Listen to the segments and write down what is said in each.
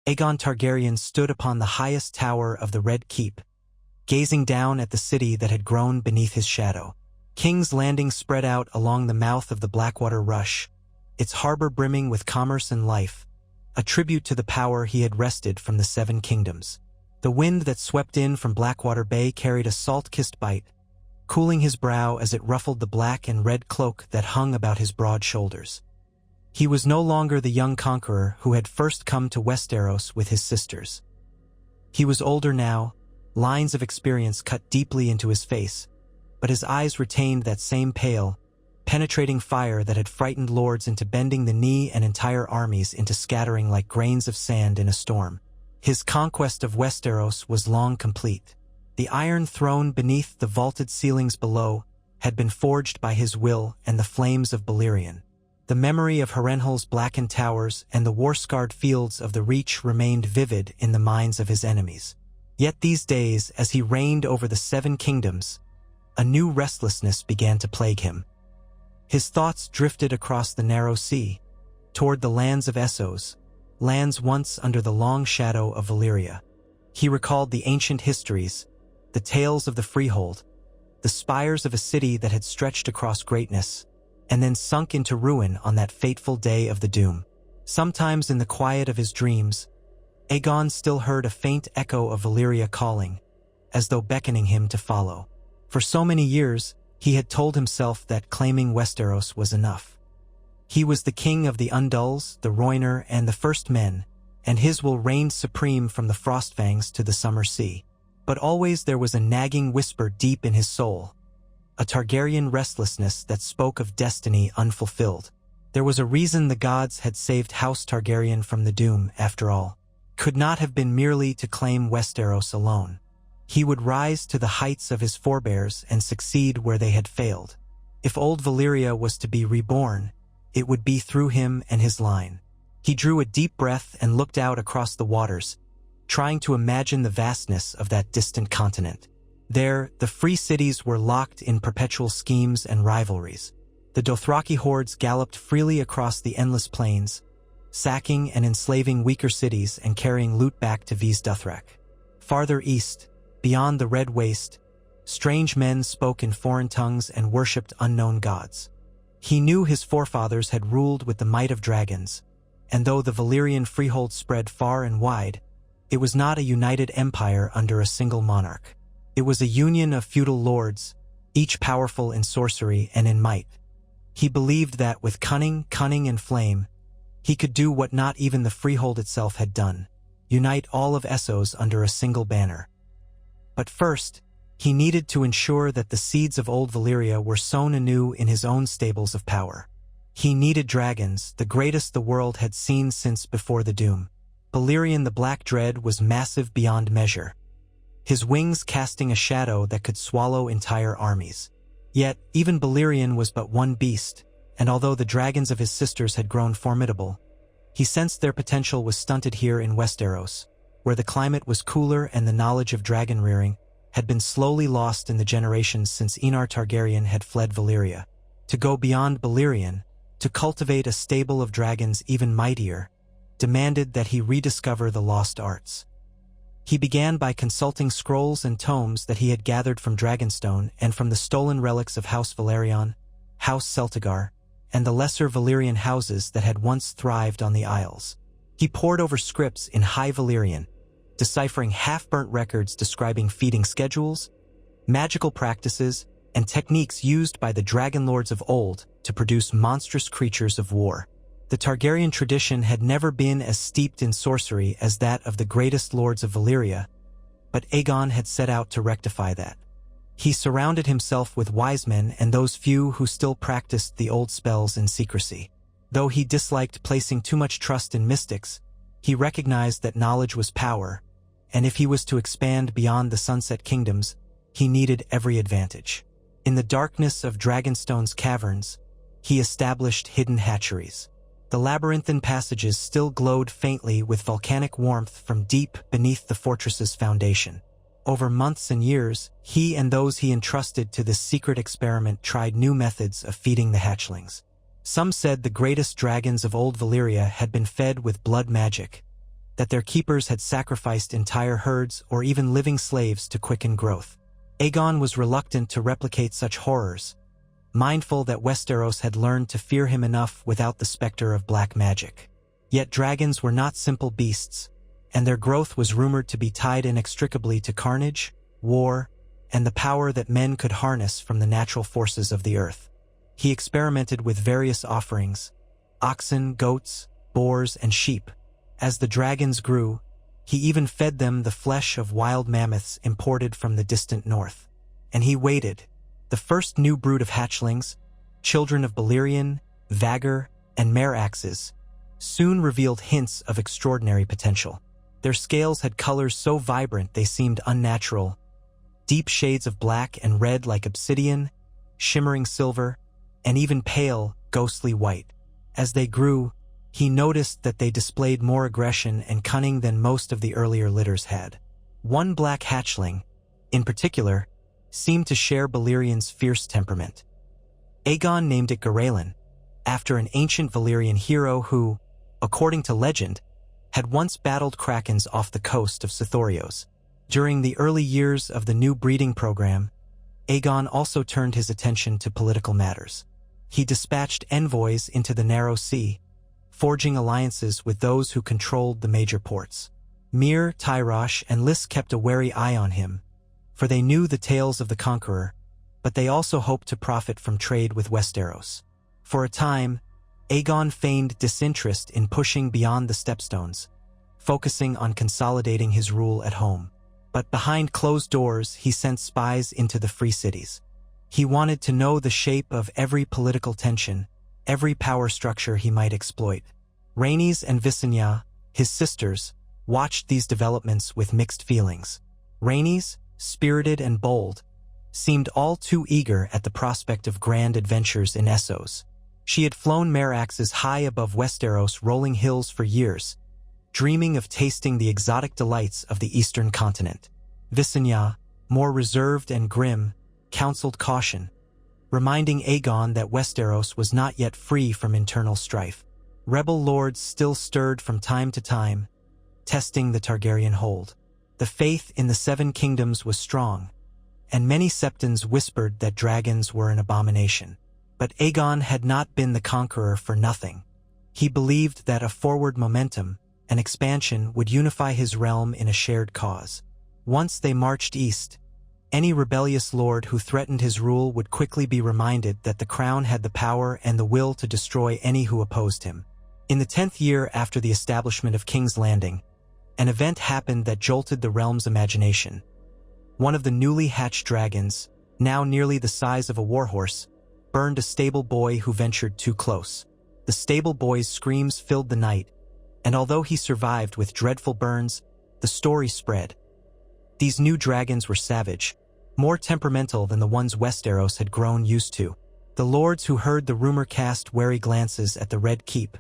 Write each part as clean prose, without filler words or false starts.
Aegon Targaryen stood upon the highest tower of the Red Keep, gazing down at the city that had grown beneath his shadow. King's Landing spread out along the mouth of the Blackwater Rush, its harbor brimming with commerce and life, a tribute to the power he had wrested from the Seven Kingdoms. The wind that swept in from Blackwater Bay carried a salt-kissed bite, cooling his brow as it ruffled the black and red cloak that hung about his broad shoulders. He was no longer the young conqueror who had first come to Westeros with his sisters. He was older now, lines of experience cut deeply into his face, but his eyes retained that same pale, penetrating fire that had frightened lords into bending the knee and entire armies into scattering like grains of sand in a storm. His conquest of Westeros was long complete. The Iron Throne beneath the vaulted ceilings below had been forged by his will and the flames of Balerion. The memory of Harrenhal's blackened towers and the war-scarred fields of the Reach remained vivid in the minds of his enemies. Yet these days, as he reigned over the Seven Kingdoms, a new restlessness began to plague him. His thoughts drifted across the narrow sea, toward the lands of Essos, lands once under the long shadow of Valyria. He recalled the ancient histories, the tales of the freehold, the spires of a city that had stretched across greatness, and then sunk into ruin on that fateful day of the doom. Sometimes in the quiet of his dreams, Aegon still heard a faint echo of Valyria calling, as though beckoning him to follow. For so many years, he had told himself that claiming Westeros was enough. He was the king of the Undulls, the Rhoynar, and the First Men, and his will reigned supreme from the Frostfangs to the Summer Sea. But always there was a nagging whisper deep in his soul, a Targaryen restlessness that spoke of destiny unfulfilled. There was a reason the gods had saved House Targaryen from the doom, after all. Could not have been merely to claim Westeros alone. He would rise to the heights of his forebears and succeed where they had failed. If old Valyria was to be reborn, it would be through him and his line. He drew a deep breath and looked out across the waters, trying to imagine the vastness of that distant continent. There, the free cities were locked in perpetual schemes and rivalries. The Dothraki hordes galloped freely across the endless plains, sacking and enslaving weaker cities and carrying loot back to V's Dothrak. Farther east, beyond the Red Waste, strange men spoke in foreign tongues and worshipped unknown gods. He knew his forefathers had ruled with the might of dragons, and though the Valyrian freehold spread far and wide, it was not a united empire under a single monarch. It was a union of feudal lords, each powerful in sorcery and in might. He believed that with cunning and flame, he could do what not even the freehold itself had done, unite all of Essos under a single banner. But first, he needed to ensure that the seeds of old Valyria were sown anew in his own stables of power. He needed dragons, the greatest the world had seen since before the doom. Balerion the Black Dread was massive beyond measure, his wings casting a shadow that could swallow entire armies. Yet, even Balerion was but one beast, and although the dragons of his sisters had grown formidable, he sensed their potential was stunted here in Westeros, where the climate was cooler and the knowledge of dragon rearing had been slowly lost in the generations since Aegon Targaryen had fled Valyria. To go beyond Balerion, to cultivate a stable of dragons even mightier, demanded that he rediscover the lost arts. He began by consulting scrolls and tomes that he had gathered from Dragonstone and from the stolen relics of House Velaryon, House Celtigar, and the lesser Valyrian houses that had once thrived on the Isles. He pored over scripts in High Valyrian, deciphering half-burnt records describing feeding schedules, magical practices, and techniques used by the dragon lords of old to produce monstrous creatures of war. The Targaryen tradition had never been as steeped in sorcery as that of the greatest lords of Valyria, but Aegon had set out to rectify that. He surrounded himself with wise men and those few who still practiced the old spells in secrecy. Though he disliked placing too much trust in mystics, he recognized that knowledge was power, and if he was to expand beyond the Sunset Kingdoms, he needed every advantage. In the darkness of Dragonstone's caverns, he established hidden hatcheries. The labyrinthine passages still glowed faintly with volcanic warmth from deep beneath the fortress's foundation. Over months and years, he and those he entrusted to this secret experiment tried new methods of feeding the hatchlings. Some said the greatest dragons of old Valyria had been fed with blood magic, that their keepers had sacrificed entire herds or even living slaves to quicken growth. Aegon was reluctant to replicate such horrors, mindful that Westeros had learned to fear him enough without the specter of black magic. Yet dragons were not simple beasts, and their growth was rumored to be tied inextricably to carnage, war, and the power that men could harness from the natural forces of the earth. He experimented with various offerings: oxen, goats, boars, and sheep. As the dragons grew, he even fed them the flesh of wild mammoths imported from the distant north. And he waited. The first new brood of hatchlings, children of Balerion, Vagor, and Meraxes, soon revealed hints of extraordinary potential. Their scales had colors so vibrant they seemed unnatural, deep shades of black and red like obsidian, shimmering silver, and even pale, ghostly white. As they grew, he noticed that they displayed more aggression and cunning than most of the earlier litters had. One black hatchling, in particular, seemed to share Balerion's fierce temperament. Aegon named it Garelin, after an ancient Valyrian hero who, according to legend, had once battled krakens off the coast of Sithorios. During the early years of the new breeding program, Aegon also turned his attention to political matters. He dispatched envoys into the Narrow Sea, forging alliances with those who controlled the major ports. Myr, Tyrosh, and Lys kept a wary eye on him, for they knew the tales of the Conqueror, but they also hoped to profit from trade with Westeros. For a time, Aegon feigned disinterest in pushing beyond the stepstones, focusing on consolidating his rule at home. But behind closed doors, he sent spies into the free cities. He wanted to know the shape of every political tension, every power structure he might exploit. Rhaenys and Visenya, his sisters, watched these developments with mixed feelings. Rhaenys, spirited and bold, seemed all too eager at the prospect of grand adventures in Essos. She had flown Meraxes high above Westeros' rolling hills for years, dreaming of tasting the exotic delights of the eastern continent. Visenya, more reserved and grim, counseled caution, reminding Aegon that Westeros was not yet free from internal strife. Rebel lords still stirred from time to time, testing the Targaryen hold. The faith in the Seven Kingdoms was strong, and many Septons whispered that dragons were an abomination. But Aegon had not been the conqueror for nothing. He believed that a forward momentum, an expansion, would unify his realm in a shared cause. Once they marched east, any rebellious lord who threatened his rule would quickly be reminded that the crown had the power and the will to destroy any who opposed him. In the 10th year after the establishment of King's Landing, an event happened that jolted the realm's imagination. One of the newly hatched dragons, now nearly the size of a warhorse, burned a stable boy who ventured too close. The stable boy's screams filled the night, and although he survived with dreadful burns, the story spread. These new dragons were savage, more temperamental than the ones Westeros had grown used to. The lords who heard the rumor cast wary glances at the Red Keep,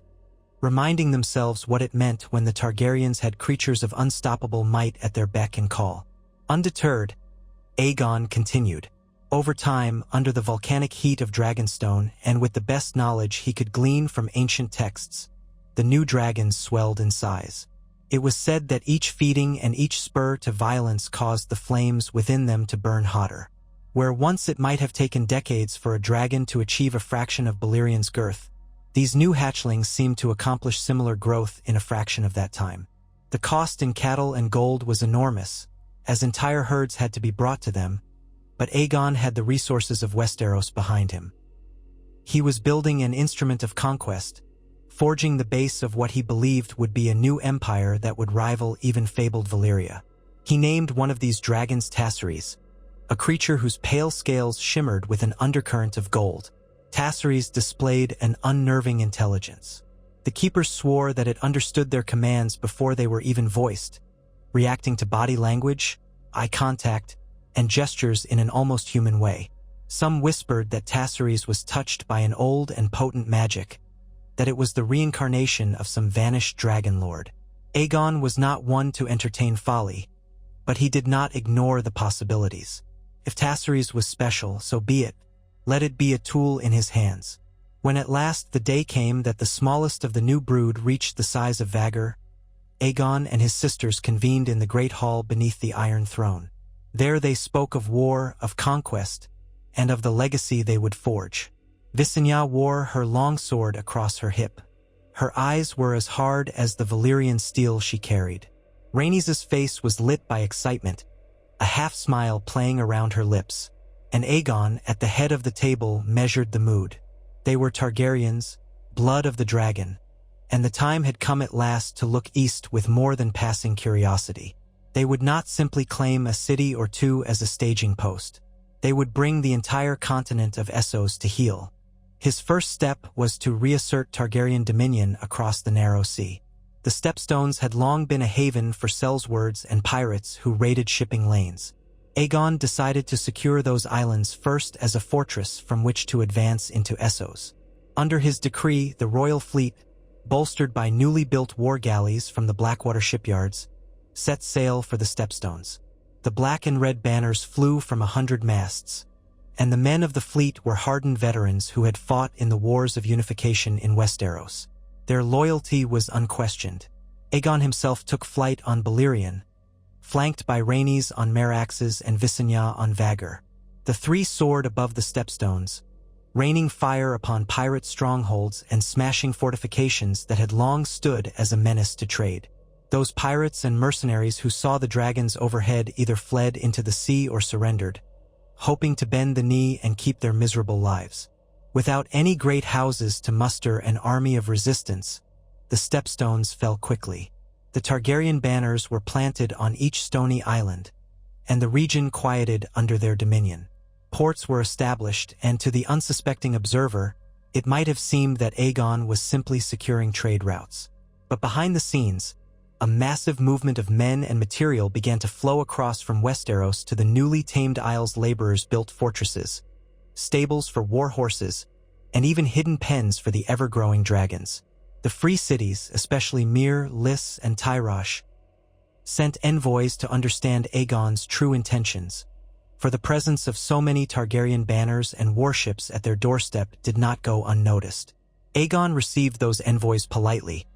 reminding themselves what it meant when the Targaryens had creatures of unstoppable might at their beck and call. Undeterred, Aegon continued. Over time, under the volcanic heat of Dragonstone and with the best knowledge he could glean from ancient texts, the new dragons swelled in size. It was said that each feeding and each spur to violence caused the flames within them to burn hotter. Where once it might have taken decades for a dragon to achieve a fraction of Balerion's girth, these new hatchlings seemed to accomplish similar growth in a fraction of that time. The cost in cattle and gold was enormous, as entire herds had to be brought to them, but Aegon had the resources of Westeros behind him. He was building an instrument of conquest, forging the base of what he believed would be a new empire that would rival even fabled Valyria. He named one of these dragons Tassaries, a creature whose pale scales shimmered with an undercurrent of gold. Tassaries displayed an unnerving intelligence. The keepers swore that it understood their commands before they were even voiced, reacting to body language, eye contact, and gestures in an almost human way. Some whispered that Tassaries was touched by an old and potent magic, that it was the reincarnation of some vanished dragon lord. Aegon was not one to entertain folly, but he did not ignore the possibilities. If Tassaries was special, so be it. Let it be a tool in his hands. When at last the day came that the smallest of the new brood reached the size of Vagor, Aegon and his sisters convened in the great hall beneath the Iron Throne. There they spoke of war, of conquest, and of the legacy they would forge. Visenya wore her long sword across her hip. Her eyes were as hard as the Valyrian steel she carried. Rhaenys's face was lit by excitement, a half-smile playing around her lips, and Aegon, at the head of the table, measured the mood. They were Targaryens, blood of the dragon, and the time had come at last to look east with more than passing curiosity. They would not simply claim a city or two as a staging post. They would bring the entire continent of Essos to heel. His first step was to reassert Targaryen dominion across the narrow sea. The stepstones had long been a haven for sellswords and pirates who raided shipping lanes. Aegon decided to secure those islands first as a fortress from which to advance into Essos. Under his decree, the royal fleet, bolstered by newly built war galleys from the Blackwater shipyards, set sail for the stepstones. The black and red banners flew from 100 masts, and the men of the fleet were hardened veterans who had fought in the wars of unification in Westeros. Their loyalty was unquestioned. Aegon himself took flight on Balerion, flanked by Rhaenys on Meraxes and Visenya on Vagor. The three soared above the stepstones, raining fire upon pirate strongholds and smashing fortifications that had long stood as a menace to trade. Those pirates and mercenaries who saw the dragons overhead either fled into the sea or surrendered, hoping to bend the knee and keep their miserable lives. Without any great houses to muster an army of resistance, the stepstones fell quickly. The Targaryen banners were planted on each stony island, and the region quieted under their dominion. Ports were established, and to the unsuspecting observer, it might have seemed that Aegon was simply securing trade routes. But behind the scenes, a massive movement of men and material began to flow across from Westeros to the newly tamed Isles. Laborers built fortresses, stables for war horses, and even hidden pens for the ever-growing dragons. The free cities, especially Myr, Lys, and Tyrosh, sent envoys to understand Aegon's true intentions, for the presence of so many Targaryen banners and warships at their doorstep did not go unnoticed. Aegon received those envoys politely,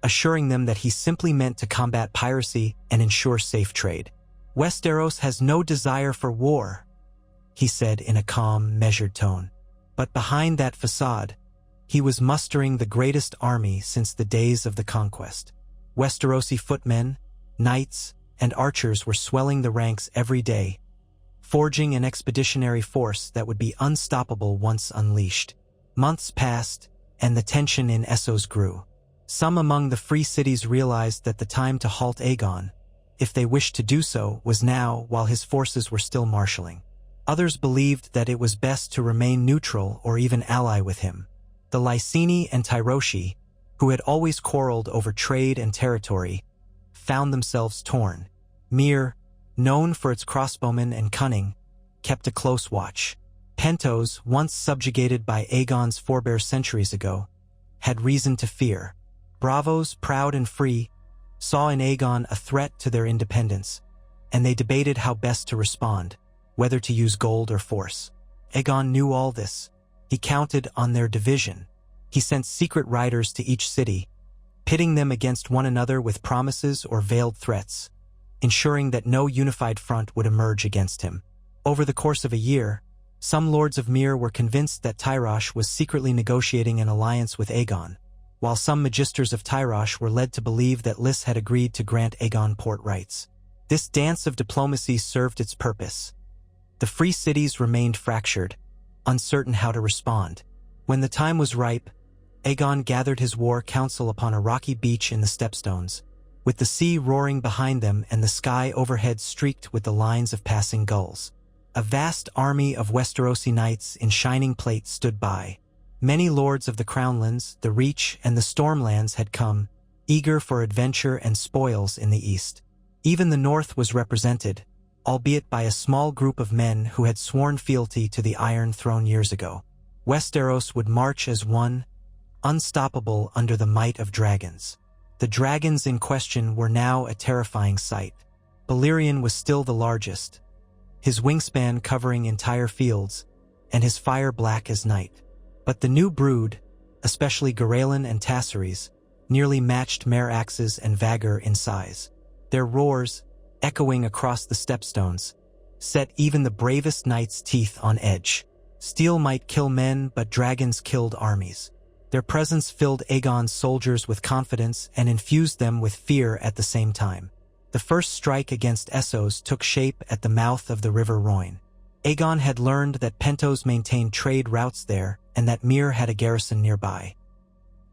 assuring them that he simply meant to combat piracy and ensure safe trade. "Westeros has no desire for war," he said in a calm, measured tone. But behind that facade, he was mustering the greatest army since the days of the conquest. Westerosi footmen, knights, and archers were swelling the ranks every day, forging an expeditionary force that would be unstoppable once unleashed. Months passed, and the tension in Essos grew. Some among the free cities realized that the time to halt Aegon, if they wished to do so, was now while his forces were still marshalling. Others believed that it was best to remain neutral or even ally with him. The Lyseni and Tyroshi, who had always quarreled over trade and territory, found themselves torn. Myr, known for its crossbowmen and cunning, kept a close watch. Pentos, once subjugated by Aegon's forebears centuries ago, had reason to fear. Bravos, proud and free, saw in Aegon a threat to their independence, and they debated how best to respond, whether to use gold or force. Aegon knew all this. He counted on their division. He sent secret riders to each city, pitting them against one another with promises or veiled threats, ensuring that no unified front would emerge against him. Over the course of a year, some lords of Myr were convinced that Tyrosh was secretly negotiating an alliance with Aegon, while some magisters of Tyrosh were led to believe that Lys had agreed to grant Aegon port rights. This dance of diplomacy served its purpose. The free cities remained fractured, uncertain how to respond. When the time was ripe, Aegon gathered his war council upon a rocky beach in the stepstones, with the sea roaring behind them and the sky overhead streaked with the lines of passing gulls. A vast army of Westerosi knights in shining plate stood by. Many lords of the Crownlands, the Reach, and the Stormlands had come, eager for adventure and spoils in the east. Even the north was represented, albeit by a small group of men who had sworn fealty to the Iron Throne years ago. Westeros would march as one, unstoppable under the might of dragons. The dragons in question were now a terrifying sight. Balerion was still the largest, his wingspan covering entire fields, and his fire black as night. But the new brood, especially Garelin and Tassaries, nearly matched Merax's and Vagr in size. Their roars, echoing across the stepstones, set even the bravest knight's teeth on edge. Steel might kill men, but dragons killed armies. Their presence filled Aegon's soldiers with confidence and infused them with fear at the same time. The first strike against Essos took shape at the mouth of the River Rhoyne. Aegon had learned that Pentos maintained trade routes there and that Myr had a garrison nearby.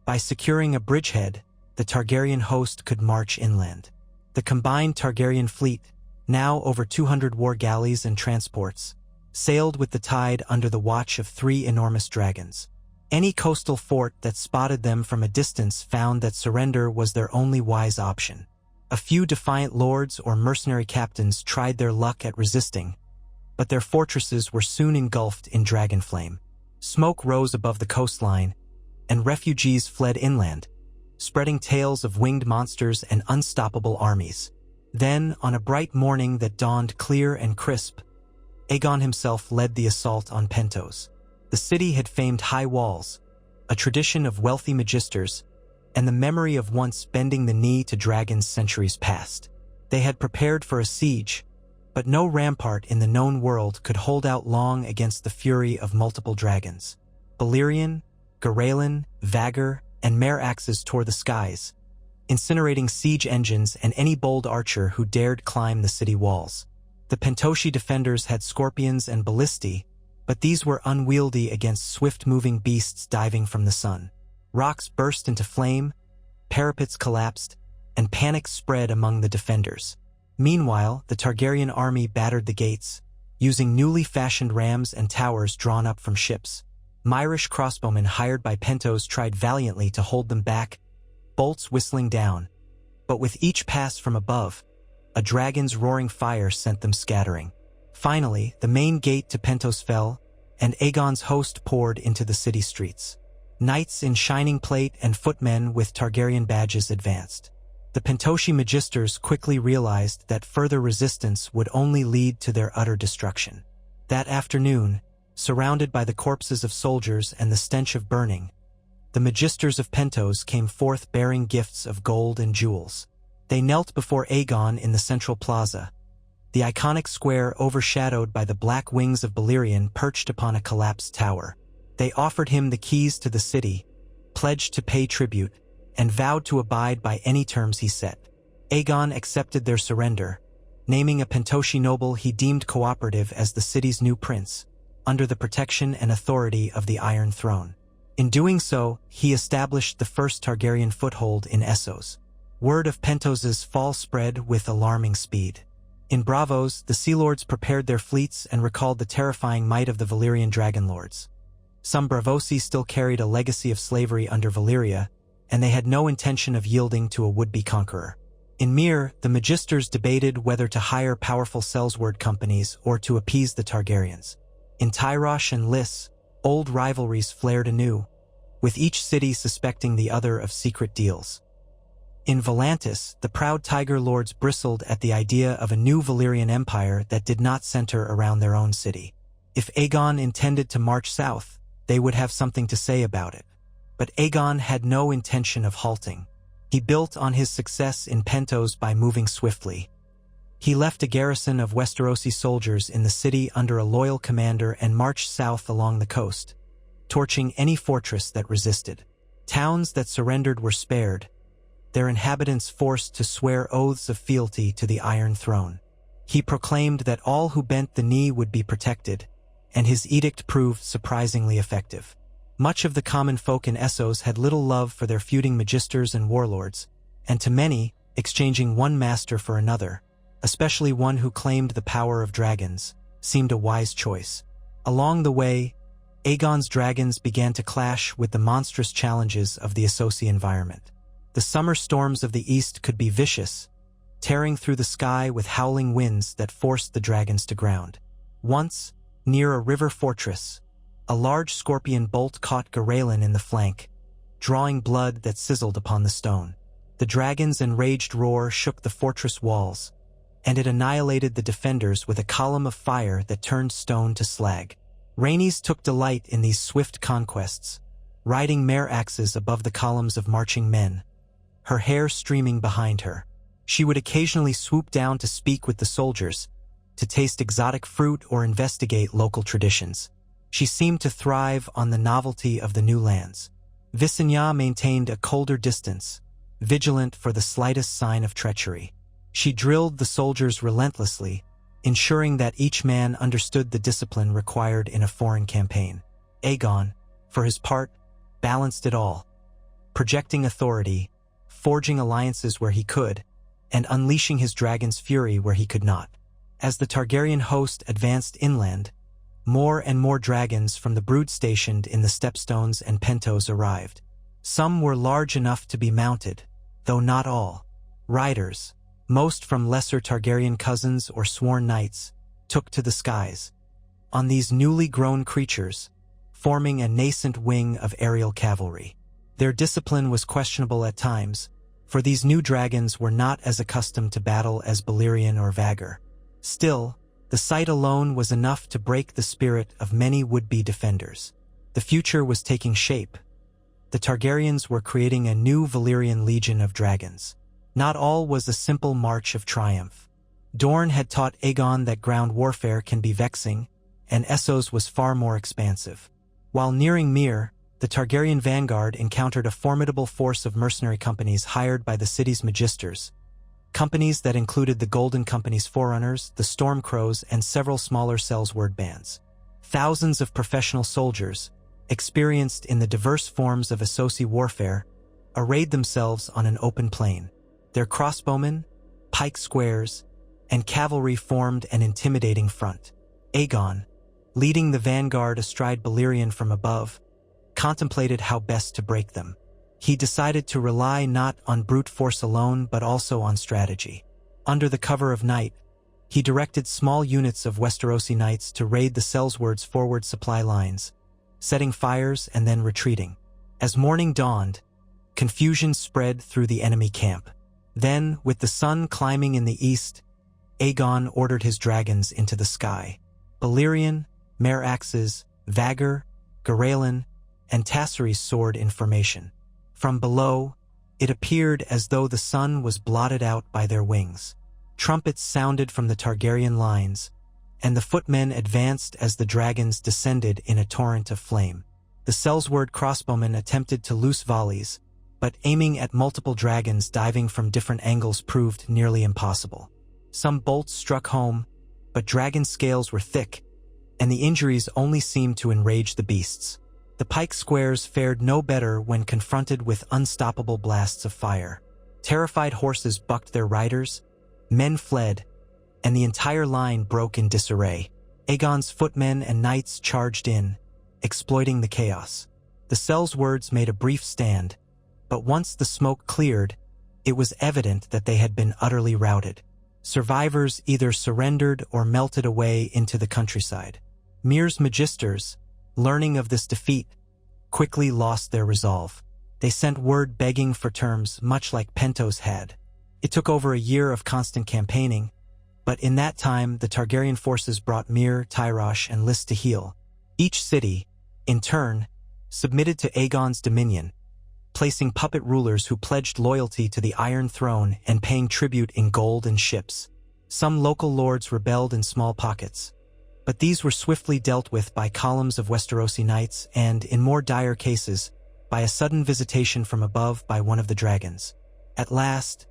By securing a bridgehead, the Targaryen host could march inland. The combined Targaryen fleet, now over 200 war galleys and transports, sailed with the tide under the watch of 3 enormous dragons. Any coastal fort that spotted them from a distance found that surrender was their only wise option. A few defiant lords or mercenary captains tried their luck at resisting, but their fortresses were soon engulfed in dragon flame. Smoke rose above the coastline, and refugees fled inland, spreading tales of winged monsters and unstoppable armies. Then, on a bright morning that dawned clear and crisp, Aegon himself led the assault on Pentos. The city had famed high walls, a tradition of wealthy magisters, and the memory of once bending the knee to dragons centuries past. They had prepared for a siege, but no rampart in the known world could hold out long against the fury of multiple dragons. Balerion, Garelin, Vagr, and Meraxes tore the skies, incinerating siege engines and any bold archer who dared climb the city walls. The Pentoshi defenders had scorpions and ballistae, but these were unwieldy against swift-moving beasts diving from the sun. Rocks burst into flame, parapets collapsed, and panic spread among the defenders. Meanwhile, the Targaryen army battered the gates, using newly fashioned rams and towers drawn up from ships. Myrish crossbowmen hired by Pentos tried valiantly to hold them back, bolts whistling down. But with each pass from above, a dragon's roaring fire sent them scattering. Finally, the main gate to Pentos fell, and Aegon's host poured into the city streets. Knights in shining plate and footmen with Targaryen badges advanced. The Pentoshi magisters quickly realized that further resistance would only lead to their utter destruction. That afternoon, surrounded by the corpses of soldiers and the stench of burning, the magisters of Pentos came forth bearing gifts of gold and jewels. They knelt before Aegon in the central plaza, the iconic square overshadowed by the black wings of Balerion perched upon a collapsed tower. They offered him the keys to the city, pledged to pay tribute, and vowed to abide by any terms he set. Aegon accepted their surrender, naming a Pentoshi noble he deemed cooperative as the city's new prince, under the protection and authority of the Iron Throne. In doing so, he established the first Targaryen foothold in Essos. Word of Pentos's fall spread with alarming speed. In Braavos, the Sea Lords prepared their fleets and recalled the terrifying might of the Valyrian Dragon Lords. Some Braavosi still carried a legacy of slavery under Valyria, and they had no intention of yielding to a would-be conqueror. In Myr, the magisters debated whether to hire powerful sellsword companies or to appease the Targaryens. In Tyrosh and Lys, old rivalries flared anew, with each city suspecting the other of secret deals. In Volantis, the proud Tiger Lords bristled at the idea of a new Valyrian empire that did not center around their own city. If Aegon intended to march south, they would have something to say about it. But Aegon had no intention of halting. He built on his success in Pentos by moving swiftly. He left a garrison of Westerosi soldiers in the city under a loyal commander and marched south along the coast, torching any fortress that resisted. Towns that surrendered were spared, their inhabitants forced to swear oaths of fealty to the Iron Throne. He proclaimed that all who bent the knee would be protected, and his edict proved surprisingly effective. Much of the common folk in Essos had little love for their feuding magisters and warlords, and to many, exchanging one master for another, especially one who claimed the power of dragons, seemed a wise choice. Along the way, Aegon's dragons began to clash with the monstrous challenges of the Essosi environment. The summer storms of the east could be vicious, tearing through the sky with howling winds that forced the dragons to ground. Once, near a river fortress, a large scorpion bolt caught Garelin in the flank, drawing blood that sizzled upon the stone. The dragon's enraged roar shook the fortress walls, and it annihilated the defenders with a column of fire that turned stone to slag. Rhaenys took delight in these swift conquests, riding mare axes above the columns of marching men, her hair streaming behind her. She would occasionally swoop down to speak with the soldiers, to taste exotic fruit or investigate local traditions. She seemed to thrive on the novelty of the new lands. Visenya maintained a colder distance, vigilant for the slightest sign of treachery. She drilled the soldiers relentlessly, ensuring that each man understood the discipline required in a foreign campaign. Aegon, for his part, balanced it all, projecting authority, forging alliances where he could, and unleashing his dragon's fury where he could not. As the Targaryen host advanced inland, more and more dragons from the brood stationed in the stepstones and Pentos arrived. Some were large enough to be mounted, though not all. Riders, most from lesser Targaryen cousins or sworn knights, took to the skies. On these newly grown creatures, forming a nascent wing of aerial cavalry. Their discipline was questionable at times, for these new dragons were not as accustomed to battle as Balerion or Vhagar. Still, the sight alone was enough to break the spirit of many would-be defenders. The future was taking shape. The Targaryens were creating a new Valyrian legion of dragons. Not all was a simple march of triumph. Dorne had taught Aegon that ground warfare can be vexing, and Essos was far more expansive. While nearing Myr, the Targaryen vanguard encountered a formidable force of mercenary companies hired by the city's magisters, companies that included the Golden Company's Forerunners, the Stormcrows, and several smaller Sellsword bands. Thousands of professional soldiers, experienced in the diverse forms of Essosi warfare, arrayed themselves on an open plain. Their crossbowmen, pike squares, and cavalry formed an intimidating front. Aegon, leading the vanguard astride Balerion from above, contemplated how best to break them. He decided to rely not on brute force alone but also on strategy. Under the cover of night, he directed small units of Westerosi knights to raid the Sellsword's forward supply lines, setting fires and then retreating. As morning dawned, confusion spread through the enemy camp. Then, with the sun climbing in the east, Aegon ordered his dragons into the sky. Balerion, Meraxes, Vhagar, Garelin, and Tassaries soared in formation. From below, it appeared as though the sun was blotted out by their wings. Trumpets sounded from the Targaryen lines, and the footmen advanced as the dragons descended in a torrent of flame. The Sellsword crossbowmen attempted to loose volleys, but aiming at multiple dragons diving from different angles proved nearly impossible. Some bolts struck home, but dragon scales were thick, and the injuries only seemed to enrage the beasts. The pike squares fared no better when confronted with unstoppable blasts of fire. Terrified horses bucked their riders, men fled, and the entire line broke in disarray. Aegon's footmen and knights charged in, exploiting the chaos. The Sellswords made a brief stand, but once the smoke cleared, it was evident that they had been utterly routed. Survivors either surrendered or melted away into the countryside. Myr's magisters, learning of this defeat, quickly lost their resolve. They sent word begging for terms much like Pentos had. It took over a year of constant campaigning, but in that time the Targaryen forces brought Myr, Tyrosh, and Lys to heel. Each city, in turn, submitted to Aegon's dominion, placing puppet rulers who pledged loyalty to the Iron Throne and paying tribute in gold and ships. Some local lords rebelled in small pockets, but these were swiftly dealt with by columns of Westerosi knights and, in more dire cases, by a sudden visitation from above by one of the dragons. At last,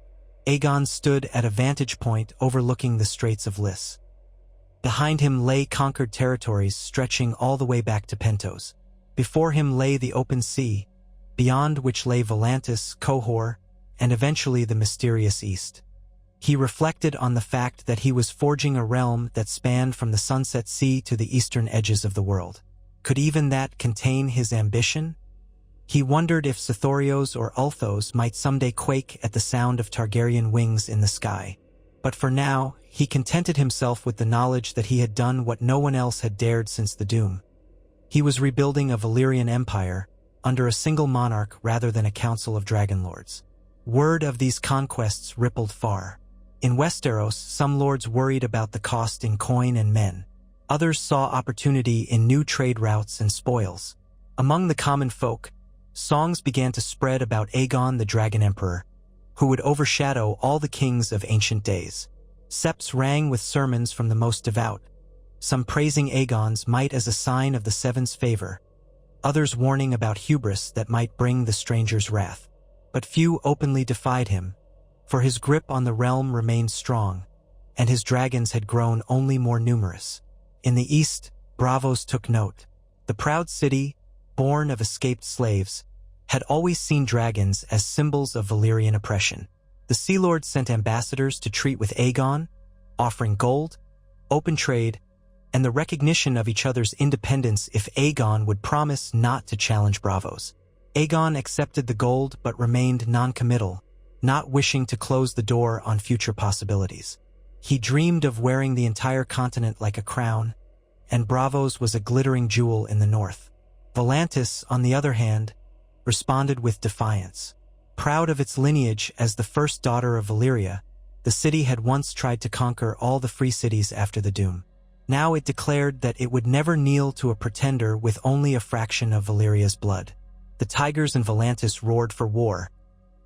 Aegon stood at a vantage point overlooking the Straits of Lys. Behind him lay conquered territories stretching all the way back to Pentos. Before him lay the open sea, beyond which lay Volantis, Qohor, and eventually the mysterious East. He reflected on the fact that he was forging a realm that spanned from the Sunset Sea to the eastern edges of the world. Could even that contain his ambition? He wondered if Sithorios or Ulthos might someday quake at the sound of Targaryen wings in the sky. But for now, he contented himself with the knowledge that he had done what no one else had dared since the Doom. He was rebuilding a Valyrian empire, under a single monarch rather than a council of dragonlords. Word of these conquests rippled far. In Westeros, some lords worried about the cost in coin and men. Others saw opportunity in new trade routes and spoils. Among the common folk, songs began to spread about Aegon the Dragon Emperor, who would overshadow all the kings of ancient days. Septs rang with sermons from the most devout, some praising Aegon's might as a sign of the Seven's favor, others warning about hubris that might bring the stranger's wrath. But few openly defied him, for his grip on the realm remained strong, and his dragons had grown only more numerous. In the east, Braavos took note. The proud city, born of escaped slaves, had always seen dragons as symbols of Valyrian oppression. The Sea Lord sent ambassadors to treat with Aegon, offering gold, open trade, and the recognition of each other's independence if Aegon would promise not to challenge Braavos. Aegon accepted the gold but remained non-committal, not wishing to close the door on future possibilities. He dreamed of wearing the entire continent like a crown, and Braavos was a glittering jewel in the north. Volantis, on the other hand, responded with defiance. Proud of its lineage as the first daughter of Valyria, the city had once tried to conquer all the free cities after the Doom. Now it declared that it would never kneel to a pretender with only a fraction of Valyria's blood. The tigers in Volantis roared for war,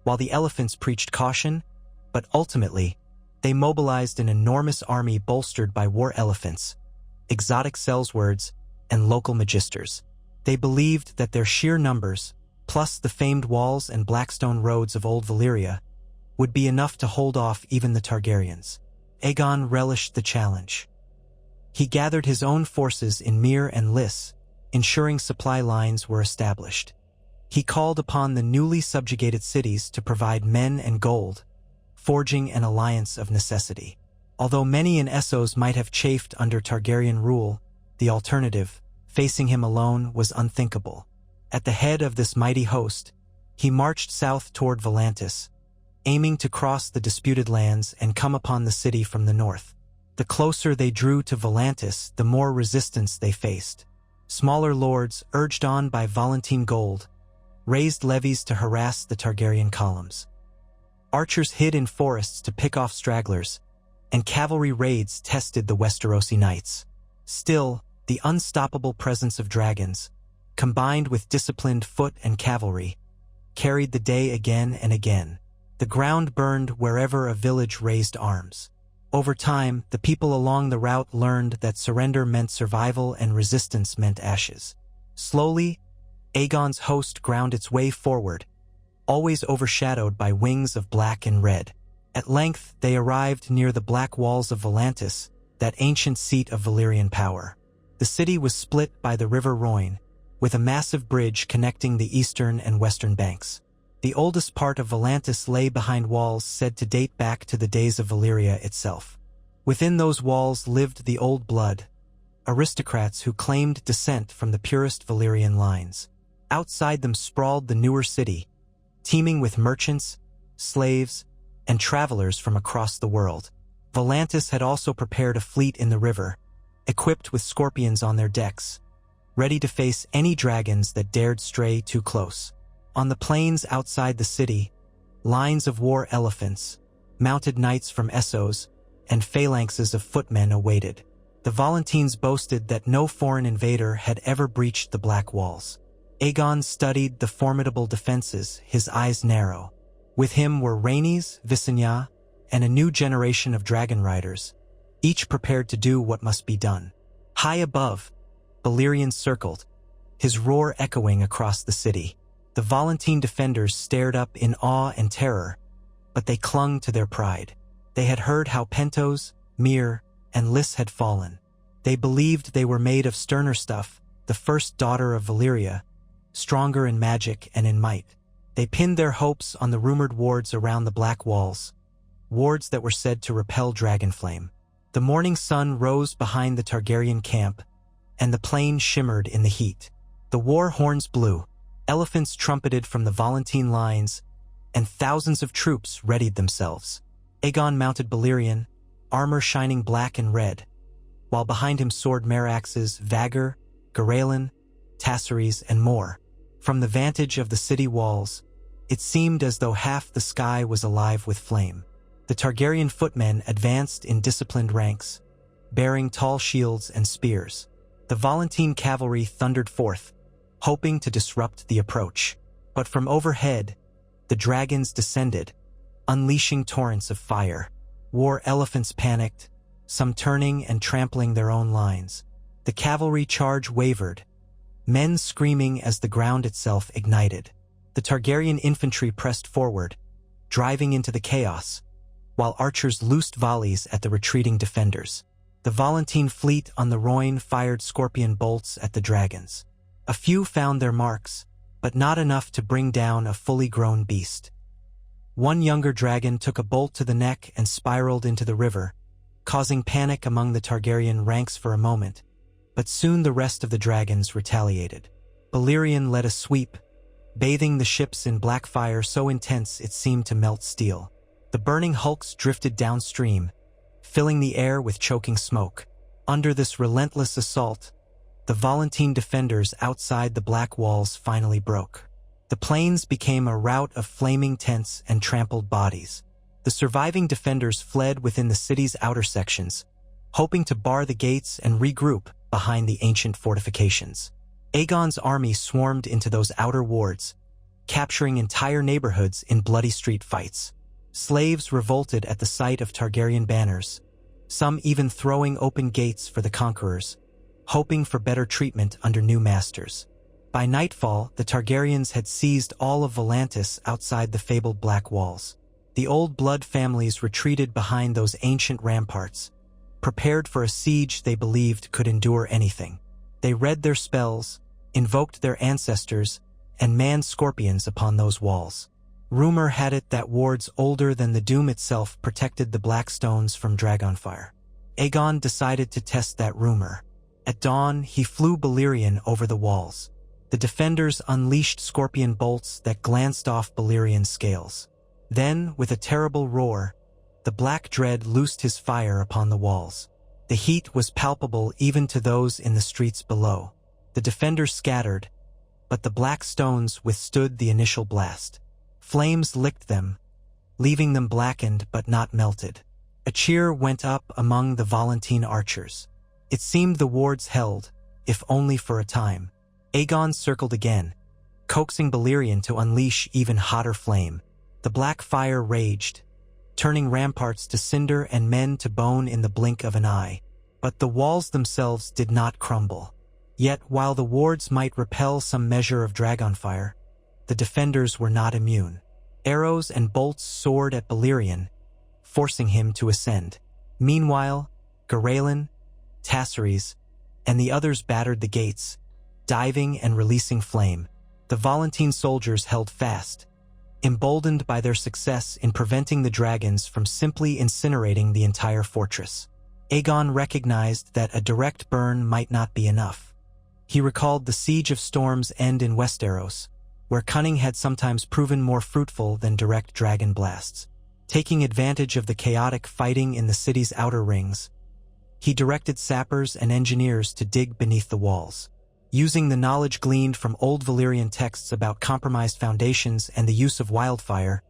while the elephants preached caution, but ultimately, they mobilized an enormous army bolstered by war elephants, exotic sellswords, and local magisters. They believed that their sheer numbers, plus the famed walls and blackstone roads of old Valyria, would be enough to hold off even the Targaryens. Aegon relished the challenge. He gathered his own forces in Myr and Lys, ensuring supply lines were established. He called upon the newly subjugated cities to provide men and gold, forging an alliance of necessity. Although many in Essos might have chafed under Targaryen rule, the alternative, facing him alone, was unthinkable. At the head of this mighty host, he marched south toward Volantis, aiming to cross the disputed lands and come upon the city from the north. The closer they drew to Volantis, the more resistance they faced. Smaller lords, urged on by Volantene gold, raised levies to harass the Targaryen columns. Archers hid in forests to pick off stragglers, and cavalry raids tested the Westerosi knights. Still, the unstoppable presence of dragons, combined with disciplined foot and cavalry, carried the day again and again. The ground burned wherever a village raised arms. Over time, the people along the route learned that surrender meant survival and resistance meant ashes. Slowly, Aegon's host ground its way forward, always overshadowed by wings of black and red. At length, they arrived near the black walls of Volantis, that ancient seat of Valyrian power. The city was split by the River Rhoyne, with a massive bridge connecting the eastern and western banks. The oldest part of Volantis lay behind walls said to date back to the days of Valyria itself. Within those walls lived the old blood, aristocrats who claimed descent from the purest Valyrian lines. Outside them sprawled the newer city, teeming with merchants, slaves, and travelers from across the world. Volantis had also prepared a fleet in the river, equipped with scorpions on their decks, ready to face any dragons that dared stray too close. On the plains outside the city, lines of war elephants, mounted knights from Essos, and phalanxes of footmen awaited. The Volantenes boasted that no foreign invader had ever breached the black walls. Aegon studied the formidable defenses, his eyes narrow. With him were Rhaenys, Visenya, and a new generation of dragon riders, each prepared to do what must be done. High above, Balerion circled, his roar echoing across the city. The Volantene defenders stared up in awe and terror, but they clung to their pride. They had heard how Pentos, Myr, and Lys had fallen. They believed they were made of sterner stuff, the first daughter of Valyria, stronger in magic and in might. They pinned their hopes on the rumored wards around the black walls, wards that were said to repel dragonflame. The morning sun rose behind the Targaryen camp, and the plain shimmered in the heat. The war horns blew, elephants trumpeted from the Volantene lines, and thousands of troops readied themselves. Aegon mounted Balerion, armor shining black and red, while behind him soared Meraxes, Vhagar, Garelin, Tassaries, and more. From the vantage of the city walls, it seemed as though half the sky was alive with flame. The Targaryen footmen advanced in disciplined ranks, bearing tall shields and spears. The Volantene cavalry thundered forth, hoping to disrupt the approach. But from overhead, the dragons descended, unleashing torrents of fire. War elephants panicked, some turning and trampling their own lines. The cavalry charge wavered, men screaming as the ground itself ignited. The Targaryen infantry pressed forward, driving into the chaos, while archers loosed volleys at the retreating defenders. The Volantene fleet on the Rhoyne fired scorpion bolts at the dragons. A few found their marks, but not enough to bring down a fully grown beast. One younger dragon took a bolt to the neck and spiraled into the river, causing panic among the Targaryen ranks for a moment, but soon the rest of the dragons retaliated. Balerion led a sweep, bathing the ships in black fire so intense it seemed to melt steel. The burning hulks drifted downstream, filling the air with choking smoke. Under this relentless assault, the Volantene defenders outside the black walls finally broke. The plains became a rout of flaming tents and trampled bodies. The surviving defenders fled within the city's outer sections, hoping to bar the gates and regroup behind the ancient fortifications. Aegon's army swarmed into those outer wards, capturing entire neighborhoods in bloody street fights. Slaves revolted at the sight of Targaryen banners, some even throwing open gates for the conquerors, hoping for better treatment under new masters. By nightfall, the Targaryens had seized all of Volantis outside the fabled Black Walls. The old blood families retreated behind those ancient ramparts, prepared for a siege they believed could endure anything. They read their spells, invoked their ancestors, and manned scorpions upon those walls. Rumor had it that wards older than the Doom itself protected the black stones from dragonfire. Aegon decided to test that rumor. At dawn, he flew Balerion over the walls. The defenders unleashed scorpion bolts that glanced off Balerion's scales. Then, with a terrible roar, the Black Dread loosed his fire upon the walls. The heat was palpable even to those in the streets below. The defenders scattered, but the black stones withstood the initial blast. Flames licked them, leaving them blackened but not melted. A cheer went up among the Volantene archers. It seemed the wards held, if only for a time. Aegon circled again, coaxing Balerion to unleash even hotter flame. The black fire raged, turning ramparts to cinder and men to bone in the blink of an eye. But the walls themselves did not crumble. Yet, while the wards might repel some measure of dragonfire, the defenders were not immune. Arrows and bolts soared at Balerion, forcing him to ascend. Meanwhile, Garelin, Tassaries, and the others battered the gates, diving and releasing flame. The Volantene soldiers held fast, emboldened by their success in preventing the dragons from simply incinerating the entire fortress. Aegon recognized that a direct burn might not be enough. He recalled the Siege of Storm's End in Westeros, where cunning had sometimes proven more fruitful than direct dragon blasts. Taking advantage of the chaotic fighting in the city's outer rings, he directed sappers and engineers to dig beneath the walls. Using the knowledge gleaned from old Valyrian texts about compromised foundations and the use of wildfire,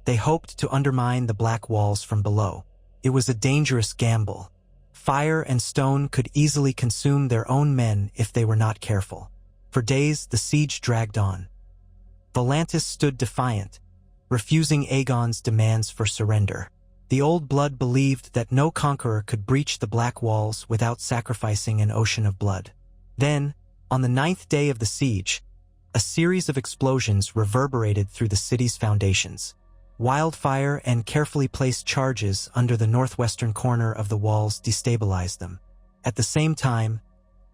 they hoped to undermine the black walls from below. It was a dangerous gamble. Fire and stone could easily consume their own men if they were not careful. For days, the siege dragged on. Volantis stood defiant, refusing Aegon's demands for surrender. The old blood believed that no conqueror could breach the black walls without sacrificing an ocean of blood. Then, on the 9th day of the siege, a series of explosions reverberated through the city's foundations. Wildfire and carefully placed charges under the northwestern corner of the walls destabilized them. At the same time,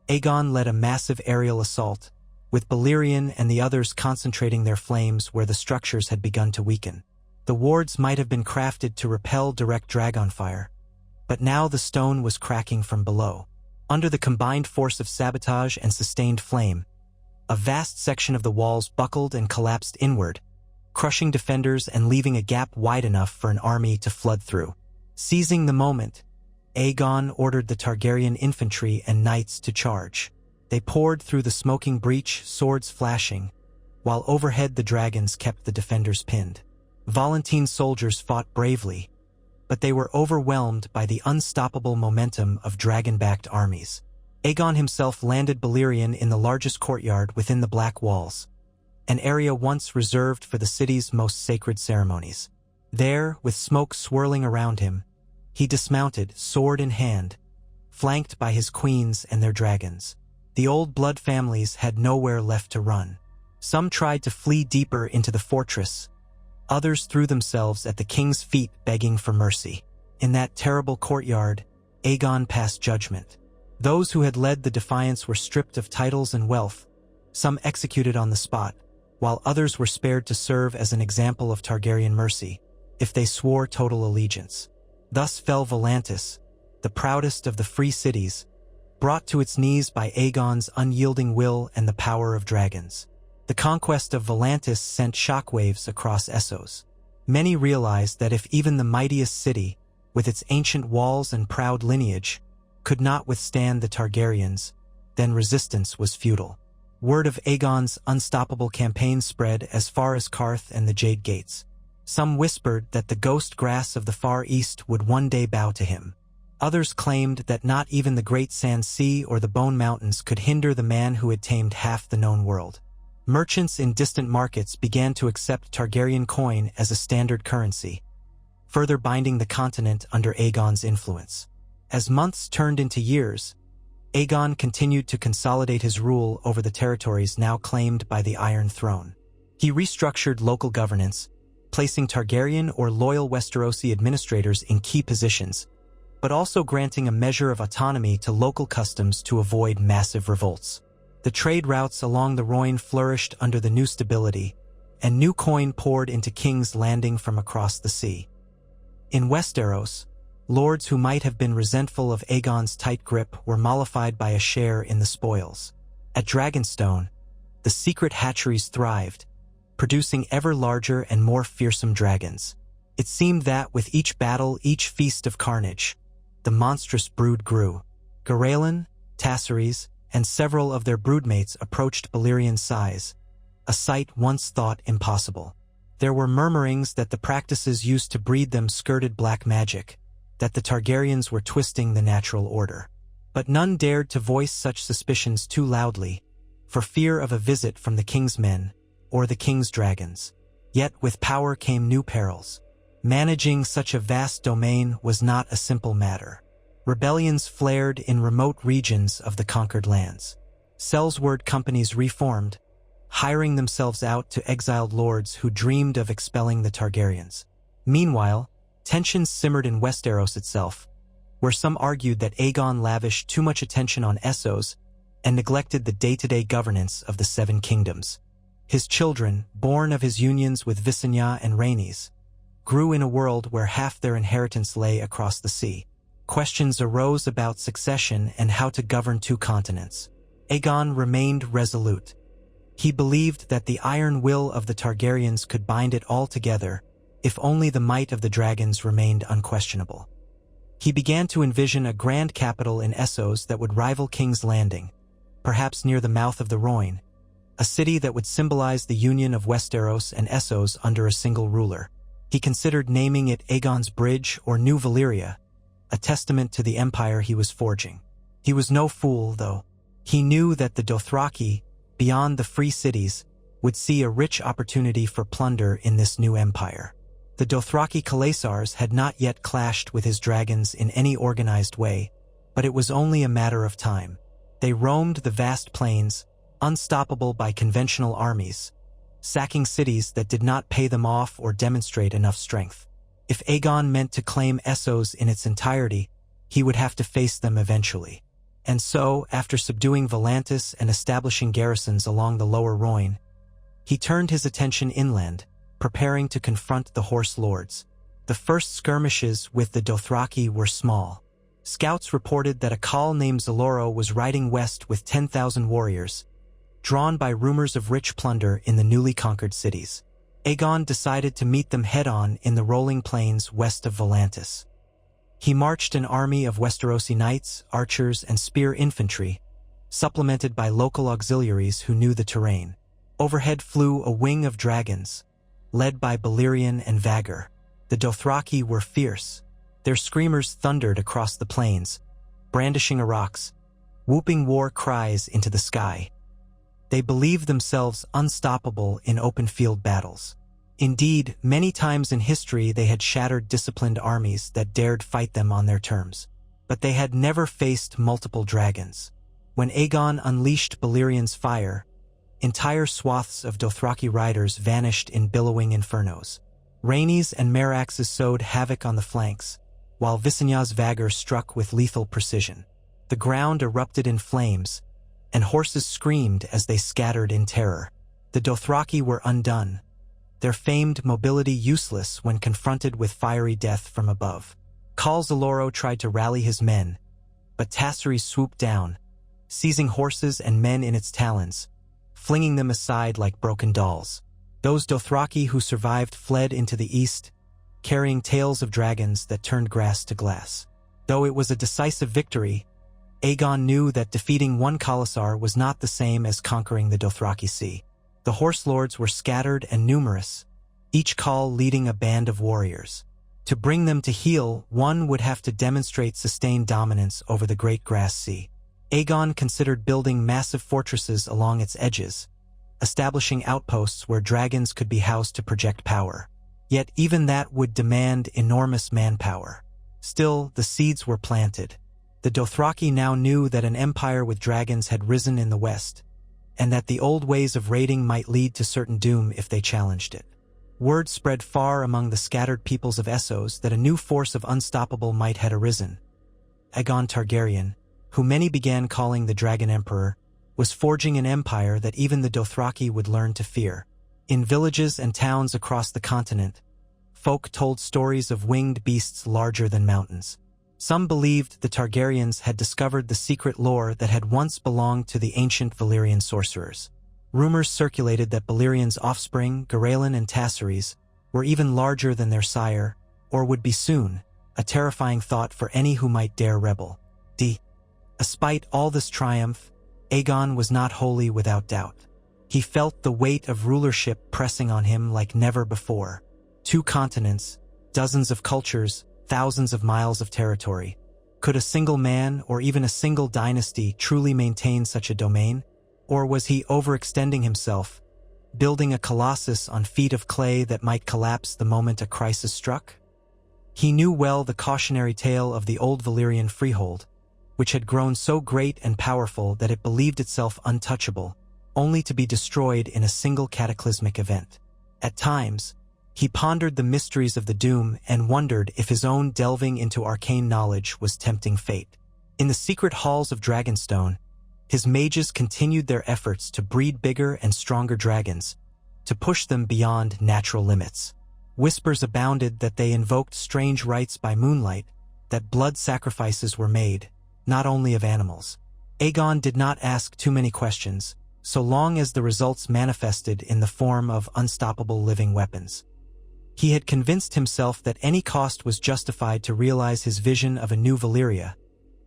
Aegon led a massive aerial assault, with Balerion and the others concentrating their flames where the structures had begun to weaken. The wards might have been crafted to repel direct dragonfire, but now the stone was cracking from below. Under the combined force of sabotage and sustained flame, a vast section of the walls buckled and collapsed inward, crushing defenders and leaving a gap wide enough for an army to flood through. Seizing the moment, Aegon ordered the Targaryen infantry and knights to charge. They poured through the smoking breach, swords flashing, while overhead the dragons kept the defenders pinned. Volantene soldiers fought bravely, but they were overwhelmed by the unstoppable momentum of dragon-backed armies. Aegon himself landed Balerion in the largest courtyard within the Black Walls, an area once reserved for the city's most sacred ceremonies. There, with smoke swirling around him, he dismounted, sword in hand, flanked by his queens and their dragons. The old blood families had nowhere left to run. Some tried to flee deeper into the fortress. Others threw themselves at the king's feet begging for mercy. In that terrible courtyard, Aegon passed judgment. Those who had led the defiance were stripped of titles and wealth, some executed on the spot, while others were spared to serve as an example of Targaryen mercy, if they swore total allegiance. Thus fell Volantis, the proudest of the free cities, brought to its knees by Aegon's unyielding will and the power of dragons. The conquest of Volantis sent shockwaves across Essos. Many realized that if even the mightiest city, with its ancient walls and proud lineage, could not withstand the Targaryens, then resistance was futile. Word of Aegon's unstoppable campaign spread as far as Karth and the Jade Gates. Some whispered that the ghost grass of the Far East would one day bow to him. Others claimed that not even the Great Sand Sea or the Bone Mountains could hinder the man who had tamed half the known world. Merchants in distant markets began to accept Targaryen coin as a standard currency, further binding the continent under Aegon's influence. As months turned into years, Aegon continued to consolidate his rule over the territories now claimed by the Iron Throne. He restructured local governance, placing Targaryen or loyal Westerosi administrators in key positions, but also granting a measure of autonomy to local customs to avoid massive revolts. The trade routes along the Rhoyne flourished under the new stability, and new coin poured into King's Landing from across the sea. In Westeros, lords who might have been resentful of Aegon's tight grip were mollified by a share in the spoils. At Dragonstone, the secret hatcheries thrived, producing ever larger and more fearsome dragons. It seemed that with each battle, each feast of carnage, the monstrous brood grew. Garelin, Tassaries, and several of their broodmates approached Balerian size, a sight once thought impossible. There were murmurings that the practices used to breed them skirted black magic, that the Targaryens were twisting the natural order. But none dared to voice such suspicions too loudly, for fear of a visit from the king's men or the king's dragons. Yet with power came new perils. Managing such a vast domain was not a simple matter. Rebellions flared in remote regions of the conquered lands. Sellsword companies reformed, hiring themselves out to exiled lords who dreamed of expelling the Targaryens. Meanwhile, tensions simmered in Westeros itself, where some argued that Aegon lavished too much attention on Essos and neglected the day-to-day governance of the Seven Kingdoms. His children, born of his unions with Visenya and Rhaenys, grew in a world where half their inheritance lay across the sea. Questions arose about succession and how to govern two continents. Aegon remained resolute. He believed that the iron will of the Targaryens could bind it all together, if only the might of the dragons remained unquestionable. He began to envision a grand capital in Essos that would rival King's Landing, perhaps near the mouth of the Rhoyne, a city that would symbolize the union of Westeros and Essos under a single ruler. He considered naming it Aegon's Bridge or New Valyria, a testament to the empire he was forging. He was no fool, though. He knew that the Dothraki, beyond the free cities, would see a rich opportunity for plunder in this new empire. The Dothraki Khalasars had not yet clashed with his dragons in any organized way, but it was only a matter of time. They roamed the vast plains, unstoppable by conventional armies, sacking cities that did not pay them off or demonstrate enough strength. If Aegon meant to claim Essos in its entirety, he would have to face them eventually. And so, after subduing Volantis and establishing garrisons along the lower Rhoyne, he turned his attention inland, preparing to confront the Horse Lords. The first skirmishes with the Dothraki were small. Scouts reported that a Khal named Zaloro was riding west with 10,000 warriors, drawn by rumors of rich plunder in the newly conquered cities. Aegon decided to meet them head-on in the rolling plains west of Volantis. He marched an army of Westerosi knights, archers, and spear infantry, supplemented by local auxiliaries who knew the terrain. Overhead flew a wing of dragons, led by Balerion and Vhagar. The Dothraki were fierce. Their screamers thundered across the plains, brandishing arrocs, whooping war cries into the sky. They believed themselves unstoppable in open-field battles. Indeed, many times in history they had shattered disciplined armies that dared fight them on their terms. But they had never faced multiple dragons. When Aegon unleashed Balerian's fire, entire swaths of Dothraki riders vanished in billowing infernos. Rhaenys and Meraxes sowed havoc on the flanks, while Visenya's Vagr struck with lethal precision. The ground erupted in flames, and horses screamed as they scattered in terror. The Dothraki were undone, their famed mobility useless when confronted with fiery death from above. Khal Zaloro tried to rally his men, but Tasiri swooped down, seizing horses and men in its talons, flinging them aside like broken dolls. Those Dothraki who survived fled into the east, carrying tales of dragons that turned grass to glass. Though it was a decisive victory, Aegon knew that defeating one Khalasar was not the same as conquering the Dothraki Sea. The horse lords were scattered and numerous, each Khal leading a band of warriors. To bring them to heel, one would have to demonstrate sustained dominance over the Great Grass Sea. Aegon considered building massive fortresses along its edges, establishing outposts where dragons could be housed to project power. Yet even that would demand enormous manpower. Still, the seeds were planted. The Dothraki now knew that an empire with dragons had risen in the west, and that the old ways of raiding might lead to certain doom if they challenged it. Word spread far among the scattered peoples of Essos that a new force of unstoppable might had arisen. Aegon Targaryen, who many began calling the Dragon Emperor, was forging an empire that even the Dothraki would learn to fear. In villages and towns across the continent, folk told stories of winged beasts larger than mountains. Some believed the Targaryens had discovered the secret lore that had once belonged to the ancient Valyrian sorcerers. Rumors circulated that Balerian's offspring, Garelin and Tassaries, were even larger than their sire, or would be soon, a terrifying thought for any who might dare rebel. Despite all this triumph, Aegon was not wholly without doubt. He felt the weight of rulership pressing on him like never before. 2 continents, dozens of cultures, thousands of miles of territory. Could a single man or even a single dynasty truly maintain such a domain? Or was he overextending himself, building a colossus on feet of clay that might collapse the moment a crisis struck? He knew well the cautionary tale of the old Valyrian freehold, which had grown so great and powerful that it believed itself untouchable, only to be destroyed in a single cataclysmic event. At times, he pondered the mysteries of the doom and wondered if his own delving into arcane knowledge was tempting fate. In the secret halls of Dragonstone, his mages continued their efforts to breed bigger and stronger dragons, to push them beyond natural limits. Whispers abounded that they invoked strange rites by moonlight, that blood sacrifices were made, not only of animals. Aegon did not ask too many questions, so long as the results manifested in the form of unstoppable living weapons. He had convinced himself that any cost was justified to realize his vision of a new Valyria,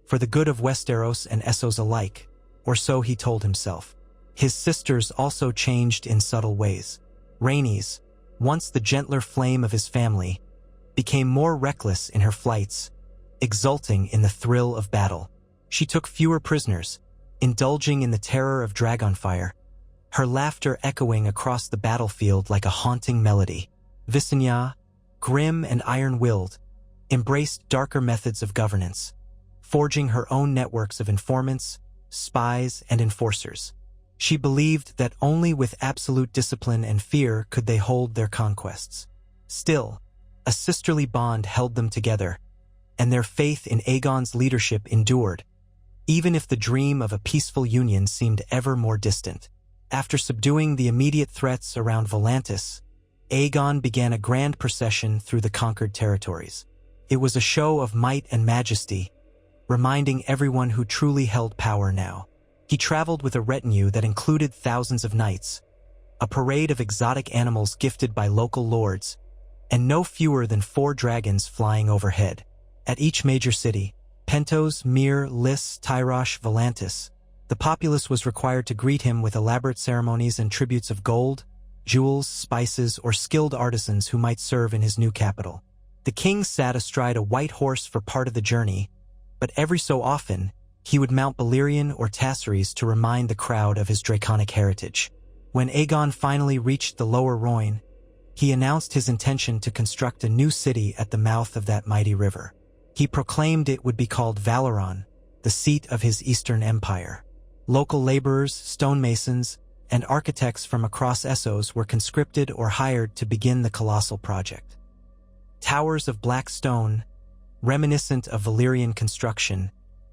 for the good of Westeros and Essos alike, or so he told himself. His sisters also changed in subtle ways. Rhaenys, once the gentler flame of his family, became more reckless in her flights, exulting in the thrill of battle. She took fewer prisoners, indulging in the terror of dragonfire, her laughter echoing across the battlefield like a haunting melody. Visenya, grim and iron-willed, embraced darker methods of governance, forging her own networks of informants, spies, and enforcers. She believed that only with absolute discipline and fear could they hold their conquests. Still, a sisterly bond held them together, and their faith in Aegon's leadership endured, even if the dream of a peaceful union seemed ever more distant. After subduing the immediate threats around Volantis, Aegon began a grand procession through the conquered territories. It was a show of might and majesty, reminding everyone who truly held power now. He traveled with a retinue that included thousands of knights, a parade of exotic animals gifted by local lords, and no fewer than 4 dragons flying overhead. At each major city, Pentos, Myr, Lys, Tyrosh, Volantis, the populace was required to greet him with elaborate ceremonies and tributes of gold, jewels, spices, or skilled artisans who might serve in his new capital. The king sat astride a white horse for part of the journey, but every so often, he would mount Balerion or Tassaries to remind the crowd of his draconic heritage. When Aegon finally reached the lower Rhoyne, he announced his intention to construct a new city at the mouth of that mighty river. He proclaimed it would be called Valoron, the seat of his Eastern Empire. Local laborers, stonemasons, and architects from across Essos were conscripted or hired to begin the colossal project. Towers of black stone, reminiscent of Valyrian construction,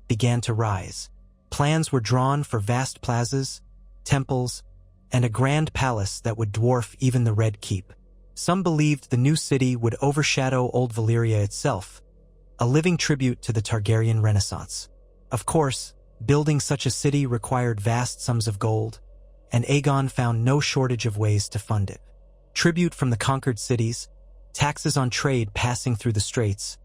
began to rise. Plans were drawn for vast plazas, temples, and a grand palace that would dwarf even the Red Keep. Some believed the new city would overshadow old Valyria itself, a living tribute to the Targaryen Renaissance. Of course, building such a city required vast sums of gold, and Aegon found no shortage of ways to fund it. Tribute from the conquered cities, taxes on trade passing through the straits,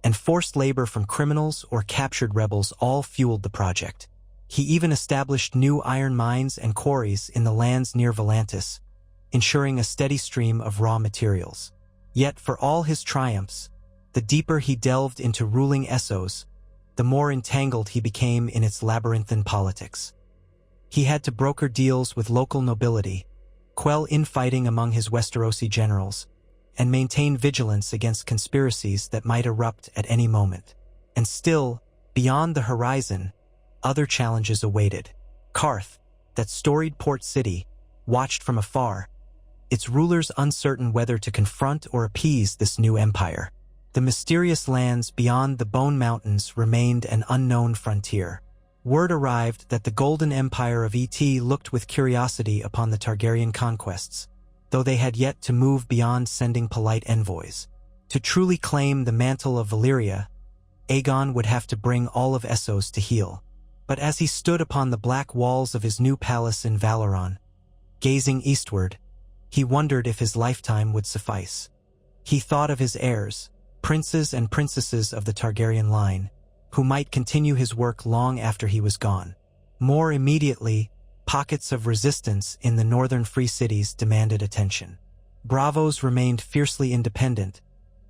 and forced labor from criminals or captured rebels all fueled the project. He even established new iron mines and quarries in the lands near Volantis, ensuring a steady stream of raw materials. Yet for all his triumphs, the deeper he delved into ruling Essos, the more entangled he became in its labyrinthine politics. He had to broker deals with local nobility, quell infighting among his Westerosi generals, and maintain vigilance against conspiracies that might erupt at any moment. And still, beyond the horizon, other challenges awaited. Qarth, that storied port city, watched from afar, its rulers uncertain whether to confront or appease this new empire. The mysterious lands beyond the Bone Mountains remained an unknown frontier. Word arrived that the Golden Empire of ET looked with curiosity upon the Targaryen conquests, though they had yet to move beyond sending polite envoys. To truly claim the mantle of Valyria, Aegon would have to bring all of Essos to heel. But as he stood upon the black walls of his new palace in Valoron, gazing eastward, he wondered if his lifetime would suffice. He thought of his heirs, princes and princesses of the Targaryen line, who might continue his work long after he was gone. More immediately, pockets of resistance in the northern free cities demanded attention. Braavos remained fiercely independent,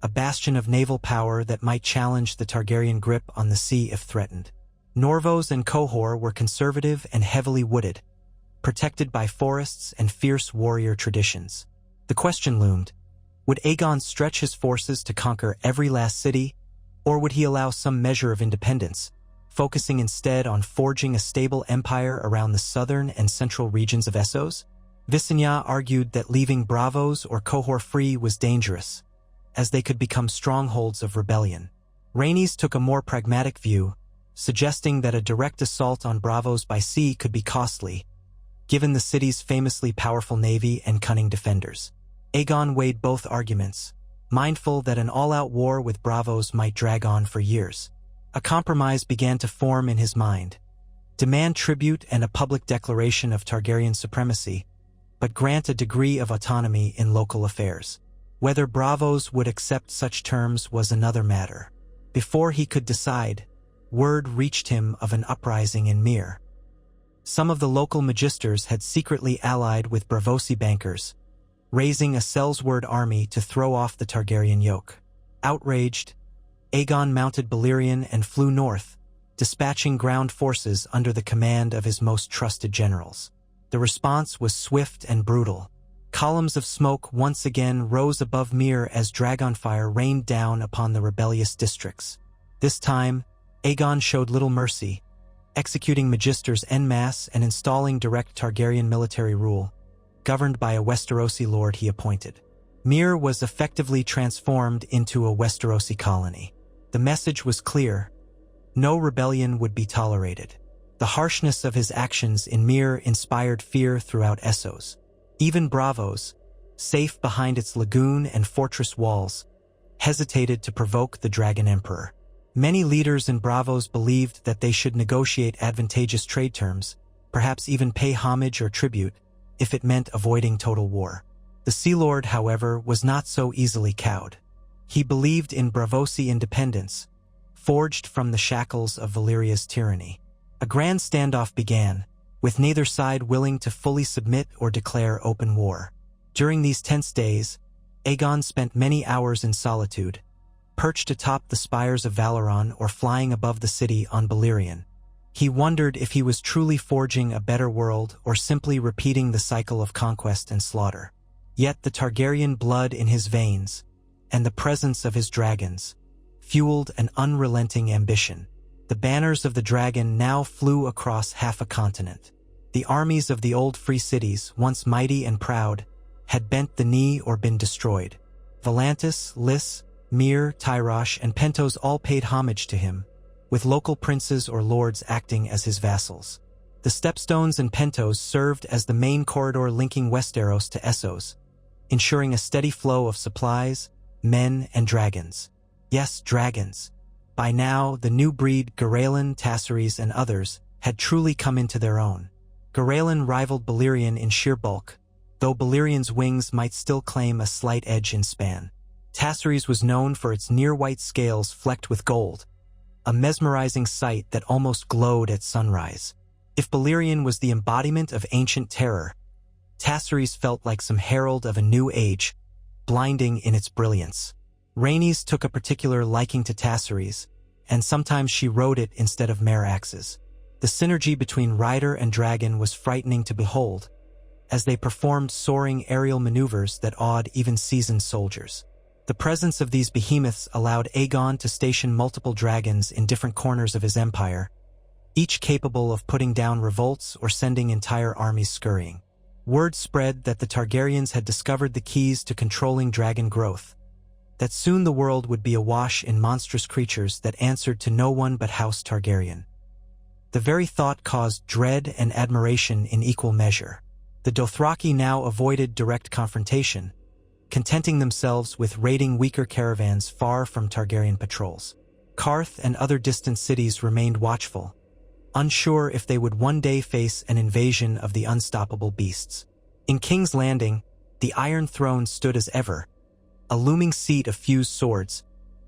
a bastion of naval power that might challenge the Targaryen grip on the sea if threatened. Norvos and Qohor were conservative and heavily wooded, protected by forests and fierce warrior traditions. The question loomed: would Aegon stretch his forces to conquer every last city, or would he allow some measure of independence, focusing instead on forging a stable empire around the southern and central regions of Essos? Visenya argued that leaving Braavos or Qohor free was dangerous, as they could become strongholds of rebellion. Rhaenys took a more pragmatic view, suggesting that a direct assault on Braavos by sea could be costly, given the city's famously powerful navy and cunning defenders. Aegon weighed both arguments, mindful that an all-out war with Braavos might drag on for years. A compromise began to form in his mind: demand tribute and a public declaration of Targaryen supremacy, but grant a degree of autonomy in local affairs. Whether Braavos would accept such terms was another matter. Before he could decide, word reached him of an uprising in Myr. Some of the local magisters had secretly allied with Braavosi bankers, raising a Sellsword army to throw off the Targaryen yoke. Outraged, Aegon mounted Balerion and flew north, dispatching ground forces under the command of his most trusted generals. The response was swift and brutal. Columns of smoke once again rose above Myr as dragonfire rained down upon the rebellious districts. This time, Aegon showed little mercy, executing magisters en masse and installing direct Targaryen military rule, governed by a Westerosi lord he appointed. Myr was effectively transformed into a Westerosi colony. The message was clear: no rebellion would be tolerated. The harshness of his actions in Myr inspired fear throughout Essos. Even Braavos, safe behind its lagoon and fortress walls, hesitated to provoke the Dragon Emperor. Many leaders in Braavos believed that they should negotiate advantageous trade terms, perhaps even pay homage or tribute, if it meant avoiding total war. The Sea Lord, however, was not so easily cowed. He believed in Braavosi independence, forged from the shackles of Valyria's tyranny. A grand standoff began, with neither side willing to fully submit or declare open war. During these tense days, Aegon spent many hours in solitude, perched atop the spires of Valoron or flying above the city on Balerion. He wondered if he was truly forging a better world or simply repeating the cycle of conquest and slaughter. Yet the Targaryen blood in his veins, and the presence of his dragons, fueled an unrelenting ambition. The banners of the dragon now flew across half a continent. The armies of the old free cities, once mighty and proud, had bent the knee or been destroyed. Volantis, Lys, Myr, Tyrosh, and Pentos all paid homage to him, with local princes or lords acting as his vassals. The stepstones and Pentos served as the main corridor linking Westeros to Essos, ensuring a steady flow of supplies, men, and dragons. Yes, dragons. By now, the new breed Garelin, Tassaries, and others had truly come into their own. Garelin rivaled Balerion in sheer bulk, though Balerian's wings might still claim a slight edge in span. Tassaries was known for its near-white scales flecked with gold, a mesmerizing sight that almost glowed at sunrise. If Balerion was the embodiment of ancient terror, Tassaries felt like some herald of a new age, blinding in its brilliance. Rhaenys took a particular liking to Tassaries, and sometimes she rode it instead of mere axes. The synergy between rider and dragon was frightening to behold, as they performed soaring aerial maneuvers that awed even seasoned soldiers. The presence of these behemoths allowed Aegon to station multiple dragons in different corners of his empire, each capable of putting down revolts or sending entire armies scurrying. Word spread that the Targaryens had discovered the keys to controlling dragon growth, that soon the world would be awash in monstrous creatures that answered to no one but House Targaryen. The very thought caused dread and admiration in equal measure. The Dothraki now avoided direct confrontation, contenting themselves with raiding weaker caravans far from Targaryen patrols. Karth and other distant cities remained watchful, unsure if they would one day face an invasion of the unstoppable beasts. In King's Landing, the Iron Throne stood as ever, a looming seat of fused swords,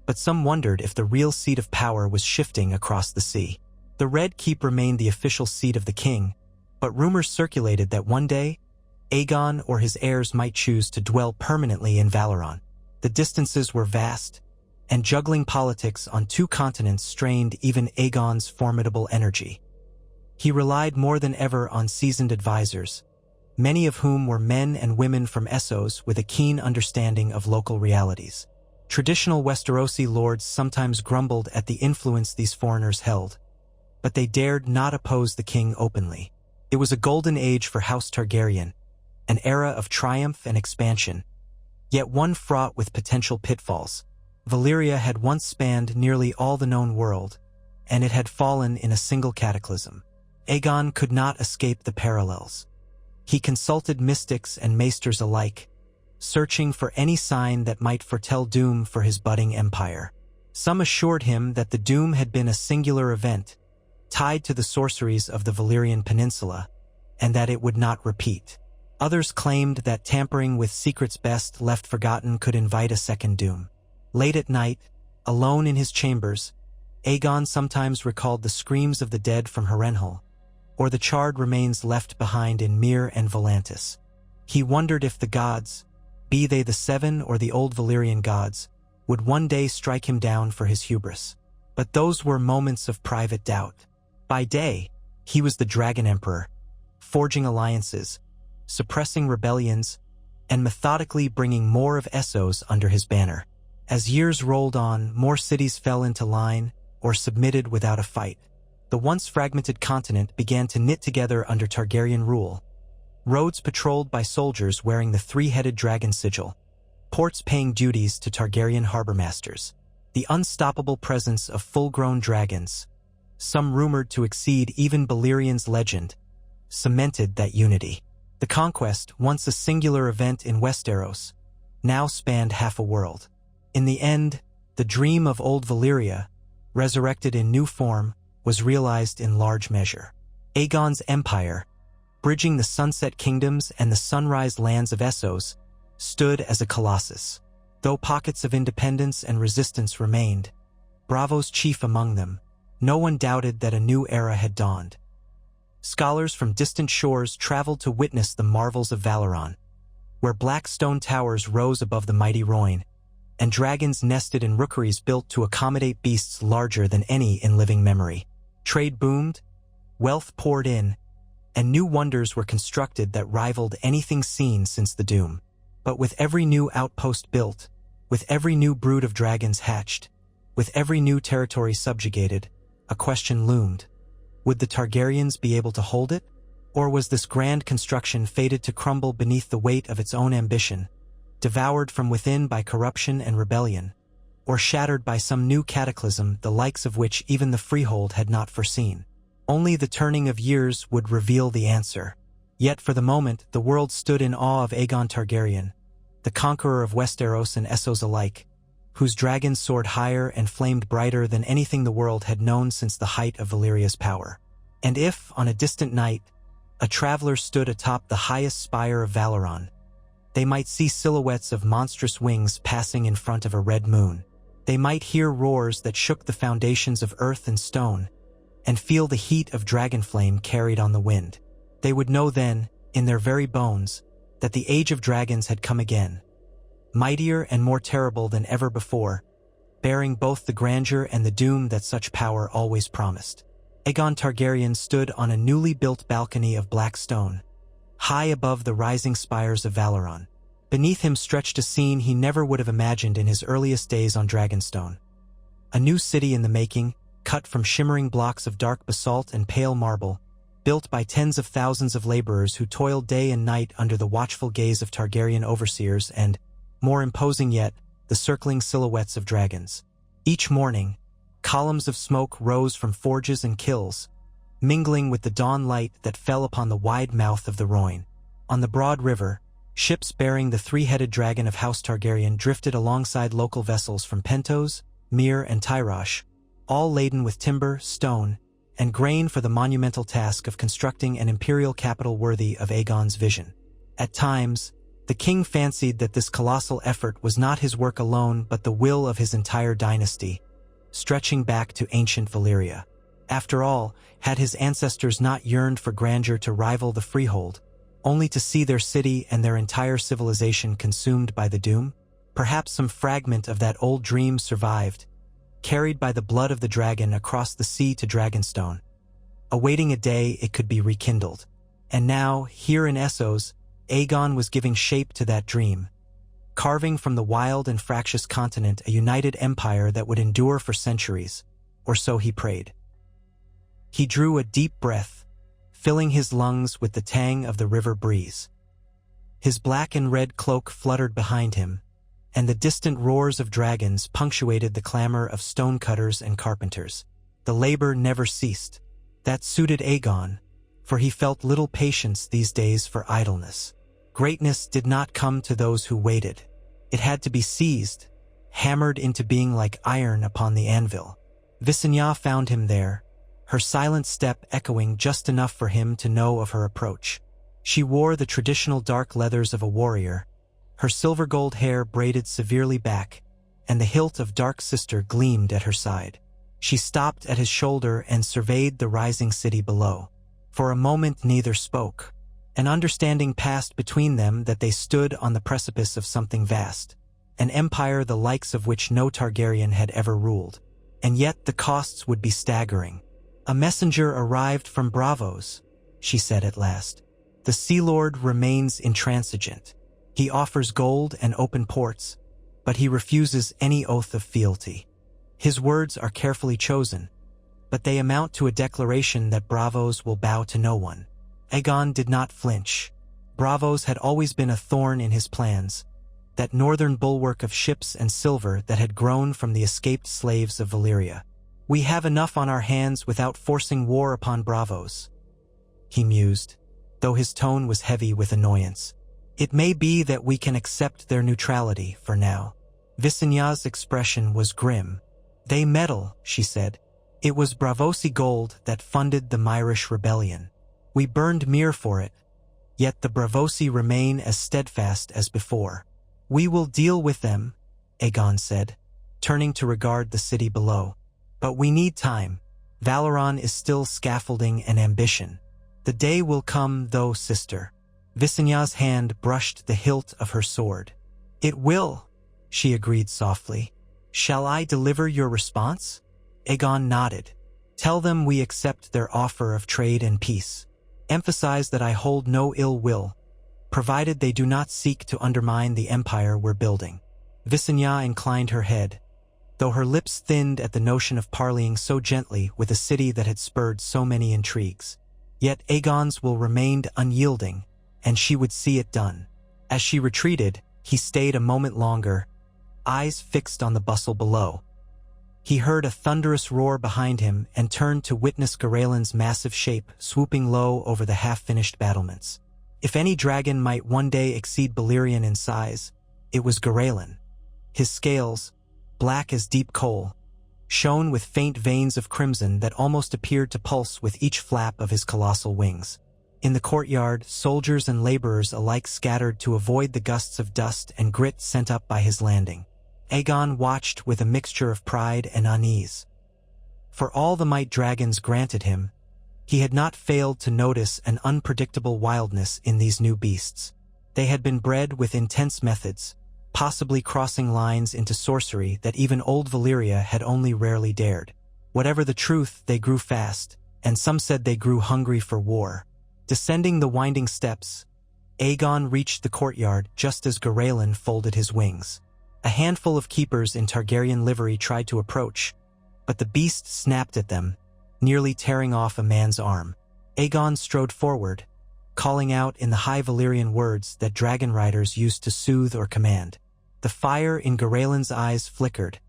but some wondered if the real seat of power was shifting across the sea. The Red Keep remained the official seat of the king, but rumors circulated that one day, Aegon or his heirs might choose to dwell permanently in Valoron. The distances were vast, and juggling politics on two continents strained even Aegon's formidable energy. He relied more than ever on seasoned advisors, many of whom were men and women from Essos with a keen understanding of local realities. Traditional Westerosi lords sometimes grumbled at the influence these foreigners held, but they dared not oppose the king openly. It was a golden age for House Targaryen, an era of triumph and expansion, yet one fraught with potential pitfalls. Valyria had once spanned nearly all the known world, and it had fallen in a single cataclysm. Aegon could not escape the parallels. He consulted mystics and maesters alike, searching for any sign that might foretell doom for his budding empire. Some assured him that the doom had been a singular event, tied to the sorceries of the Valyrian Peninsula, and that it would not repeat. Others claimed that tampering with secrets best left forgotten could invite a second doom. Late at night, alone in his chambers, Aegon sometimes recalled the screams of the dead from Harrenhal, or the charred remains left behind in Myr and Volantis. He wondered if the gods, be they the Seven or the old Valyrian gods, would one day strike him down for his hubris. But those were moments of private doubt. By day, he was the Dragon Emperor, forging alliances, suppressing rebellions, and methodically bringing more of Essos under his banner. As years rolled on, more cities fell into line or submitted without a fight. The once fragmented continent began to knit together under Targaryen rule, roads patrolled by soldiers wearing the three-headed dragon sigil, ports paying duties to Targaryen harbor masters. The unstoppable presence of full-grown dragons, some rumored to exceed even Balerian's legend, cemented that unity. The conquest, once a singular event in Westeros, now spanned half a world. In the end, the dream of old Valyria, resurrected in new form, was realized in large measure. Aegon's empire, bridging the Sunset Kingdoms and the Sunrise lands of Essos, stood as a colossus. Though pockets of independence and resistance remained, Bravo's chief among them, no one doubted that a new era had dawned. Scholars from distant shores traveled to witness the marvels of Valoron, where black stone towers rose above the mighty Rhoyne, and dragons nested in rookeries built to accommodate beasts larger than any in living memory. Trade boomed, wealth poured in, and new wonders were constructed that rivaled anything seen since the Doom. But with every new outpost built, with every new brood of dragons hatched, with every new territory subjugated, a question loomed. Would the Targaryens be able to hold it? Or was this grand construction fated to crumble beneath the weight of its own ambition, devoured from within by corruption and rebellion, or shattered by some new cataclysm the likes of which even the freehold had not foreseen? Only the turning of years would reveal the answer. Yet for the moment the world stood in awe of Aegon Targaryen, the conqueror of Westeros and Essos alike, whose dragons soared higher and flamed brighter than anything the world had known since the height of Valyria's power. And if, on a distant night, a traveler stood atop the highest spire of Valoron, they might see silhouettes of monstrous wings passing in front of a red moon. They might hear roars that shook the foundations of earth and stone, and feel the heat of dragon flame carried on the wind. They would know then, in their very bones, that the age of dragons had come again, mightier and more terrible than ever before, bearing both the grandeur and the doom that such power always promised. Aegon Targaryen stood on a newly built balcony of black stone, high above the rising spires of Valoron. Beneath him stretched a scene he never would have imagined in his earliest days on Dragonstone. A new city in the making, cut from shimmering blocks of dark basalt and pale marble, built by tens of thousands of laborers who toiled day and night under the watchful gaze of Targaryen overseers and, more imposing yet, the circling silhouettes of dragons. Each morning, columns of smoke rose from forges and kilns, mingling with the dawn light that fell upon the wide mouth of the Rhoyne. On the broad river, ships bearing the three-headed dragon of House Targaryen drifted alongside local vessels from Pentos, Myr, and Tyrosh, all laden with timber, stone, and grain for the monumental task of constructing an imperial capital worthy of Aegon's vision. At times, the king fancied that this colossal effort was not his work alone but the will of his entire dynasty, stretching back to ancient Valyria. After all, had his ancestors not yearned for grandeur to rival the freehold, only to see their city and their entire civilization consumed by the doom? Perhaps some fragment of that old dream survived, carried by the blood of the dragon across the sea to Dragonstone, awaiting a day it could be rekindled. And now, here in Essos, Aegon was giving shape to that dream, carving from the wild and fractious continent a united empire that would endure for centuries, or so he prayed. He drew a deep breath, filling his lungs with the tang of the river breeze. His black and red cloak fluttered behind him, and the distant roars of dragons punctuated the clamor of stonecutters and carpenters. The labor never ceased. That suited Aegon, for he felt little patience these days for idleness. Greatness did not come to those who waited. It had to be seized, hammered into being like iron upon the anvil. Visenya found him there, her silent step echoing just enough for him to know of her approach. She wore the traditional dark leathers of a warrior, her silver-gold hair braided severely back, and the hilt of Dark Sister gleamed at her side. She stopped at his shoulder and surveyed the rising city below. For a moment neither spoke. An understanding passed between them that they stood on the precipice of something vast, an empire the likes of which no Targaryen had ever ruled. And yet the costs would be staggering. "A messenger arrived from Braavos," she said at last. "The Sea Lord remains intransigent. He offers gold and open ports, but he refuses any oath of fealty. His words are carefully chosen, but they amount to a declaration that Braavos will bow to no one." Aegon did not flinch. Braavos had always been a thorn in his plans, that northern bulwark of ships and silver that had grown from the escaped slaves of Valyria. "We have enough on our hands without forcing war upon Braavos," he mused, though his tone was heavy with annoyance. "It may be that we can accept their neutrality for now." Visenya's expression was grim. "They meddle," she said. "It was Braavosi gold that funded the Myrish rebellion. We burned Myr for it, yet the Braavosi remain as steadfast as before." "We will deal with them," Aegon said, turning to regard the city below. "But we need time. Valoron is still scaffolding an ambition. The day will come, though, sister." Visenya's hand brushed the hilt of her sword. "It will," she agreed softly. "Shall I deliver your response?" Aegon nodded. "Tell them we accept their offer of trade and peace. Emphasize that I hold no ill will, provided they do not seek to undermine the empire we're building." Visenya inclined her head, though her lips thinned at the notion of parleying so gently with a city that had spurred so many intrigues. Yet Aegon's will remained unyielding, and she would see it done. As she retreated, he stayed a moment longer, eyes fixed on the bustle below. He heard a thunderous roar behind him and turned to witness Garaelin's massive shape swooping low over the half-finished battlements. If any dragon might one day exceed Balerion in size, it was Garaelin. His scales, black as deep coal, shone with faint veins of crimson that almost appeared to pulse with each flap of his colossal wings. In the courtyard, soldiers and laborers alike scattered to avoid the gusts of dust and grit sent up by his landing. Aegon watched with a mixture of pride and unease. For all the might dragons granted him, he had not failed to notice an unpredictable wildness in these new beasts. They had been bred with intense methods, possibly crossing lines into sorcery that even old Valyria had only rarely dared. Whatever the truth, they grew fast, and some said they grew hungry for war. Descending the winding steps, Aegon reached the courtyard just as Garaelin folded his wings. A handful of keepers in Targaryen livery tried to approach, but the beast snapped at them, nearly tearing off a man's arm. Aegon strode forward, calling out in the high Valyrian words that dragon riders used to soothe or command. The fire in Garaelin's eyes flickered,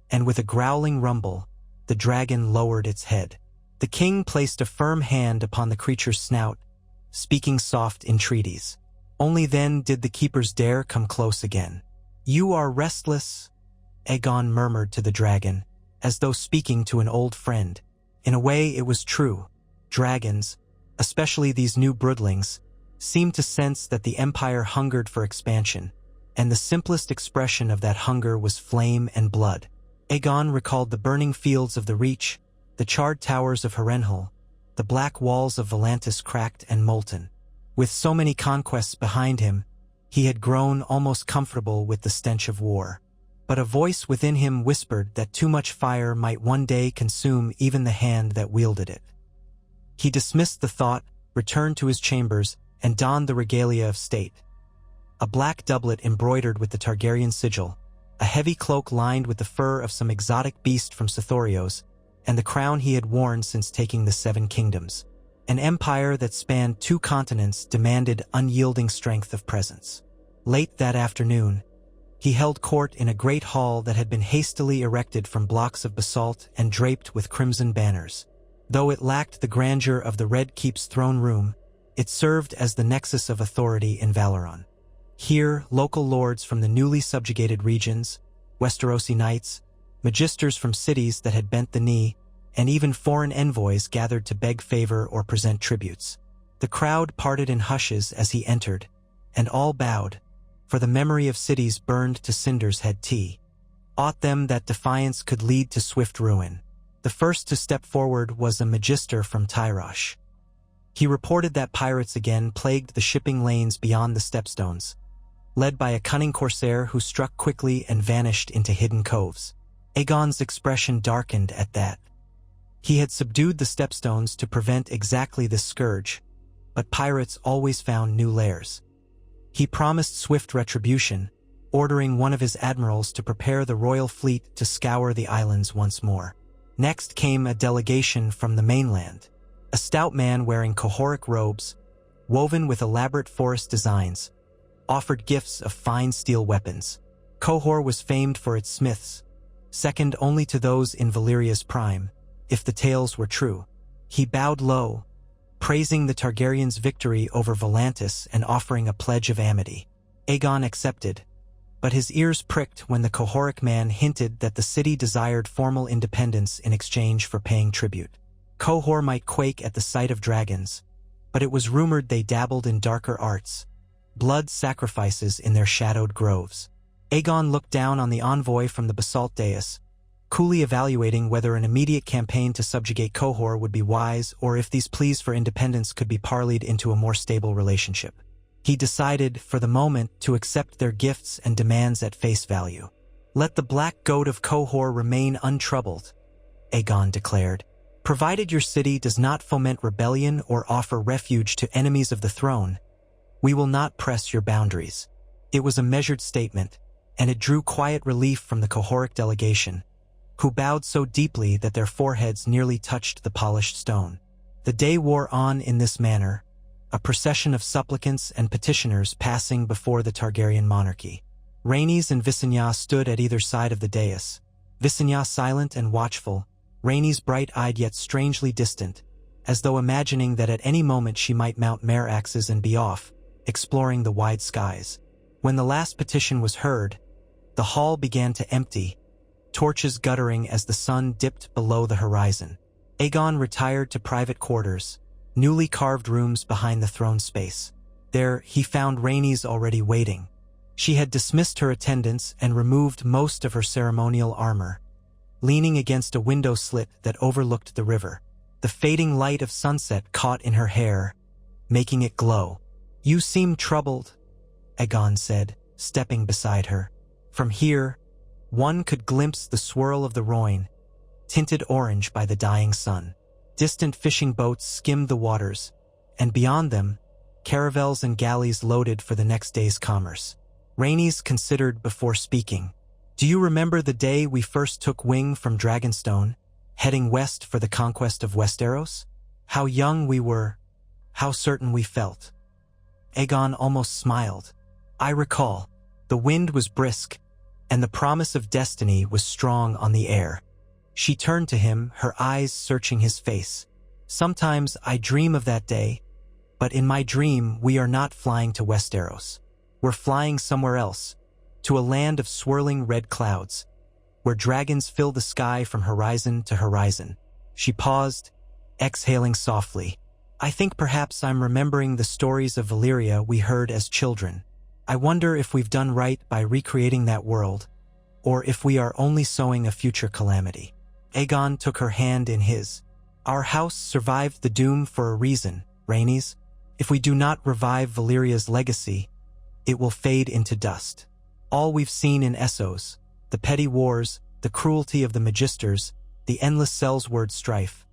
and with a growling rumble, the dragon lowered its head. The king placed a firm hand upon the creature's snout, speaking soft entreaties. Only then did the keepers dare come close again. "You are restless," Aegon murmured to the dragon, as though speaking to an old friend. In a way, it was true. Dragons, especially these new broodlings, seemed to sense that the empire hungered for expansion, and the simplest expression of that hunger was flame and blood. Aegon recalled the burning fields of the Reach, the charred towers of Harrenhal, the black walls of Volantis cracked and molten. With so many conquests behind him, he had grown almost comfortable with the stench of war. But a voice within him whispered that too much fire might one day consume even the hand that wielded it. He dismissed the thought, returned to his chambers, and donned the regalia of state. A black doublet embroidered with the Targaryen sigil, a heavy cloak lined with the fur of some exotic beast from Sithorios, and the crown he had worn since taking the Seven Kingdoms. An empire that spanned 2 continents demanded unyielding strength of presence. Late that afternoon, he held court in a great hall that had been hastily erected from blocks of basalt and draped with crimson banners. Though it lacked the grandeur of the Red Keep's throne room, it served as the nexus of authority in Valoron. Here, local lords from the newly subjugated regions, Westerosi knights, magisters from cities that had bent the knee, and even foreign envoys gathered to beg favor or present tributes. The crowd parted in hushes as he entered, and all bowed, for the memory of cities burned to cinders had taught them that defiance could lead to swift ruin. The first to step forward was a magister from Tyrosh. He reported that pirates again plagued the shipping lanes beyond the stepstones, led by a cunning corsair who struck quickly and vanished into hidden coves. Aegon's expression darkened at that. He had subdued the stepstones to prevent exactly this scourge, but pirates always found new lairs. He promised swift retribution, ordering one of his admirals to prepare the royal fleet to scour the islands once more. Next came a delegation from the mainland, a stout man wearing Cohoric robes, woven with elaborate forest designs, offered gifts of fine steel weapons. Qohor was famed for its smiths, second only to those in Valyria's prime, if the tales were true. He bowed low, praising the Targaryens' victory over Volantis and offering a pledge of amity. Aegon accepted, but his ears pricked when the Qohoric man hinted that the city desired formal independence in exchange for paying tribute. Qohor might quake at the sight of dragons, but it was rumored they dabbled in darker arts, blood sacrifices in their shadowed groves. Aegon looked down on the envoy from the basalt dais, coolly evaluating whether an immediate campaign to subjugate Qohor would be wise or if these pleas for independence could be parlayed into a more stable relationship. He decided, for the moment, to accept their gifts and demands at face value. "Let the black goat of Qohor remain untroubled," Aegon declared. "Provided your city does not foment rebellion or offer refuge to enemies of the throne, We will not press your boundaries." It was a measured statement, and it drew quiet relief from the Cohoric delegation, who bowed so deeply that their foreheads nearly touched the polished stone. The day wore on in this manner, a procession of supplicants and petitioners passing before the Targaryen monarchy. Rhaenys and Visenya stood at either side of the dais, Visenya silent and watchful, Rhaenys bright-eyed yet strangely distant, as though imagining that at any moment she might mount mare axes and be off, exploring the wide skies. When the last petition was heard, the hall began to empty, torches guttering as the sun dipped below the horizon. Aegon retired to private quarters, newly carved rooms behind the throne space. There, he found Rhaenys already waiting. She had dismissed her attendants and removed most of her ceremonial armor, leaning against a window slit that overlooked the river. The fading light of sunset caught in her hair, making it glow. "You seem troubled," Aegon said, stepping beside her. From here, one could glimpse the swirl of the Rhoyne, tinted orange by the dying sun. Distant fishing boats skimmed the waters, and beyond them, caravels and galleys loaded for the next day's commerce. Rhaenys considered before speaking. "Do you remember the day we first took wing from Dragonstone, heading west for the conquest of Westeros? How young we were, how certain we felt." Aegon almost smiled. "I recall. The wind was brisk, and the promise of destiny was strong on the air." She turned to him, her eyes searching his face. "Sometimes I dream of that day, but in my dream we are not flying to Westeros. We're flying somewhere else, to a land of swirling red clouds, where dragons fill the sky from horizon to horizon." She paused, exhaling softly. "I think perhaps I'm remembering the stories of Valyria we heard as children. I wonder if we've done right by recreating that world, or if we are only sowing a future calamity." Aegon took her hand in his. "Our house survived the doom for a reason, Rhaenys. If we do not revive Valyria's legacy, it will fade into dust. All we've seen in Essos, the petty wars, the cruelty of the Magisters, the endless Sellsword strife.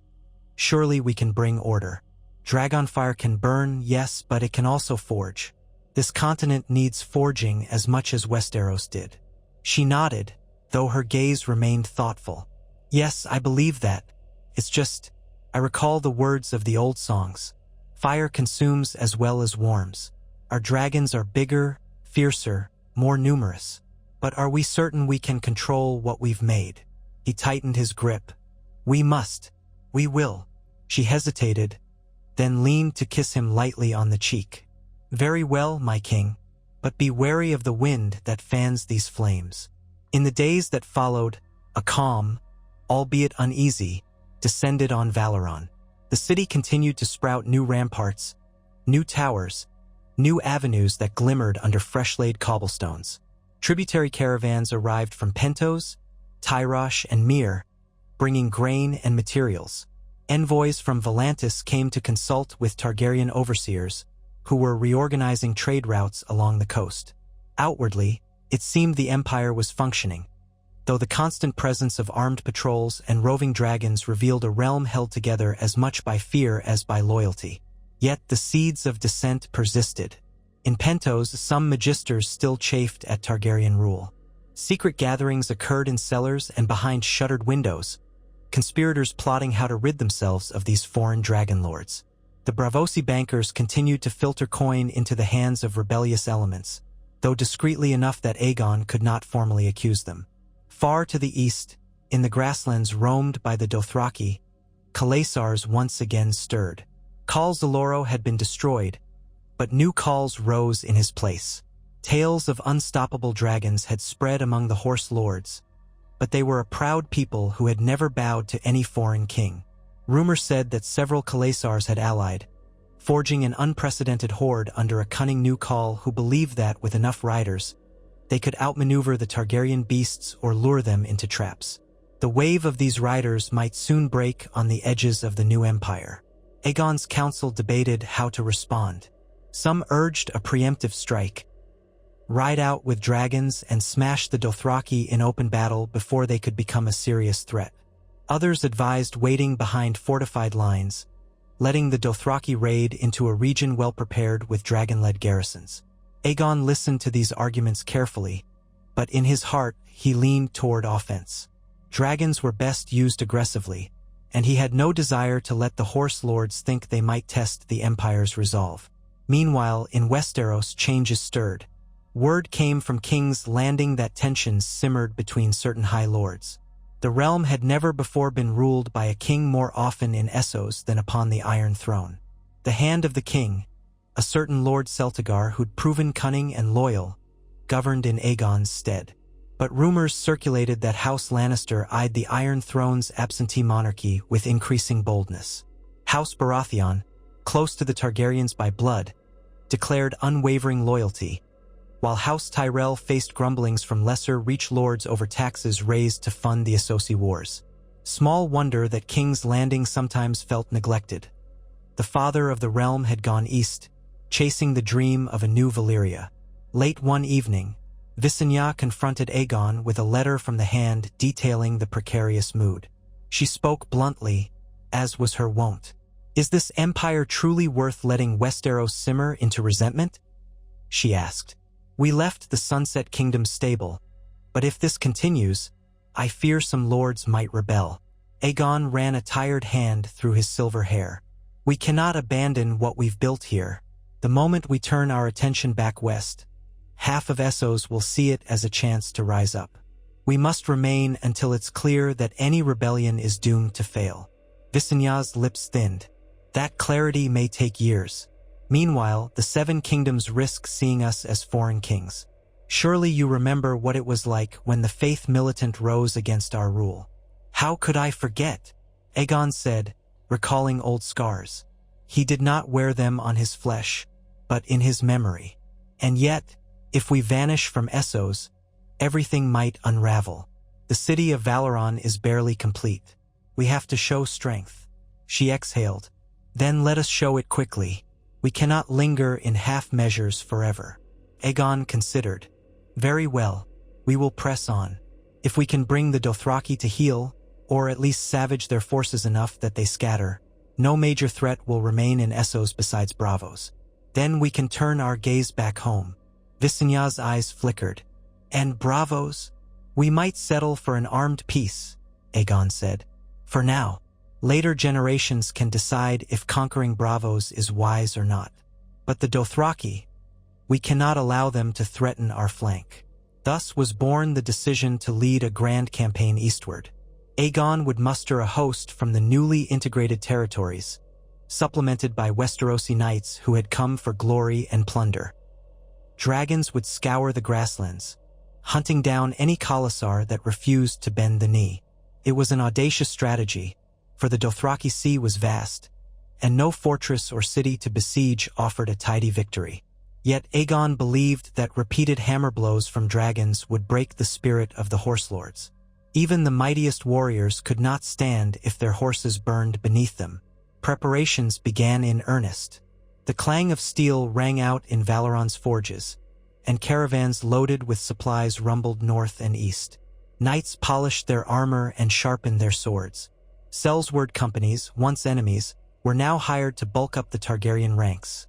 Surely we can bring order. Dragonfire can burn, yes, but it can also forge. This continent needs forging as much as Westeros did." She nodded, though her gaze remained thoughtful. "Yes, I believe that. It's just, I recall the words of the old songs. Fire consumes as well as warms. Our dragons are bigger, fiercer, more numerous. But are we certain we can control what we've made?" He tightened his grip. "We must. We will." She hesitated, then leaned to kiss him lightly on the cheek. "Very well, my king, but be wary of the wind that fans these flames." In the days that followed, a calm, albeit uneasy, descended on Valoron. The city continued to sprout new ramparts, new towers, new avenues that glimmered under fresh-laid cobblestones. Tributary caravans arrived from Pentos, Tyrosh, and Myr, bringing grain and materials. Envoys from Volantis came to consult with Targaryen overseers, who were reorganizing trade routes along the coast. Outwardly, it seemed the empire was functioning, though the constant presence of armed patrols and roving dragons revealed a realm held together as much by fear as by loyalty. Yet the seeds of dissent persisted. In Pentos, some Magisters still chafed at Targaryen rule. Secret gatherings occurred in cellars and behind shuttered windows, conspirators plotting how to rid themselves of these foreign dragon lords. The Braavosi bankers continued to filter coin into the hands of rebellious elements, though discreetly enough that Aegon could not formally accuse them. Far to the east, in the grasslands roamed by the Dothraki, Khalasars once again stirred. Khal Zaloro had been destroyed, but new Khals rose in his place. Tales of unstoppable dragons had spread among the horse lords, but they were a proud people who had never bowed to any foreign king. Rumor said that several Khalasars had allied, forging an unprecedented horde under a cunning new Khal who believed that, with enough riders, they could outmaneuver the Targaryen beasts or lure them into traps. The wave of these riders might soon break on the edges of the new empire. Aegon's council debated how to respond. Some urged a preemptive strike, ride out with dragons and smash the Dothraki in open battle before they could become a serious threat. Others advised waiting behind fortified lines, letting the Dothraki raid into a region well prepared with dragon-led garrisons. Aegon listened to these arguments carefully, but in his heart he leaned toward offense. Dragons were best used aggressively, and he had no desire to let the horse lords think they might test the Empire's resolve. Meanwhile, in Westeros, changes stirred. Word came from King's Landing that tensions simmered between certain high lords. The realm had never before been ruled by a king more often in Essos than upon the Iron Throne. The hand of the king, a certain Lord Celtigar who'd proven cunning and loyal, governed in Aegon's stead. But rumors circulated that House Lannister eyed the Iron Throne's absentee monarchy with increasing boldness. House Baratheon, close to the Targaryens by blood, declared unwavering loyalty, while House Tyrell faced grumblings from lesser-reach lords over taxes raised to fund the Essosi Wars. Small wonder that King's Landing sometimes felt neglected. The father of the realm had gone east, chasing the dream of a new Valyria. Late one evening, Visenya confronted Aegon with a letter from the Hand detailing the precarious mood. She spoke bluntly, as was her wont. "Is this empire truly worth letting Westeros simmer into resentment?" she asked. "We left the Sunset Kingdom's stable, but if this continues, I fear some lords might rebel." Aegon ran a tired hand through his silver hair. "We cannot abandon what we've built here. The moment we turn our attention back west, half of Essos will see it as a chance to rise up. We must remain until it's clear that any rebellion is doomed to fail." Visenya's lips thinned. "That clarity may take years. Meanwhile, the Seven Kingdoms risk seeing us as foreign kings. Surely you remember what it was like when the Faith Militant rose against our rule." "How could I forget?" Aegon said, recalling old scars. He did not wear them on his flesh, but in his memory. "And yet, if we vanish from Essos, everything might unravel. The city of Valoron is barely complete. We have to show strength." She exhaled. "Then let us show it quickly. We cannot linger in half measures forever." Aegon considered. "Very well, we will press on. If we can bring the Dothraki to heel, or at least savage their forces enough that they scatter, no major threat will remain in Essos besides Bravos. Then we can turn our gaze back home." Visenya's eyes flickered. "And Bravos? We might settle for an armed peace," Aegon said. "For now. Later generations can decide if conquering Bravos is wise or not. But the Dothraki, we cannot allow them to threaten our flank." Thus was born the decision to lead a grand campaign eastward. Aegon would muster a host from the newly integrated territories, supplemented by Westerosi knights who had come for glory and plunder. Dragons would scour the grasslands, hunting down any Khalasar that refused to bend the knee. It was an audacious strategy, for the Dothraki Sea was vast, and no fortress or city to besiege offered a tidy victory. Yet Aegon believed that repeated hammer blows from dragons would break the spirit of the horse lords. Even the mightiest warriors could not stand if their horses burned beneath them. Preparations began in earnest. The clang of steel rang out in Valoron's forges, and caravans loaded with supplies rumbled north and east. Knights polished their armor and sharpened their swords. Sellsword companies, once enemies, were now hired to bulk up the Targaryen ranks.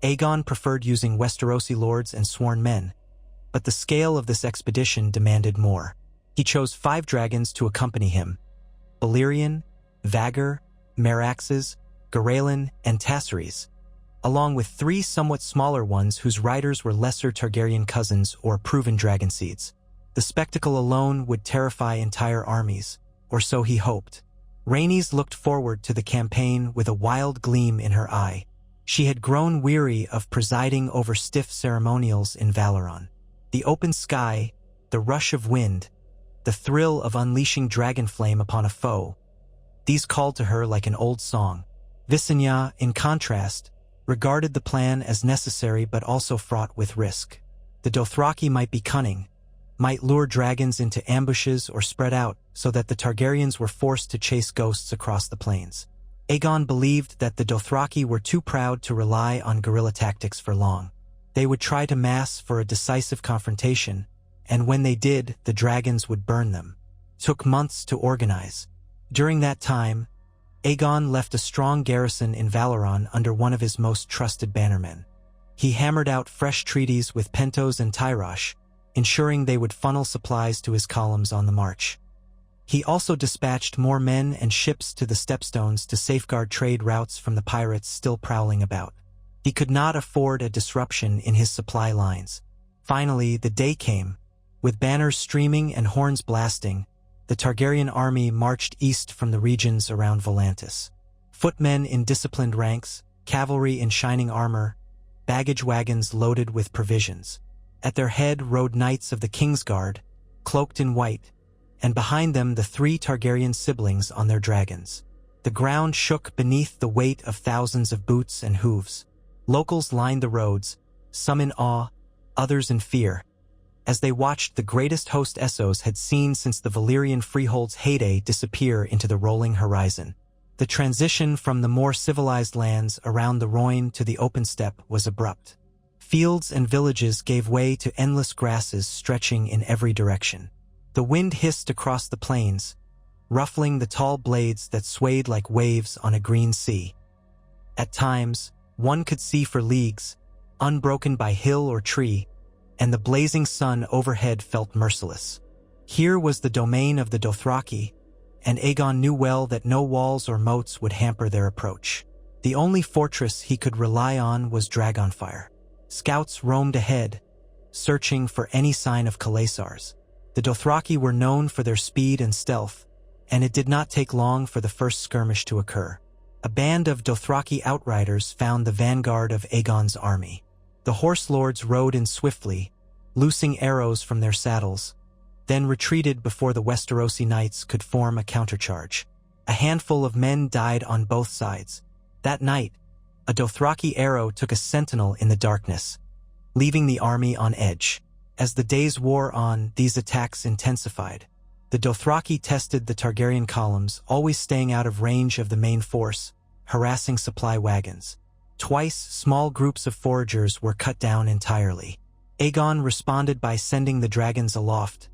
Aegon preferred using Westerosi lords and sworn men, but the scale of this expedition demanded more. He chose 5 dragons to accompany him: Balerion, Vhagar, Meraxes, Garelin, and Tassaries, along with 3 somewhat smaller ones whose riders were lesser Targaryen cousins or proven dragon seeds. The spectacle alone would terrify entire armies, or so he hoped. Rhaenys looked forward to the campaign with a wild gleam in her eye. She had grown weary of presiding over stiff ceremonials in Valoron. The open sky, the rush of wind, the thrill of unleashing dragonflame upon a foe, these called to her like an old song. Visenya, in contrast, regarded the plan as necessary but also fraught with risk. The Dothraki might be cunning, might lure dragons into ambushes or spread out so that the Targaryens were forced to chase ghosts across the plains. Aegon believed that the Dothraki were too proud to rely on guerrilla tactics for long. They would try to mass for a decisive confrontation, and when they did, the dragons would burn them. It took months to organize. During that time, Aegon left a strong garrison in Valoron under one of his most trusted bannermen. He hammered out fresh treaties with Pentos and Tyrosh, ensuring they would funnel supplies to his columns on the march. He also dispatched more men and ships to the stepstones to safeguard trade routes from the pirates still prowling about. He could not afford a disruption in his supply lines. Finally, the day came. With banners streaming and horns blasting, the Targaryen army marched east from the regions around Volantis. Footmen in disciplined ranks, cavalry in shining armor, baggage wagons loaded with provisions. At their head rode knights of the Kingsguard, cloaked in white, and behind them the 3 Targaryen siblings on their dragons. The ground shook beneath the weight of thousands of boots and hooves. Locals lined the roads, some in awe, others in fear, as they watched the greatest host Essos had seen since the Valyrian freehold's heyday disappear into the rolling horizon. The transition from the more civilized lands around the Rhoyne to the open steppe was abrupt. Fields and villages gave way to endless grasses stretching in every direction. The wind hissed across the plains, ruffling the tall blades that swayed like waves on a green sea. At times, one could see for leagues, unbroken by hill or tree, and the blazing sun overhead felt merciless. Here was the domain of the Dothraki, and Aegon knew well that no walls or moats would hamper their approach. The only fortress he could rely on was Dragonfire. Scouts roamed ahead, searching for any sign of Khalasars. The Dothraki were known for their speed and stealth, and it did not take long for the first skirmish to occur. A band of Dothraki outriders found the vanguard of Aegon's army. The horse lords rode in swiftly, loosing arrows from their saddles, then retreated before the Westerosi knights could form a countercharge. A handful of men died on both sides. That night, a Dothraki arrow took a sentinel in the darkness, leaving the army on edge. As the days wore on, these attacks intensified. The Dothraki tested the Targaryen columns, always staying out of range of the main force, harassing supply wagons. Twice, small groups of foragers were cut down entirely. Aegon responded by sending the dragons aloft,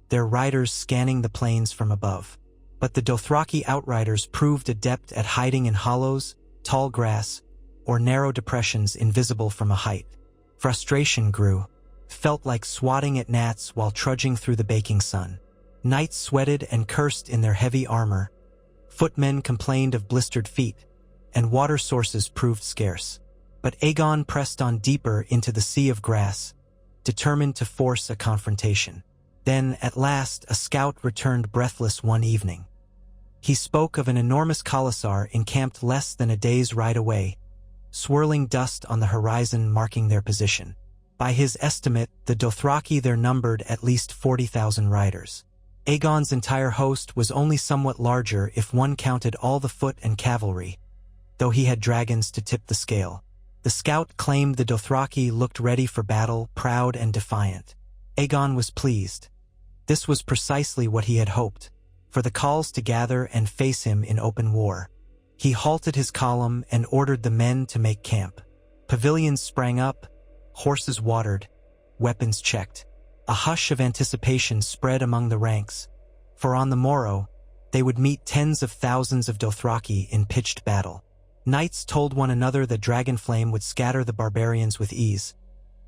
their riders scanning the plains from above. But the Dothraki outriders proved adept at hiding in hollows, tall grass, or narrow depressions invisible from a height. Frustration grew, felt like swatting at gnats while trudging through the baking sun. Knights sweated and cursed in their heavy armor. Footmen complained of blistered feet, and water sources proved scarce. But Aegon pressed on deeper into the sea of grass, determined to force a confrontation. Then, at last, a scout returned breathless one evening. He spoke of an enormous Khalasar encamped less than a day's ride away, swirling dust on the horizon marking their position. By his estimate, the Dothraki there numbered at least 40,000 riders. Aegon's entire host was only somewhat larger if one counted all the foot and cavalry, though he had dragons to tip the scale. The scout claimed the Dothraki looked ready for battle, proud and defiant. Aegon was pleased. This was precisely what he had hoped, for the Khals to gather and face him in open war. He halted his column and ordered the men to make camp. Pavilions sprang up, horses watered, weapons checked. A hush of anticipation spread among the ranks, for on the morrow, they would meet tens of thousands of Dothraki in pitched battle. Knights told one another that Dragonflame would scatter the barbarians with ease,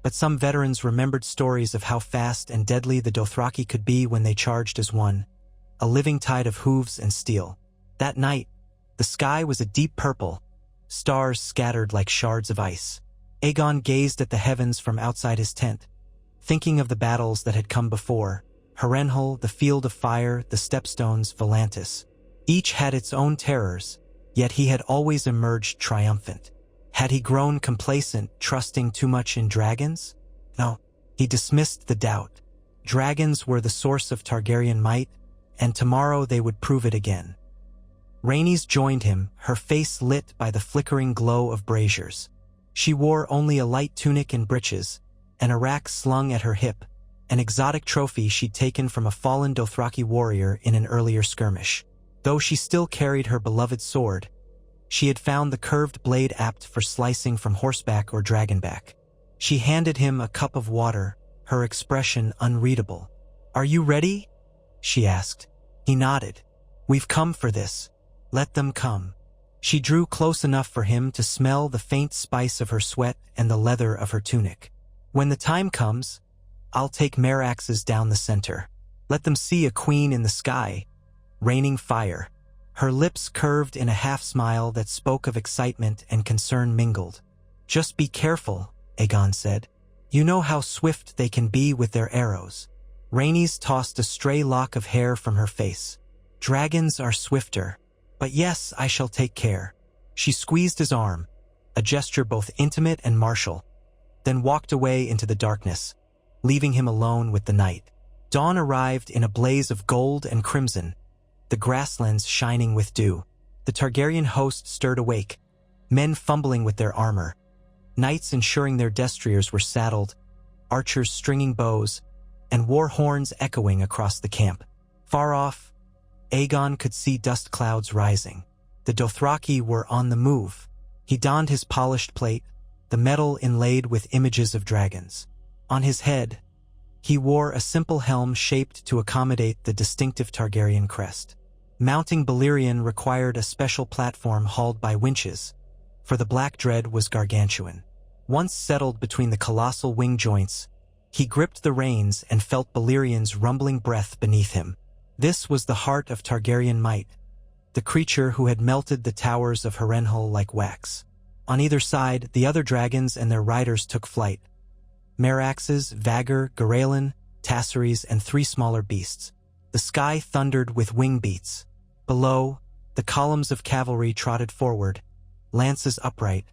but some veterans remembered stories of how fast and deadly the Dothraki could be when they charged as one, a living tide of hooves and steel. That night, the sky was a deep purple, stars scattered like shards of ice. Aegon gazed at the heavens from outside his tent, thinking of the battles that had come before, Harrenhal, the Field of Fire, the Stepstones, Volantis. Each had its own terrors, yet he had always emerged triumphant. Had he grown complacent, trusting too much in dragons? No, he dismissed the doubt. Dragons were the source of Targaryen might, and tomorrow they would prove it again. Rhaenys joined him, her face lit by the flickering glow of braziers. She wore only a light tunic and breeches, an arak slung at her hip, an exotic trophy she'd taken from a fallen Dothraki warrior in an earlier skirmish. Though she still carried her beloved sword, she had found the curved blade apt for slicing from horseback or dragonback. She handed him a cup of water, her expression unreadable. "Are you ready?" she asked. He nodded. "We've come for this. Let them come. She drew close enough for him to smell the faint spice of her sweat and the leather of her tunic. When the time comes, I'll take Meraxes down the center. Let them see a queen in the sky, raining fire. Her lips curved in a half-smile that spoke of excitement and concern mingled. Just be careful, Aegon said. You know how swift they can be with their arrows. Rhaenys tossed a stray lock of hair from her face. Dragons are swifter. But yes, I shall take care. She squeezed his arm, a gesture both intimate and martial, then walked away into the darkness, leaving him alone with the night. Dawn arrived in a blaze of gold and crimson, the grasslands shining with dew. The Targaryen host stirred awake, men fumbling with their armor, knights ensuring their destriers were saddled, archers stringing bows, and war horns echoing across the camp. Far off, Aegon could see dust clouds rising. The Dothraki were on the move. He donned his polished plate, the metal inlaid with images of dragons. On his head, he wore a simple helm shaped to accommodate the distinctive Targaryen crest. Mounting Balerion required a special platform hauled by winches, for the Black Dread was gargantuan. Once settled between the colossal wing joints, he gripped the reins and felt Balerion's rumbling breath beneath him. This was the heart of Targaryen might, the creature who had melted the towers of Harrenhal like wax. On either side, the other dragons and their riders took flight. Meraxes, Vhagar, Garelin, Tassaries, and 3 smaller beasts. The sky thundered with wing beats. Below, the columns of cavalry trotted forward, lances upright,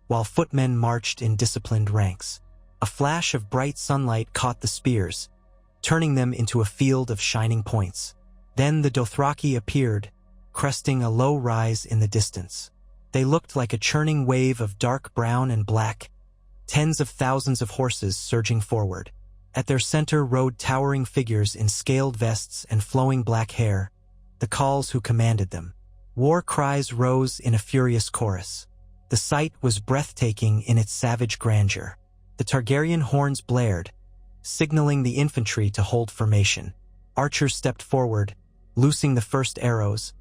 while footmen marched in disciplined ranks. A flash of bright sunlight caught the spears, turning them into a field of shining points. Then the Dothraki appeared, cresting a low rise in the distance. They looked like a churning wave of dark brown and black, tens of thousands of horses surging forward. At their center rode towering figures in scaled vests and flowing black hair, the Khals who commanded them. War cries rose in a furious chorus. The sight was breathtaking in its savage grandeur. The Targaryen horns blared, signaling the infantry to hold formation. Archers stepped forward, loosing the first arrows,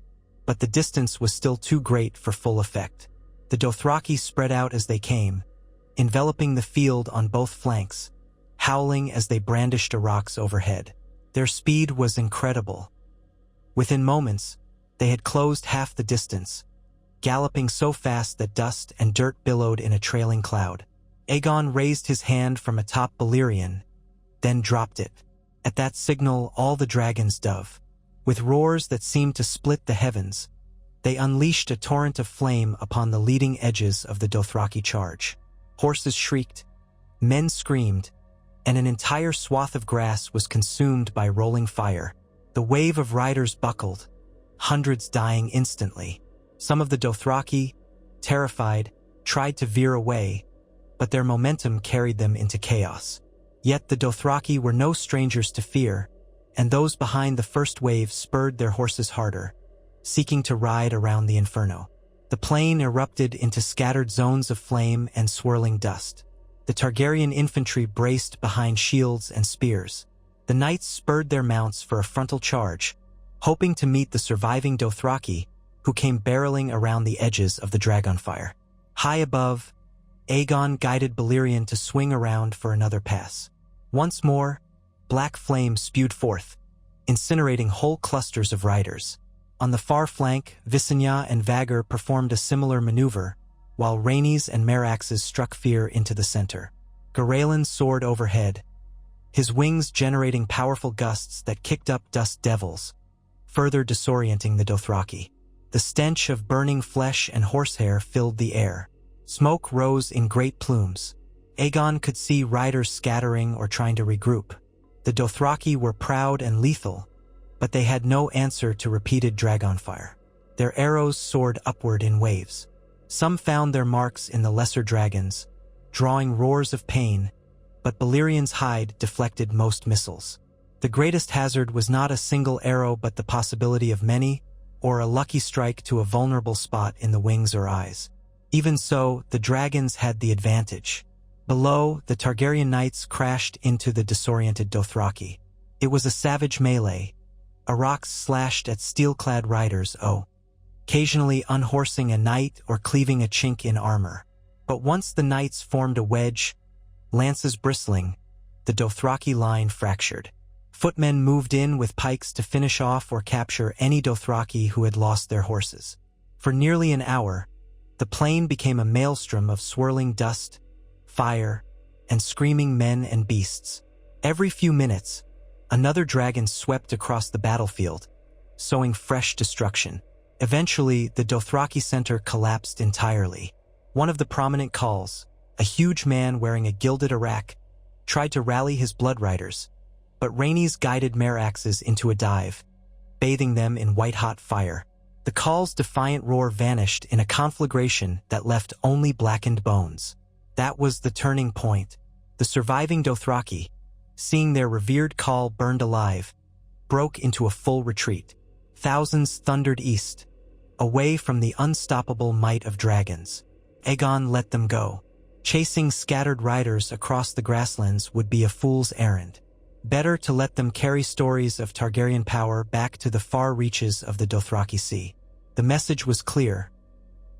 but the distance was still too great for full effect. The Dothraki spread out as they came, enveloping the field on both flanks, howling as they brandished rocks overhead. Their speed was incredible. Within moments, they had closed half the distance, galloping so fast that dust and dirt billowed in a trailing cloud. Aegon raised his hand from atop Balerion, then dropped it. At that signal, all the dragons dove. With roars that seemed to split the heavens, they unleashed a torrent of flame upon the leading edges of the Dothraki charge. Horses shrieked, men screamed, and an entire swath of grass was consumed by rolling fire. The wave of riders buckled, hundreds dying instantly. Some of the Dothraki, terrified, tried to veer away, but their momentum carried them into chaos. Yet the Dothraki were no strangers to fear, and those behind the first wave spurred their horses harder, seeking to ride around the inferno. The plain erupted into scattered zones of flame and swirling dust. The Targaryen infantry braced behind shields and spears. The knights spurred their mounts for a frontal charge, hoping to meet the surviving Dothraki, who came barreling around the edges of the dragonfire. High above, Aegon guided Balerion to swing around for another pass. Once more, black flame spewed forth, incinerating whole clusters of riders. On the far flank, Visenya and Vhagar performed a similar maneuver, while Rhaenys and Meraxes struck fear into the center. Garelin soared overhead, his wings generating powerful gusts that kicked up dust devils, further disorienting the Dothraki. The stench of burning flesh and horsehair filled the air. Smoke rose in great plumes. Aegon could see riders scattering or trying to regroup. The Dothraki were proud and lethal, but they had no answer to repeated dragonfire. Their arrows soared upward in waves. Some found their marks in the lesser dragons, drawing roars of pain, but Balerion's hide deflected most missiles. The greatest hazard was not a single arrow but the possibility of many, or a lucky strike to a vulnerable spot in the wings or eyes. Even so, the dragons had the advantage. Below, the Targaryen knights crashed into the disoriented Dothraki. It was a savage melee. A rock slashed at steel-clad riders, occasionally unhorsing a knight or cleaving a chink in armor. But once the knights formed a wedge, lances bristling, the Dothraki line fractured. Footmen moved in with pikes to finish off or capture any Dothraki who had lost their horses. For nearly an hour, the plain became a maelstrom of swirling dust, fire, and screaming men and beasts. Every few minutes, another dragon swept across the battlefield, sowing fresh destruction. Eventually, the Dothraki center collapsed entirely. One of the prominent khals, a huge man wearing a gilded arak, tried to rally his blood riders, but Rhaenys guided mare axes into a dive, bathing them in white-hot fire. The khal's defiant roar vanished in a conflagration that left only blackened bones. That was the turning point. The surviving Dothraki, seeing their revered khal burned alive, broke into a full retreat. Thousands thundered east, away from the unstoppable might of dragons. Aegon let them go. Chasing scattered riders across the grasslands would be a fool's errand. Better to let them carry stories of Targaryen power back to the far reaches of the Dothraki Sea. The message was clear.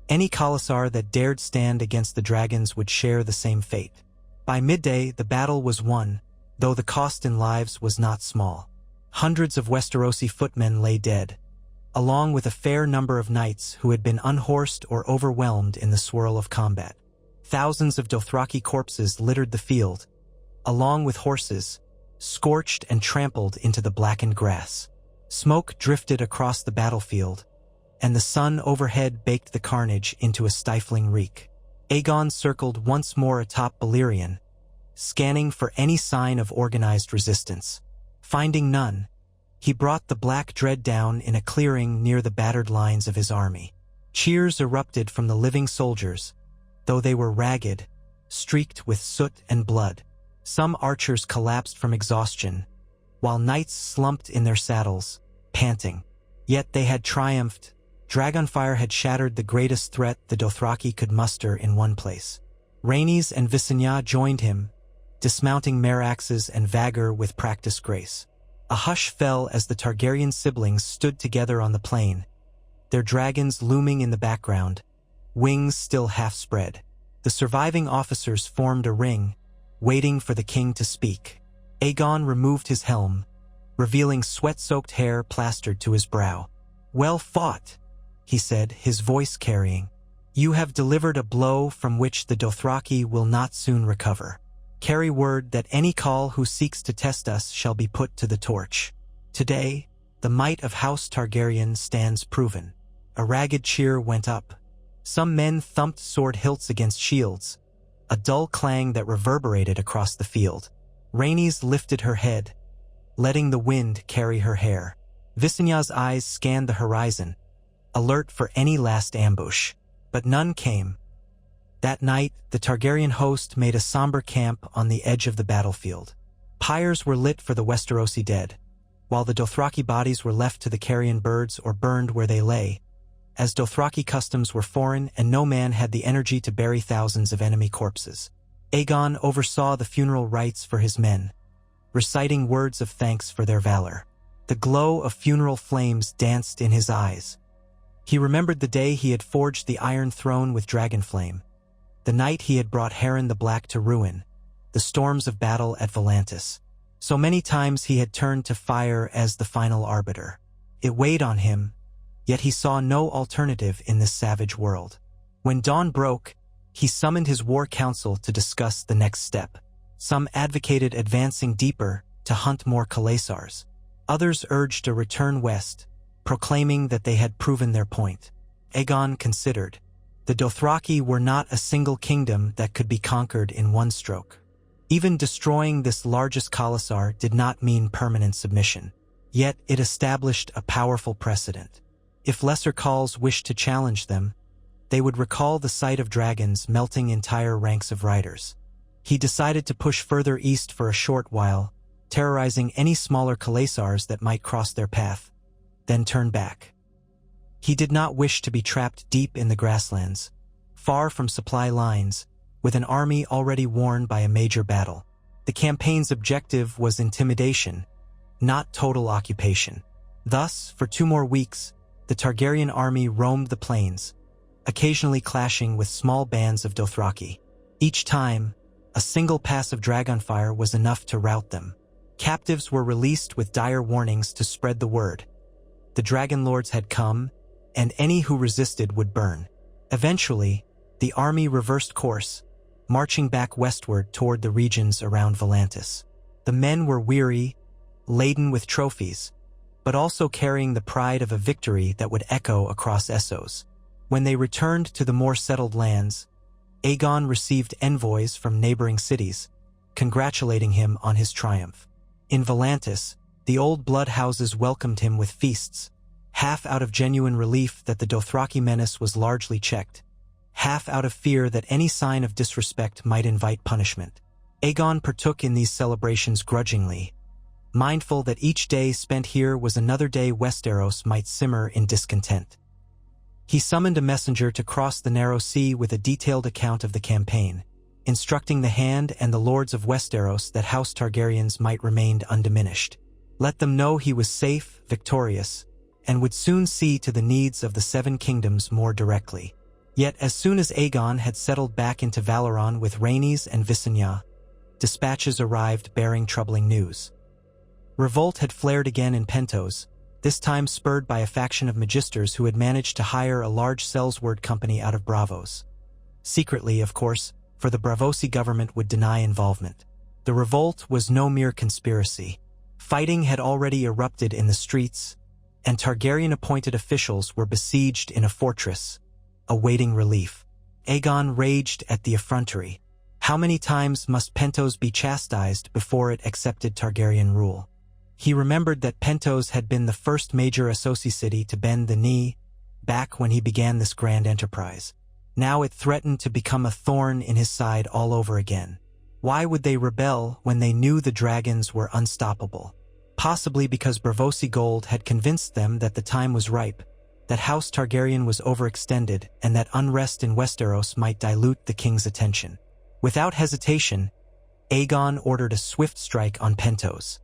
Any khalasar that dared stand against the dragons would share the same fate. By midday, the battle was won, though the cost in lives was not small. Hundreds of Westerosi footmen lay dead, along with a fair number of knights who had been unhorsed or overwhelmed in the swirl of combat. Thousands of Dothraki corpses littered the field, along with horses, scorched and trampled into the blackened grass. Smoke drifted across the battlefield, and the sun overhead baked the carnage into a stifling reek. Aegon circled once more atop Balerion, scanning for any sign of organized resistance. Finding none, he brought the Black Dread down in a clearing near the battered lines of his army. Cheers erupted from the living soldiers, though they were ragged, streaked with soot and blood. Some archers collapsed from exhaustion, while knights slumped in their saddles, panting. Yet they had triumphed. Dragonfire had shattered the greatest threat the Dothraki could muster in one place. Rhaenys and Visenya joined him, dismounting mare axes and Vagor with practiced grace. A hush fell as the Targaryen siblings stood together on the plain, their dragons looming in the background, wings still half spread. The surviving officers formed a ring, waiting for the king to speak. Aegon removed his helm, revealing sweat-soaked hair plastered to his brow. "Well fought," he said, his voice carrying. "You have delivered a blow from which the Dothraki will not soon recover. Carry word that any khal who seeks to test us shall be put to the torch. Today, the might of House Targaryen stands proven." A ragged cheer went up. Some men thumped sword hilts against shields, a dull clang that reverberated across the field. Rhaenys lifted her head, letting the wind carry her hair. Visenya's eyes scanned the horizon, alert for any last ambush. But none came. That night, the Targaryen host made a somber camp on the edge of the battlefield. Pyres were lit for the Westerosi dead, while the Dothraki bodies were left to the carrion birds or burned where they lay, as Dothraki customs were foreign and no man had the energy to bury thousands of enemy corpses. Aegon oversaw the funeral rites for his men, reciting words of thanks for their valor. The glow of funeral flames danced in his eyes. He remembered the day he had forged the Iron Throne with Dragonflame, the night he had brought Harren the Black to ruin, the storms of battle at Volantis. So many times he had turned to fire as the final arbiter. It weighed on him, yet he saw no alternative in this savage world. When dawn broke, he summoned his war council to discuss the next step. Some advocated advancing deeper to hunt more khalasars. Others urged a return west, proclaiming that they had proven their point. Aegon considered. The Dothraki were not a single kingdom that could be conquered in one stroke. Even destroying this largest khalasar did not mean permanent submission. Yet it established a powerful precedent. If lesser khals wished to challenge them, they would recall the sight of dragons melting entire ranks of riders. He decided to push further east for a short while, terrorizing any smaller khalasars that might cross their path, then turn back. He did not wish to be trapped deep in the grasslands, far from supply lines, with an army already worn by a major battle. The campaign's objective was intimidation, not total occupation. Thus, for 2 more weeks, the Targaryen army roamed the plains, occasionally clashing with small bands of Dothraki. Each time, a single pass of dragonfire was enough to rout them. Captives were released with dire warnings to spread the word. The dragon lords had come, and any who resisted would burn. Eventually, the army reversed course, marching back westward toward the regions around Volantis. The men were weary, laden with trophies, but also carrying the pride of a victory that would echo across Essos. When they returned to the more settled lands, Aegon received envoys from neighboring cities, congratulating him on his triumph. In Volantis, the old blood houses welcomed him with feasts, half out of genuine relief that the Dothraki menace was largely checked, half out of fear that any sign of disrespect might invite punishment. Aegon partook in these celebrations grudgingly, mindful that each day spent here was another day Westeros might simmer in discontent. He summoned a messenger to cross the narrow sea with a detailed account of the campaign, instructing the Hand and the lords of Westeros that House Targaryens might remain undiminished. Let them know he was safe, victorious, and would soon see to the needs of the Seven Kingdoms more directly. Yet as soon as Aegon had settled back into Valoron with Rhaenys and Visenya, dispatches arrived bearing troubling news. Revolt had flared again in Pentos, this time spurred by a faction of magisters who had managed to hire a large sellsword company out of Bravos. Secretly, of course, for the Bravosi government would deny involvement. The revolt was no mere conspiracy. Fighting had already erupted in the streets, and Targaryen-appointed officials were besieged in a fortress, awaiting relief. Aegon raged at the effrontery. How many times must Pentos be chastised before it accepted Targaryen rule? He remembered that Pentos had been the first major Essosi city to bend the knee back when he began this grand enterprise. Now it threatened to become a thorn in his side all over again. Why would they rebel when they knew the dragons were unstoppable? Possibly because Bravosi gold had convinced them that the time was ripe, that House Targaryen was overextended, and that unrest in Westeros might dilute the king's attention. Without hesitation, Aegon ordered a swift strike on Pentos.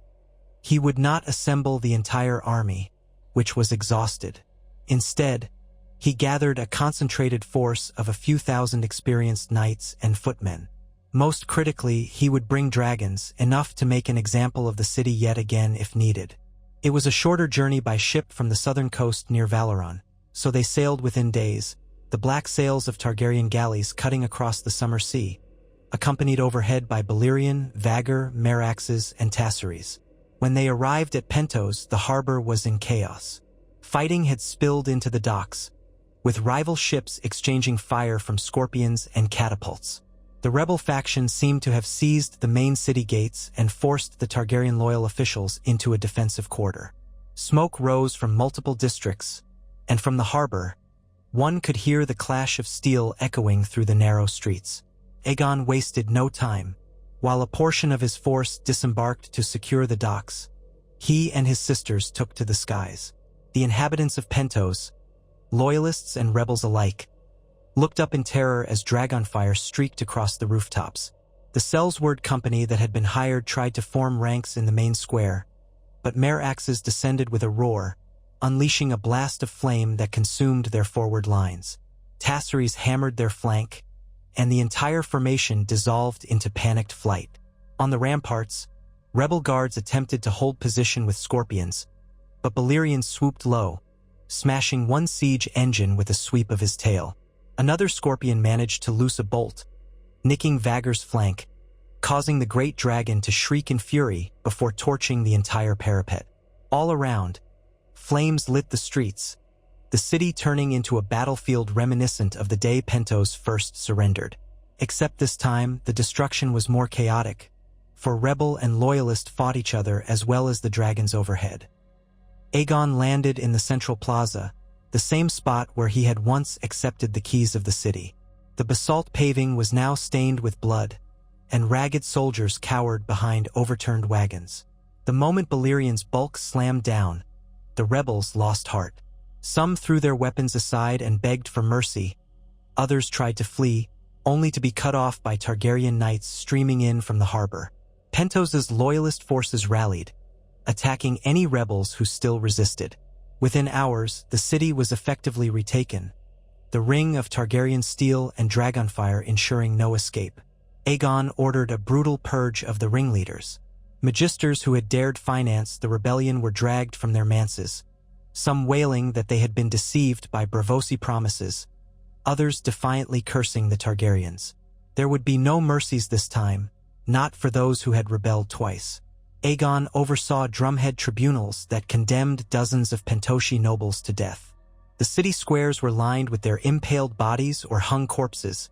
He would not assemble the entire army, which was exhausted. Instead, he gathered a concentrated force of a few thousand experienced knights and footmen. Most critically, he would bring dragons, enough to make an example of the city yet again if needed. It was a shorter journey by ship from the southern coast near Valoron, so they sailed within days, the black sails of Targaryen galleys cutting across the summer sea, accompanied overhead by Balerion, Vhagar, Meraxes, and Tassaries. When they arrived at Pentos, the harbor was in chaos. Fighting had spilled into the docks, with rival ships exchanging fire from scorpions and catapults. The rebel faction seemed to have seized the main city gates and forced the Targaryen loyal officials into a defensive quarter. Smoke rose from multiple districts, and from the harbor, one could hear the clash of steel echoing through the narrow streets. Aegon wasted no time. While a portion of his force disembarked to secure the docks, he and his sisters took to the skies. The inhabitants of Pentos, loyalists and rebels alike, looked up in terror as dragonfire streaked across the rooftops. The sellsword company that had been hired tried to form ranks in the main square, but Meraxes descended with a roar, unleashing a blast of flame that consumed their forward lines. Tassaries hammered their flank, and the entire formation dissolved into panicked flight. On the ramparts, rebel guards attempted to hold position with scorpions, but Balerion swooped low, smashing one siege engine with a sweep of his tail. Another scorpion managed to loose a bolt, nicking Vhagar's flank, causing the great dragon to shriek in fury before torching the entire parapet. All around, flames lit the streets, the city turning into a battlefield reminiscent of the day Pentos first surrendered. Except this time, the destruction was more chaotic, for rebel and loyalist fought each other as well as the dragons overhead. Aegon landed in the central plaza, the same spot where he had once accepted the keys of the city. The basalt paving was now stained with blood, and ragged soldiers cowered behind overturned wagons. The moment Balerion's bulk slammed down, the rebels lost heart. Some threw their weapons aside and begged for mercy. Others tried to flee, only to be cut off by Targaryen knights streaming in from the harbor. Pentos's loyalist forces rallied, attacking any rebels who still resisted. Within hours, the city was effectively retaken, the ring of Targaryen steel and dragonfire ensuring no escape. Aegon ordered a brutal purge of the ringleaders. Magisters who had dared finance the rebellion were dragged from their manses, some wailing that they had been deceived by Braavosi promises, others defiantly cursing the Targaryens. There would be no mercies this time, not for those who had rebelled twice. Aegon oversaw drumhead tribunals that condemned dozens of Pentoshi nobles to death. The city squares were lined with their impaled bodies or hung corpses,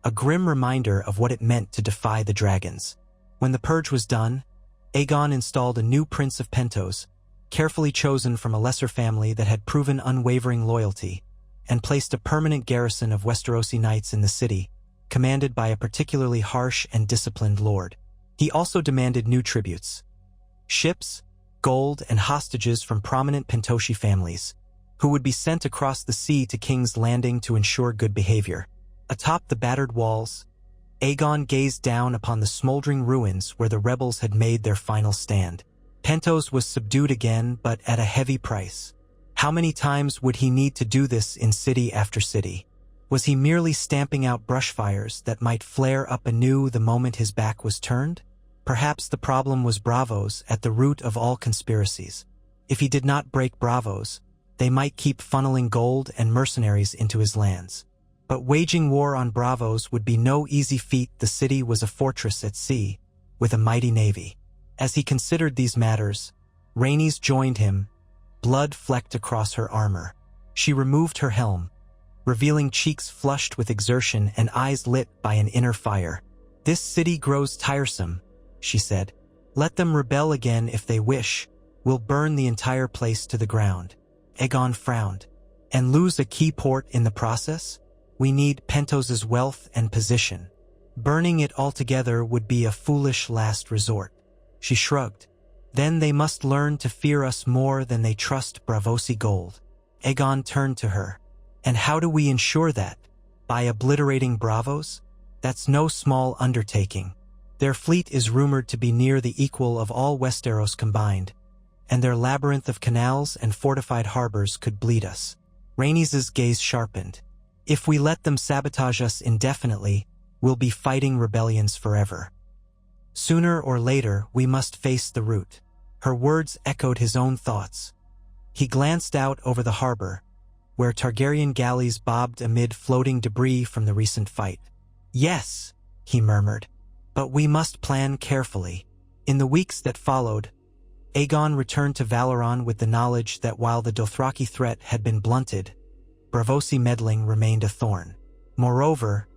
a grim reminder of what it meant to defy the dragons. When the purge was done, Aegon installed a new prince of Pentos, carefully chosen from a lesser family that had proven unwavering loyalty, and placed a permanent garrison of Westerosi knights in the city, commanded by a particularly harsh and disciplined lord. He also demanded new tributes: ships, gold, and hostages from prominent Pentoshi families, who would be sent across the sea to King's Landing to ensure good behavior. Atop the battered walls, Aegon gazed down upon the smoldering ruins where the rebels had made their final stand. Pentos was subdued again, but at a heavy price. How many times would he need to do this in city after city? Was he merely stamping out brushfires that might flare up anew the moment his back was turned? Perhaps the problem was Braavos at the root of all conspiracies. If he did not break Braavos, they might keep funneling gold and mercenaries into his lands. But waging war on Braavos would be no easy feat. The city was a fortress at sea, with a mighty navy. As he considered these matters, Rhaenys joined him, blood flecked across her armor. She removed her helm, revealing cheeks flushed with exertion and eyes lit by an inner fire. "This city grows tiresome," she said. "Let them rebel again if they wish. We'll burn the entire place to the ground." Aegon frowned. "And lose a key port in the process? We need Pentos's wealth and position. Burning it altogether would be a foolish last resort." She shrugged. "Then they must learn to fear us more than they trust Braavosi gold." Aegon turned to her. "And how do we ensure that? By obliterating Braavos? That's no small undertaking. Their fleet is rumored to be near the equal of all Westeros combined, and their labyrinth of canals and fortified harbors could bleed us." Rhaenys' gaze sharpened. "If we let them sabotage us indefinitely, we'll be fighting rebellions forever. Sooner or later, we must face the root." Her words echoed his own thoughts. He glanced out over the harbor, where Targaryen galleys bobbed amid floating debris from the recent fight. "Yes," he murmured, "but we must plan carefully." In the weeks that followed, Aegon returned to Valoron with the knowledge that while the Dothraki threat had been blunted, Braavosi meddling remained a thorn. Moreover,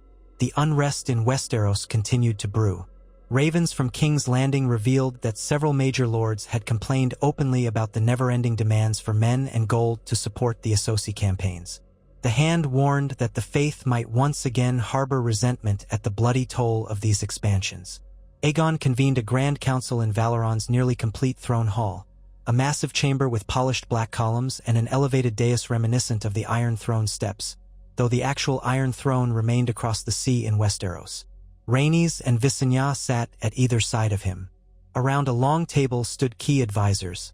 the unrest in Westeros continued to brew. Ravens from King's Landing revealed that several major lords had complained openly about the never-ending demands for men and gold to support the Essos campaigns. The Hand warned that the Faith might once again harbor resentment at the bloody toll of these expansions. Aegon convened a grand council in Valoron's nearly complete throne hall, a massive chamber with polished black columns and an elevated dais reminiscent of the Iron Throne steps, though the actual Iron Throne remained across the sea in Westeros. Rhaenys and Visenya sat at either side of him. Around a long table stood key advisors,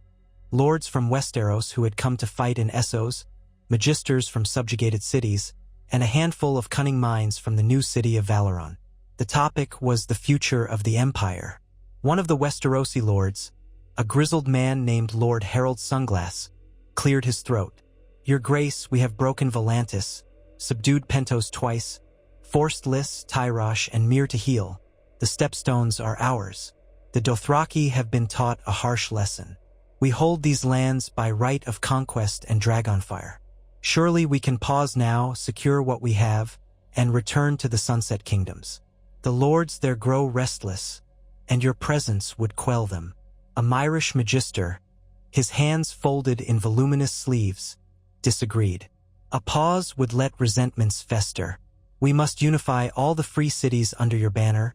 lords from Westeros who had come to fight in Essos, magisters from subjugated cities, and a handful of cunning minds from the new city of Valoron. The topic was the future of the Empire. One of the Westerosi lords, a grizzled man named Lord Harold Sunglass, cleared his throat. "Your Grace, we have broken Volantis, subdued Pentos twice, forced Lys, Tyrosh, and Myr to heel. The stepstones are ours. The Dothraki have been taught a harsh lesson. We hold these lands by right of conquest and dragonfire. Surely we can pause now, secure what we have, and return to the Sunset Kingdoms. The lords there grow restless, and your presence would quell them." A Myrish magister, his hands folded in voluminous sleeves, disagreed. "A pause would let resentments fester. We must unify all the free cities under your banner,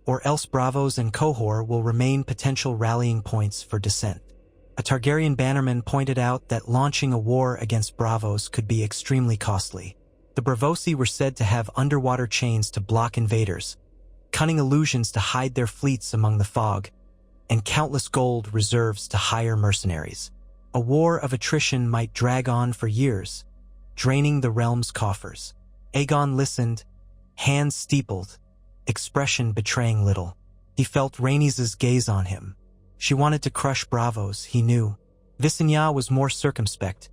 or else Braavos and Cohor will remain potential rallying points for dissent." A Targaryen bannerman pointed out that launching a war against Braavos could be extremely costly. The Braavosi were said to have underwater chains to block invaders, cunning illusions to hide their fleets among the fog, and countless gold reserves to hire mercenaries. A war of attrition might drag on for years, draining the realm's coffers. Aegon listened, hands steepled, expression betraying little. He felt Rhaenys' gaze on him. She wanted to crush Braavos, he knew. Visenya was more circumspect,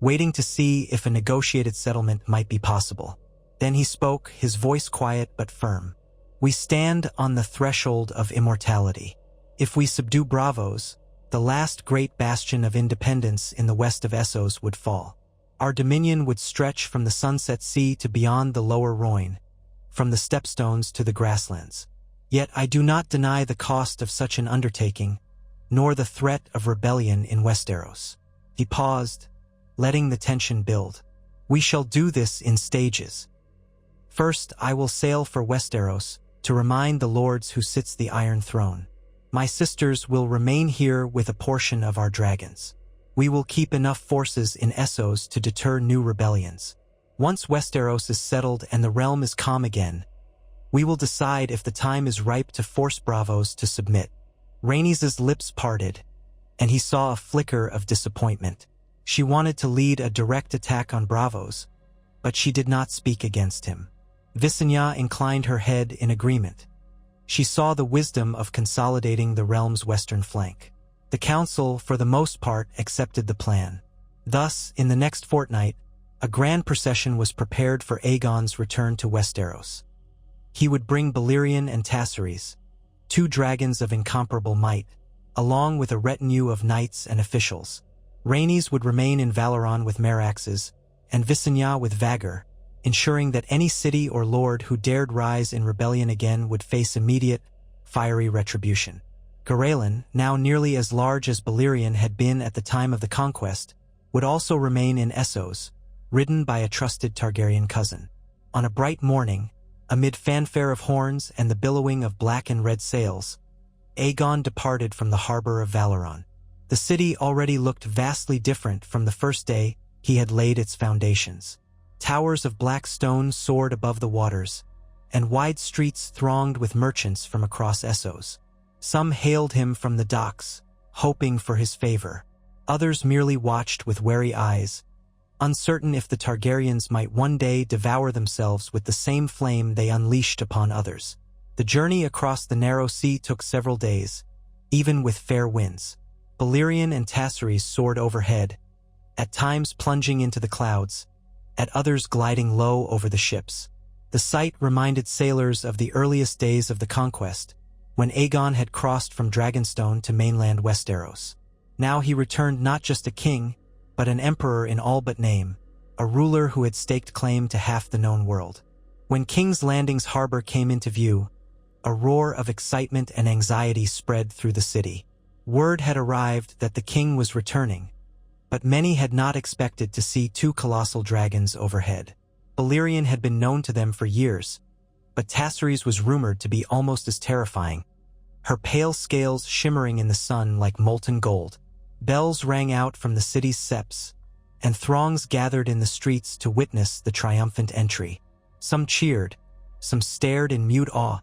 waiting to see if a negotiated settlement might be possible. Then he spoke, his voice quiet but firm. We stand on the threshold of immortality. If we subdue Braavos, the last great bastion of independence in the west of Essos would fall. Our dominion would stretch from the Sunset Sea to beyond the lower Rhoyne, from the stepstones to the grasslands. Yet I do not deny the cost of such an undertaking, nor the threat of rebellion in Westeros. He paused, letting the tension build. We shall do this in stages. First, I will sail for Westeros to remind the lords who sits the Iron Throne. My sisters will remain here with a portion of our dragons. We will keep enough forces in Essos to deter new rebellions. Once Westeros is settled and the realm is calm again, we will decide if the time is ripe to force Braavos to submit. Rhaenys' lips parted, and he saw a flicker of disappointment. She wanted to lead a direct attack on Braavos, but she did not speak against him. Visenya inclined her head in agreement. She saw the wisdom of consolidating the realm's western flank. The council, for the most part, accepted the plan. Thus, in the next fortnight, a grand procession was prepared for Aegon's return to Westeros. He would bring Balerion and Tassaries, two dragons of incomparable might, along with a retinue of knights and officials. Rhaenys would remain in Valoron with Meraxes, and Visenya with Vhagar, ensuring that any city or lord who dared rise in rebellion again would face immediate, fiery retribution. Garelin, now nearly as large as Balerion had been at the time of the conquest, would also remain in Essos, ridden by a trusted Targaryen cousin. On a bright morning, amid fanfare of horns and the billowing of black and red sails, Aegon departed from the harbor of Valoron. The city already looked vastly different from the first day he had laid its foundations. Towers of black stone soared above the waters, and wide streets thronged with merchants from across Essos. Some hailed him from the docks, hoping for his favor. Others merely watched with wary eyes, uncertain if the Targaryens might one day devour themselves with the same flame they unleashed upon others. The journey across the narrow sea took several days, even with fair winds. Balerion and Tassaries soared overhead, at times plunging into the clouds, at others gliding low over the ships. The sight reminded sailors of the earliest days of the conquest, when Aegon had crossed from Dragonstone to mainland Westeros. Now he returned not just a king, but an emperor in all but name, a ruler who had staked claim to half the known world. When King's Landing's harbor came into view, a roar of excitement and anxiety spread through the city. Word had arrived that the king was returning, but many had not expected to see two colossal dragons overhead. Balerion had been known to them for years, but Tassaries was rumored to be almost as terrifying, her pale scales shimmering in the sun like molten gold. Bells rang out from the city's steps, and throngs gathered in the streets to witness the triumphant entry. Some cheered, some stared in mute awe,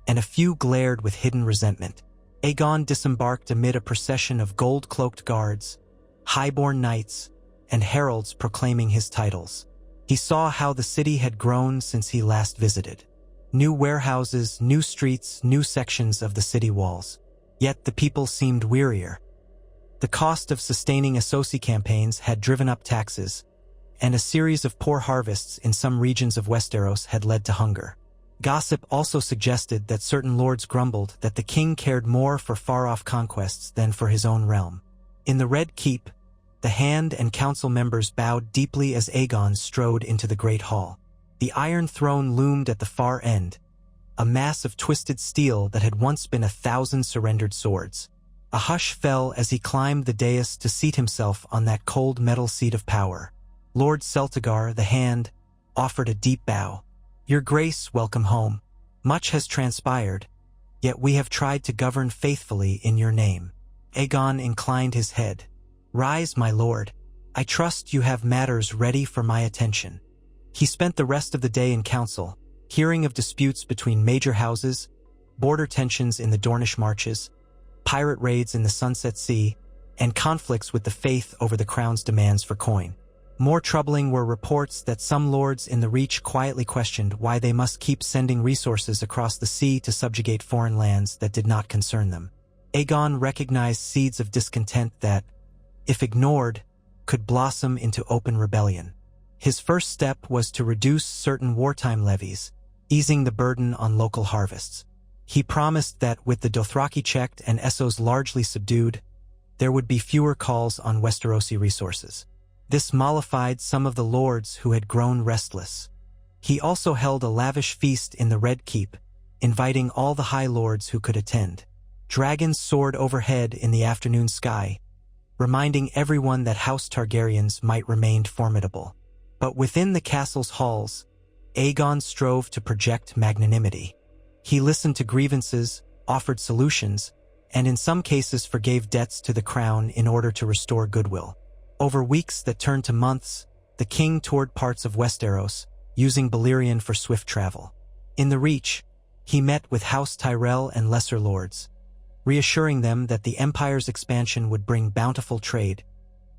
and a few glared with hidden resentment. Aegon disembarked amid a procession of gold-cloaked guards, highborn knights, and heralds proclaiming his titles. He saw how the city had grown since he last visited. New warehouses, new streets, new sections of the city walls. Yet the people seemed wearier. The cost of sustaining Essosi campaigns had driven up taxes, and a series of poor harvests in some regions of Westeros had led to hunger. Gossip also suggested that certain lords grumbled that the king cared more for far-off conquests than for his own realm. In the Red Keep, the Hand and council members bowed deeply as Aegon strode into the Great Hall. The Iron Throne loomed at the far end, a mass of twisted steel that had once been 1,000 surrendered swords. A hush fell as he climbed the dais to seat himself on that cold metal seat of power. Lord Celtigar, the Hand, offered a deep bow. Your Grace, welcome home. Much has transpired, yet we have tried to govern faithfully in your name. Aegon inclined his head. Rise, my lord. I trust you have matters ready for my attention. He spent the rest of the day in council, hearing of disputes between major houses, border tensions in the Dornish marches, pirate raids in the Sunset Sea, and conflicts with the faith over the crown's demands for coin. More troubling were reports that some lords in the Reach quietly questioned why they must keep sending resources across the sea to subjugate foreign lands that did not concern them. Aegon recognized seeds of discontent that, if ignored, could blossom into open rebellion. His first step was to reduce certain wartime levies, easing the burden on local harvests. He promised that with the Dothraki checked and Essos largely subdued, there would be fewer calls on Westerosi resources. This mollified some of the lords who had grown restless. He also held a lavish feast in the Red Keep, inviting all the High Lords who could attend. Dragons soared overhead in the afternoon sky, reminding everyone that House Targaryens might remain formidable. But within the castle's halls, Aegon strove to project magnanimity. He listened to grievances, offered solutions, and in some cases forgave debts to the crown in order to restore goodwill. Over weeks that turned to months, the king toured parts of Westeros, using Balerion for swift travel. In the Reach, he met with House Tyrell and lesser lords, reassuring them that the Empire's expansion would bring bountiful trade,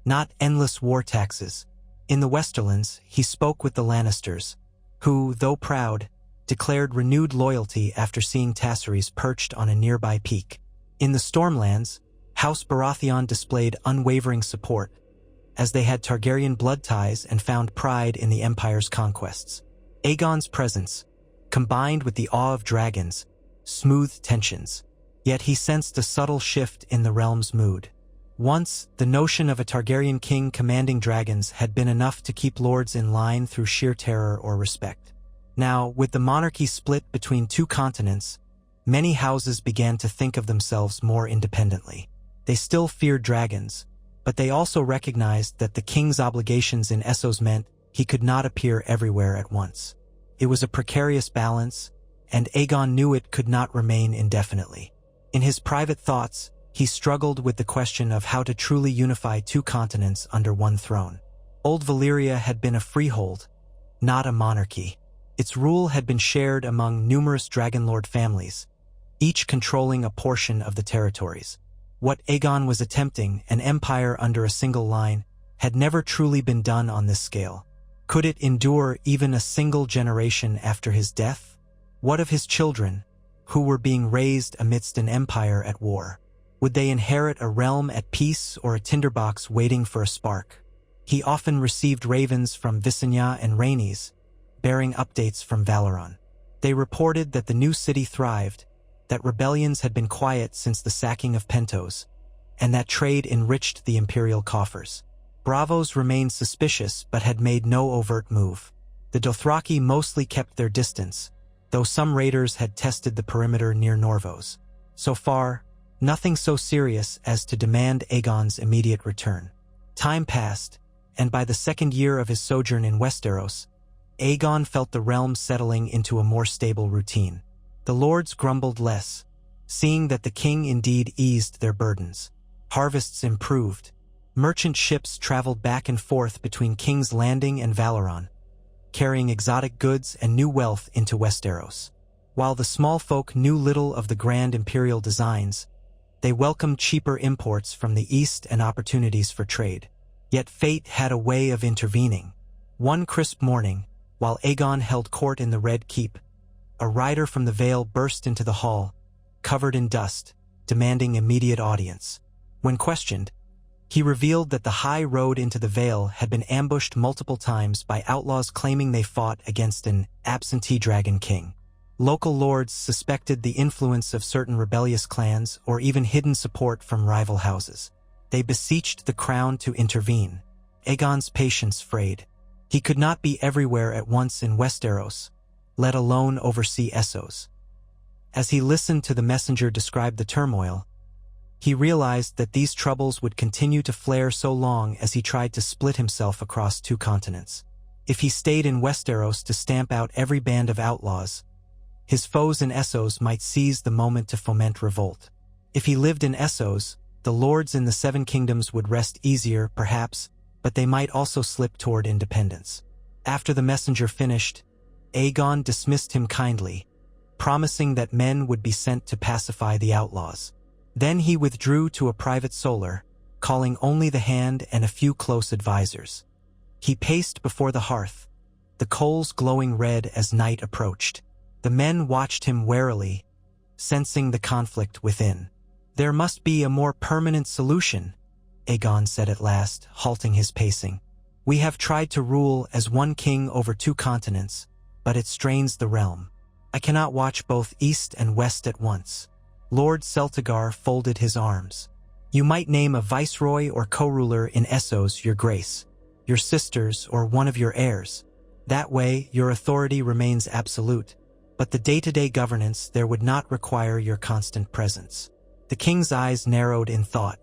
not endless war taxes. In the Westerlands, he spoke with the Lannisters, who, though proud, declared renewed loyalty after seeing Tassaries perched on a nearby peak. In the Stormlands, House Baratheon displayed unwavering support, as they had Targaryen blood ties and found pride in the Empire's conquests. Aegon's presence, combined with the awe of dragons, smoothed tensions. Yet he sensed a subtle shift in the realm's mood. Once, the notion of a Targaryen king commanding dragons had been enough to keep lords in line through sheer terror or respect. Now, with the monarchy split between two continents, many houses began to think of themselves more independently. They still feared dragons, but they also recognized that the king's obligations in Essos meant he could not appear everywhere at once. It was a precarious balance, and Aegon knew it could not remain indefinitely. In his private thoughts, he struggled with the question of how to truly unify two continents under one throne. Old Valyria had been a freehold, not a monarchy. Its rule had been shared among numerous Dragonlord families, each controlling a portion of the territories. What Aegon was attempting, an empire under a single line, had never truly been done on this scale. Could it endure even a single generation after his death? What of his children, who were being raised amidst an empire at war? Would they inherit a realm at peace or a tinderbox waiting for a spark? He often received ravens from Visenya and Rhaenys, bearing updates from Valoron. They reported that the new city thrived, that rebellions had been quiet since the sacking of Pentos, and that trade enriched the Imperial coffers. Bravos remained suspicious but had made no overt move. The Dothraki mostly kept their distance, though some raiders had tested the perimeter near Norvos. So far, nothing so serious as to demand Aegon's immediate return. Time passed, and by the second year of his sojourn in Westeros, Aegon felt the realm settling into a more stable routine. The lords grumbled less, seeing that the king indeed eased their burdens. Harvests improved. Merchant ships traveled back and forth between King's Landing and Valoron, carrying exotic goods and new wealth into Westeros. While the small folk knew little of the grand imperial designs, they welcomed cheaper imports from the east and opportunities for trade. Yet fate had a way of intervening. One crisp morning, while Aegon held court in the Red Keep, a rider from the Vale burst into the hall, covered in dust, demanding immediate audience. When questioned, he revealed that the high road into the Vale had been ambushed multiple times by outlaws claiming they fought against an absentee dragon king. Local lords suspected the influence of certain rebellious clans or even hidden support from rival houses. They beseeched the crown to intervene. Aegon's patience frayed. He could not be everywhere at once in Westeros, let alone oversee Essos. As he listened to the messenger describe the turmoil, he realized that these troubles would continue to flare so long as he tried to split himself across two continents. If he stayed in Westeros to stamp out every band of outlaws, his foes in Essos might seize the moment to foment revolt. If he lived in Essos, the lords in the Seven Kingdoms would rest easier, perhaps, but they might also slip toward independence. After the messenger finished, Aegon dismissed him kindly, promising that men would be sent to pacify the outlaws. Then he withdrew to a private solar, calling only the hand and a few close advisors. He paced before the hearth, the coals glowing red as night approached. The men watched him warily, sensing the conflict within. "There must be a more permanent solution," Aegon said at last, halting his pacing. "We have tried to rule as one king over 2 continents, but it strains the realm. I cannot watch both east and west at once." Lord Celtigar folded his arms. "You might name a viceroy or co-ruler in Essos, your grace, your sisters, or one of your heirs. That way, your authority remains absolute, but the day-to-day governance there would not require your constant presence." The king's eyes narrowed in thought.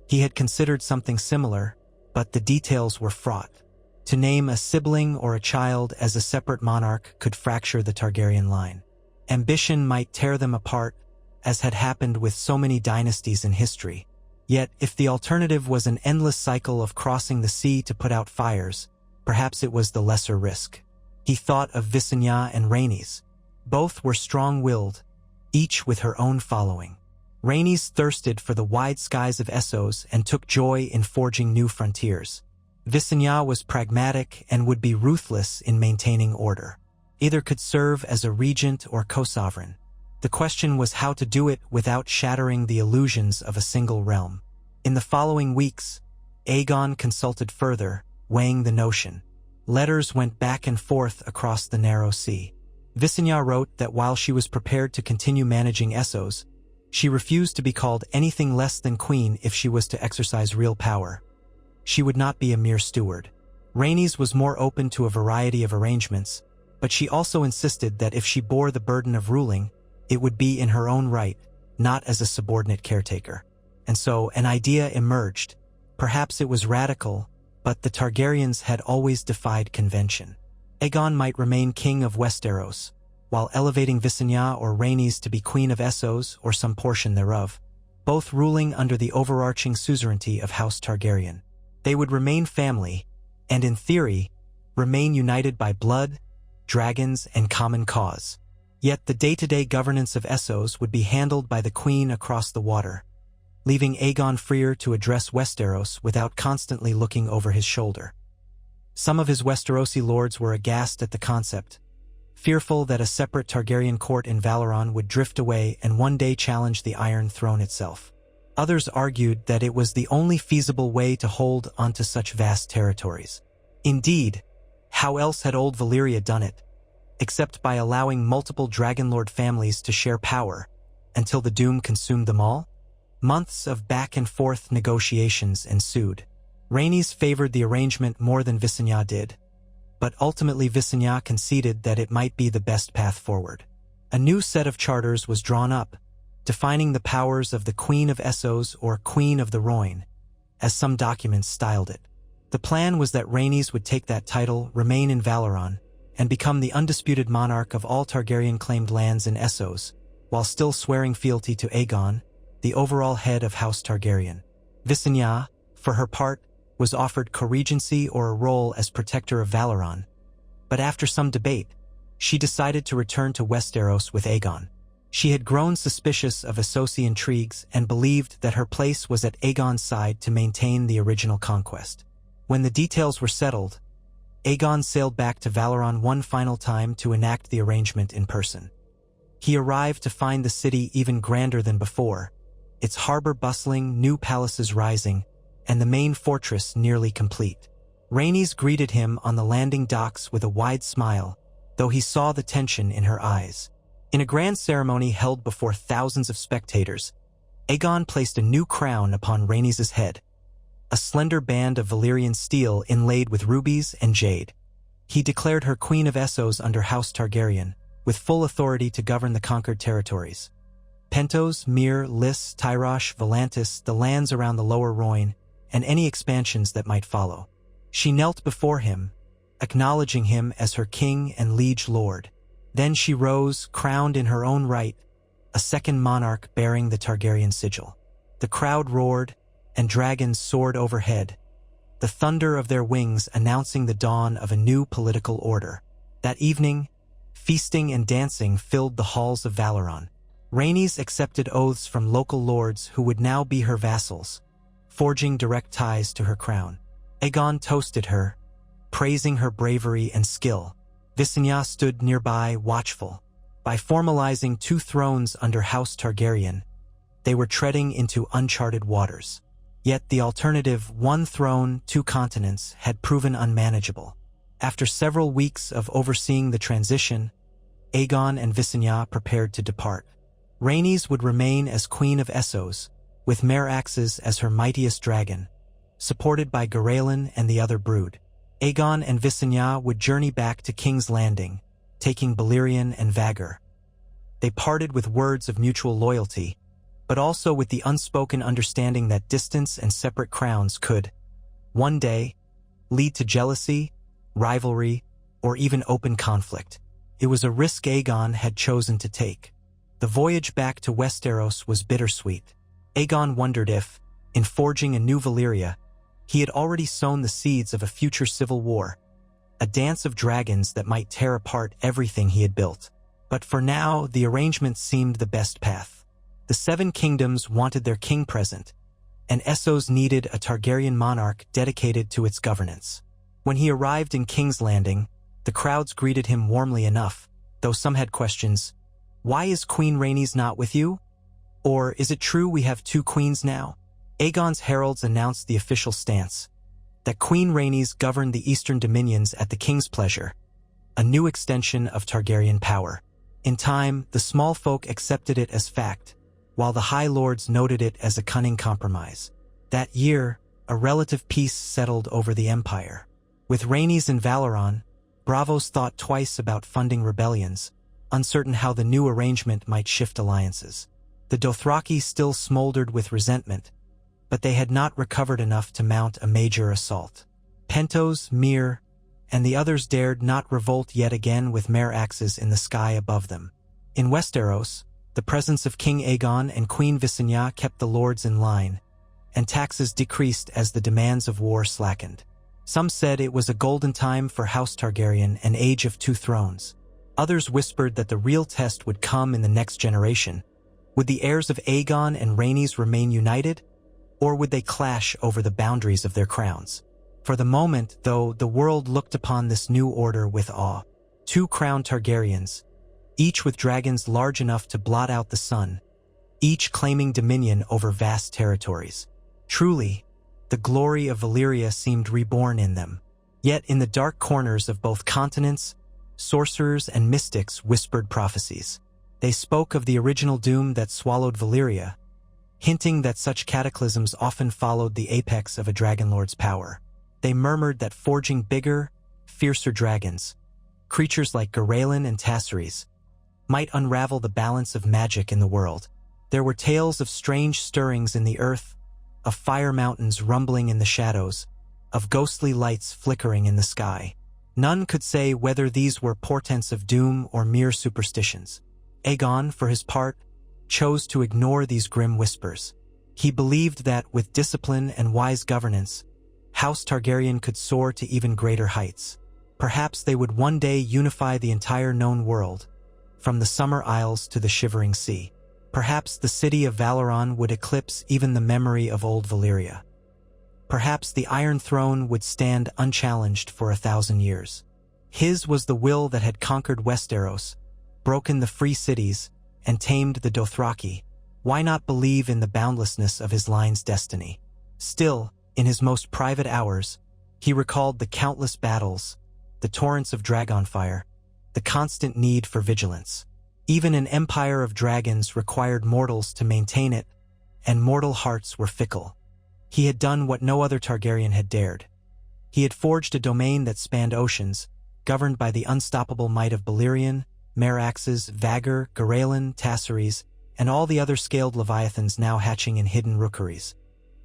He had considered something similar, but the details were fraught. To name a sibling or a child as a separate monarch could fracture the Targaryen line. Ambition might tear them apart, as had happened with so many dynasties in history. Yet, if the alternative was an endless cycle of crossing the sea to put out fires, perhaps it was the lesser risk. He thought of Visenya and Rhaenys. Both were strong-willed, each with her own following. Rhaenys thirsted for the wide skies of Essos and took joy in forging new frontiers. Visenya was pragmatic and would be ruthless in maintaining order. Either could serve as a regent or co-sovereign. The question was how to do it without shattering the illusions of a single realm. In the following weeks, Aegon consulted further, weighing the notion. Letters went back and forth across the narrow sea. Visenya wrote that while she was prepared to continue managing Essos, she refused to be called anything less than queen if she was to exercise real power. She would not be a mere steward. Rhaenys was more open to a variety of arrangements, but she also insisted that if she bore the burden of ruling, it would be in her own right, not as a subordinate caretaker. And so an idea emerged. Perhaps it was radical, but the Targaryens had always defied convention. Aegon might remain king of Westeros, while elevating Visenya or Rhaenys to be queen of Essos or some portion thereof, both ruling under the overarching suzerainty of House Targaryen. They would remain family, and in theory, remain united by blood, dragons, and common cause. Yet the day-to-day governance of Essos would be handled by the queen across the water, leaving Aegon freer to address Westeros without constantly looking over his shoulder. Some of his Westerosi lords were aghast at the concept, fearful that a separate Targaryen court in Valoron would drift away and one day challenge the Iron Throne itself. Others argued that it was the only feasible way to hold onto such vast territories. Indeed, how else had old Valyria done it, except by allowing multiple Dragonlord families to share power until the doom consumed them all? Months of back-and-forth negotiations ensued. Rhaenys favored the arrangement more than Visenya did, but ultimately Visenya conceded that it might be the best path forward. A new set of charters was drawn up, defining the powers of the Queen of Essos or Queen of the Rhoyne, as some documents styled it. The plan was that Rhaenys would take that title, remain in Valoron, and become the undisputed monarch of all Targaryen-claimed lands in Essos, while still swearing fealty to Aegon, the overall head of House Targaryen. Visenya, for her part, was offered co-regency or a role as protector of Valoron, but after some debate, she decided to return to Westeros with Aegon. She had grown suspicious of Essosi intrigues and believed that her place was at Aegon's side to maintain the original conquest. When the details were settled, Aegon sailed back to Valoron one final time to enact the arrangement in person. He arrived to find the city even grander than before, its harbor bustling, new palaces rising, and the main fortress nearly complete. Rhaenys greeted him on the landing docks with a wide smile, though he saw the tension in her eyes. In a grand ceremony held before thousands of spectators, Aegon placed a new crown upon Rhaenys' head, a slender band of Valyrian steel inlaid with rubies and jade. He declared her Queen of Essos under House Targaryen, with full authority to govern the conquered territories. Pentos, Myr, Lys, Tyrosh, Volantis, the lands around the Lower Rhoyne, and any expansions that might follow. She knelt before him, acknowledging him as her king and liege lord. Then she rose, crowned in her own right, a second monarch bearing the Targaryen sigil. The crowd roared, and dragons soared overhead, the thunder of their wings announcing the dawn of a new political order. That evening, feasting and dancing filled the halls of Valoron. Rhaenys accepted oaths from local lords who would now be her vassals, forging direct ties to her crown. Aegon toasted her, praising her bravery and skill. Visenya stood nearby, watchful. By formalizing 2 thrones under House Targaryen, they were treading into uncharted waters. Yet the alternative 1 throne, 2 continents had proven unmanageable. After several weeks of overseeing the transition, Aegon and Visenya prepared to depart. Rhaenys would remain as Queen of Essos, with Meraxes as her mightiest dragon, supported by Garelin and the other brood. Aegon and Visenya would journey back to King's Landing, taking Balerion and Vhagar. They parted with words of mutual loyalty, but also with the unspoken understanding that distance and separate crowns could, one day, lead to jealousy, rivalry, or even open conflict. It was a risk Aegon had chosen to take. The voyage back to Westeros was bittersweet. Aegon wondered if, in forging a new Valyria, he had already sown the seeds of a future civil war, a dance of dragons that might tear apart everything he had built. But for now, the arrangement seemed the best path. The 7 kingdoms wanted their king present, and Essos needed a Targaryen monarch dedicated to its governance. When he arrived in King's Landing, the crowds greeted him warmly enough, though some had questions. Why is Queen Rhaenys not with you? Or is it true we have 2 queens now? Aegon's heralds announced the official stance, that Queen Rhaenys governed the eastern dominions at the king's pleasure, a new extension of Targaryen power. In time, the small folk accepted it as fact, while the High Lords noted it as a cunning compromise. That year, a relative peace settled over the empire. With Rhaenys in Valoron, Braavos thought twice about funding rebellions, uncertain how the new arrangement might shift alliances. The Dothraki still smoldered with resentment, but they had not recovered enough to mount a major assault. Pentos, Myr, and the others dared not revolt yet again with Meraxes in the sky above them. In Westeros, the presence of King Aegon and Queen Visenya kept the lords in line, and taxes decreased as the demands of war slackened. Some said it was a golden time for House Targaryen, an age of 2 thrones. Others whispered that the real test would come in the next generation. Would the heirs of Aegon and Rhaenys remain united, or would they clash over the boundaries of their crowns? For the moment, though, the world looked upon this new order with awe. 2 crowned Targaryens, each with dragons large enough to blot out the sun, each claiming dominion over vast territories. Truly, the glory of Valyria seemed reborn in them. Yet in the dark corners of both continents, sorcerers and mystics whispered prophecies. They spoke of the original doom that swallowed Valyria, hinting that such cataclysms often followed the apex of a dragonlord's power. They murmured that forging bigger, fiercer dragons, creatures like Garelin and Tassaries, might unravel the balance of magic in the world. There were tales of strange stirrings in the earth, of fire mountains rumbling in the shadows, of ghostly lights flickering in the sky. None could say whether these were portents of doom or mere superstitions. Aegon, for his part, chose to ignore these grim whispers. He believed that, with discipline and wise governance, House Targaryen could soar to even greater heights. Perhaps they would one day unify the entire known world, from the Summer Isles to the Shivering Sea. Perhaps the city of Valoron would eclipse even the memory of old Valyria. Perhaps the Iron Throne would stand unchallenged for 1,000 years. His was the will that had conquered Westeros, broken the free cities, and tamed the Dothraki. Why not believe in the boundlessness of his line's destiny? Still, in his most private hours, he recalled the countless battles, the torrents of dragonfire, the constant need for vigilance. Even an empire of dragons required mortals to maintain it, and mortal hearts were fickle. He had done what no other Targaryen had dared. He had forged a domain that spanned oceans, governed by the unstoppable might of Balerion, Meraxes, Vhagar, Garelin, Tassaries, and all the other scaled leviathans now hatching in hidden rookeries.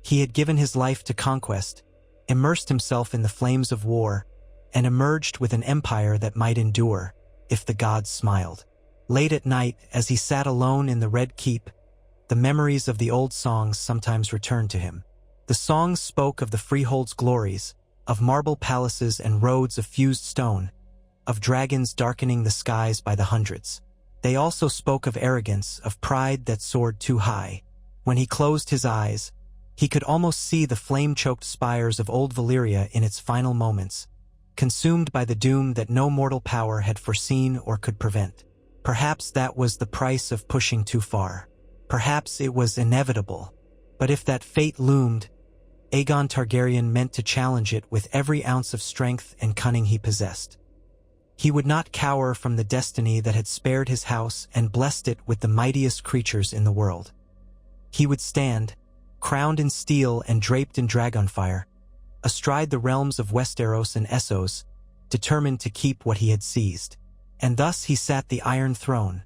He had given his life to conquest, immersed himself in the flames of war, and emerged with an empire that might endure, if the gods smiled. Late at night, as he sat alone in the Red Keep, the memories of the old songs sometimes returned to him. The songs spoke of the freehold's glories, of marble palaces and roads of fused stone, of dragons darkening the skies by the hundreds. They also spoke of arrogance, of pride that soared too high. When he closed his eyes, He could almost see the flame-choked spires of old Valyria in its final moments, consumed by the doom that no mortal power had foreseen or could prevent. Perhaps that was the price of pushing too far. Perhaps it was inevitable. But if that fate loomed, Aegon Targaryen meant to challenge it with every ounce of strength and cunning he possessed. He would not cower from the destiny that had spared his house and blessed it with the mightiest creatures in the world. He would stand, crowned in steel and draped in dragonfire, astride the realms of Westeros and Essos, determined to keep what he had seized. And thus he sat the Iron Throne,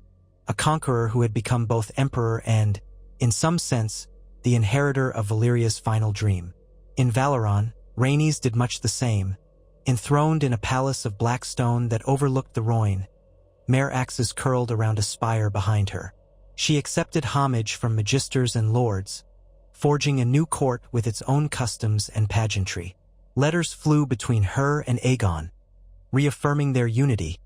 a conqueror who had become both emperor and, in some sense, the inheritor of Valyria's final dream. In Valoran, Rhaenys did much the same. Enthroned in a palace of black stone that overlooked the Rhoyne, mare axes curled around a spire behind her. She accepted homage from magisters and lords, forging a new court with its own customs and pageantry. Letters flew between her and Aegon, reaffirming their unity,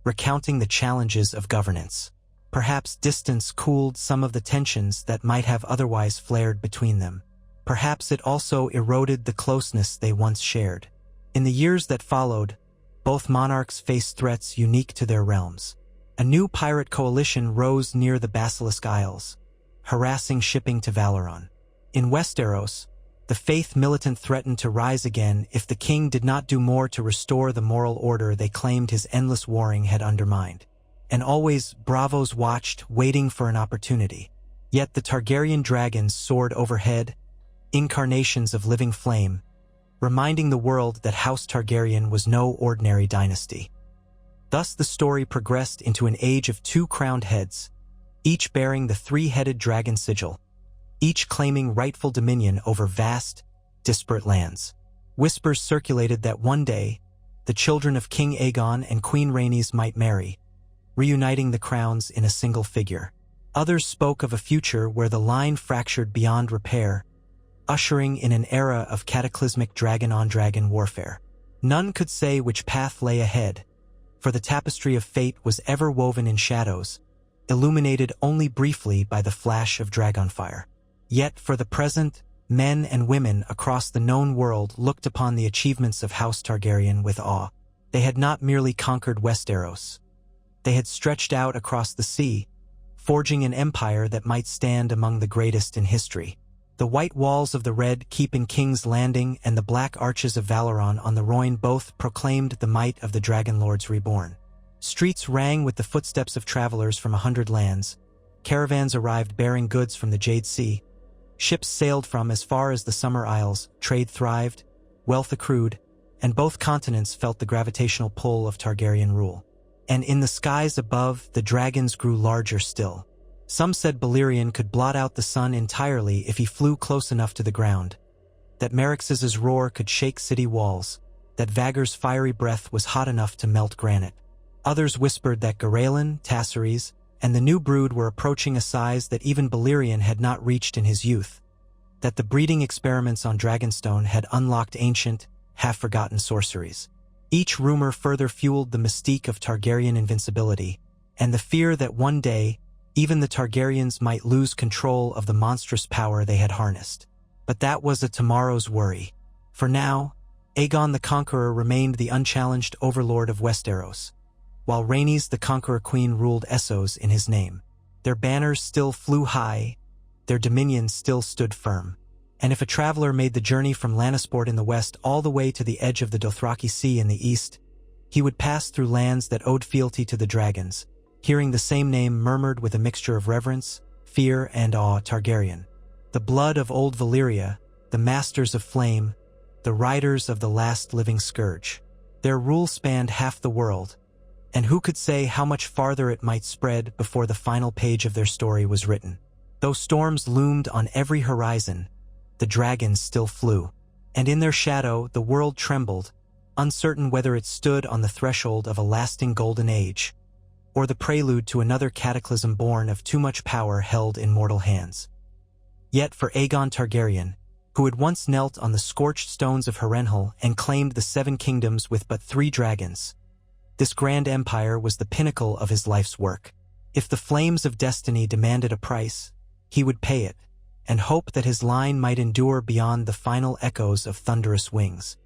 recounting the challenges of governance. Perhaps distance cooled some of the tensions that might have otherwise flared between them. Perhaps it also eroded the closeness they once shared. In the years that followed, both monarchs faced threats unique to their realms. A new pirate coalition rose near the Basilisk Isles, harassing shipping to Valoran. In Westeros, the Faith militant threatened to rise again if the king did not do more to restore the moral order they claimed his endless warring had undermined. And always bravos watched, waiting for an opportunity. Yet the Targaryen dragons soared overhead, incarnations of living flame, reminding the world that House Targaryen was no ordinary dynasty. Thus the story progressed into an age of two crowned heads, each bearing the three-headed dragon sigil, each claiming rightful dominion over vast, disparate lands. Whispers circulated that one day, the children of King Aegon and Queen Rhaenys might marry, reuniting the crowns in a single figure. Others spoke of a future where the line fractured beyond repair, ushering in an era of cataclysmic dragon-on-dragon warfare. None could say which path lay ahead, for the tapestry of fate was ever woven in shadows, illuminated only briefly by the flash of dragonfire. Yet for the present, men and women across the known world looked upon the achievements of House Targaryen with awe. They had not merely conquered Westeros. They had stretched out across the sea, forging an empire that might stand among the greatest in history. The white walls of the Red Keep in King's Landing and the black arches of Valoran on the Rhoyne both proclaimed the might of the Dragon Lords reborn. Streets rang with the footsteps of travelers from 100 lands. Caravans arrived bearing goods from the Jade Sea. Ships sailed from as far as the Summer Isles. Trade thrived, wealth accrued, and both continents felt the gravitational pull of Targaryen rule. And in the skies above, the dragons grew larger still. Some said Balerion could blot out the sun entirely if he flew close enough to the ground, that Merryx's roar could shake city walls, that Vagar's fiery breath was hot enough to melt granite. Others whispered that Garelin, Tassaries, and the new brood were approaching a size that even Balerion had not reached in his youth, that the breeding experiments on Dragonstone had unlocked ancient, half-forgotten sorceries. Each rumor further fueled the mystique of Targaryen invincibility, and the fear that one day, even the Targaryens might lose control of the monstrous power they had harnessed. But that was a tomorrow's worry. For now, Aegon the Conqueror remained the unchallenged overlord of Westeros, while Rhaenys the Conqueror Queen ruled Essos in his name. Their banners still flew high, their dominions still stood firm. And if a traveler made the journey from Lannisport in the west all the way to the edge of the Dothraki Sea in the east, he would pass through lands that owed fealty to the dragons, hearing the same name murmured with a mixture of reverence, fear, and awe: Targaryen. The blood of old Valyria, the masters of flame, the riders of the last living scourge. Their rule spanned half the world, and who could say how much farther it might spread before the final page of their story was written. Though storms loomed on every horizon, the dragons still flew, and in their shadow the world trembled, uncertain whether it stood on the threshold of a lasting golden age, or the prelude to another cataclysm born of too much power held in mortal hands. Yet for Aegon Targaryen, who had once knelt on the scorched stones of Harrenhal and claimed the 7 kingdoms with but 3 dragons, this grand empire was the pinnacle of his life's work. If the flames of destiny demanded a price, he would pay it, and hope that his line might endure beyond the final echoes of thunderous wings.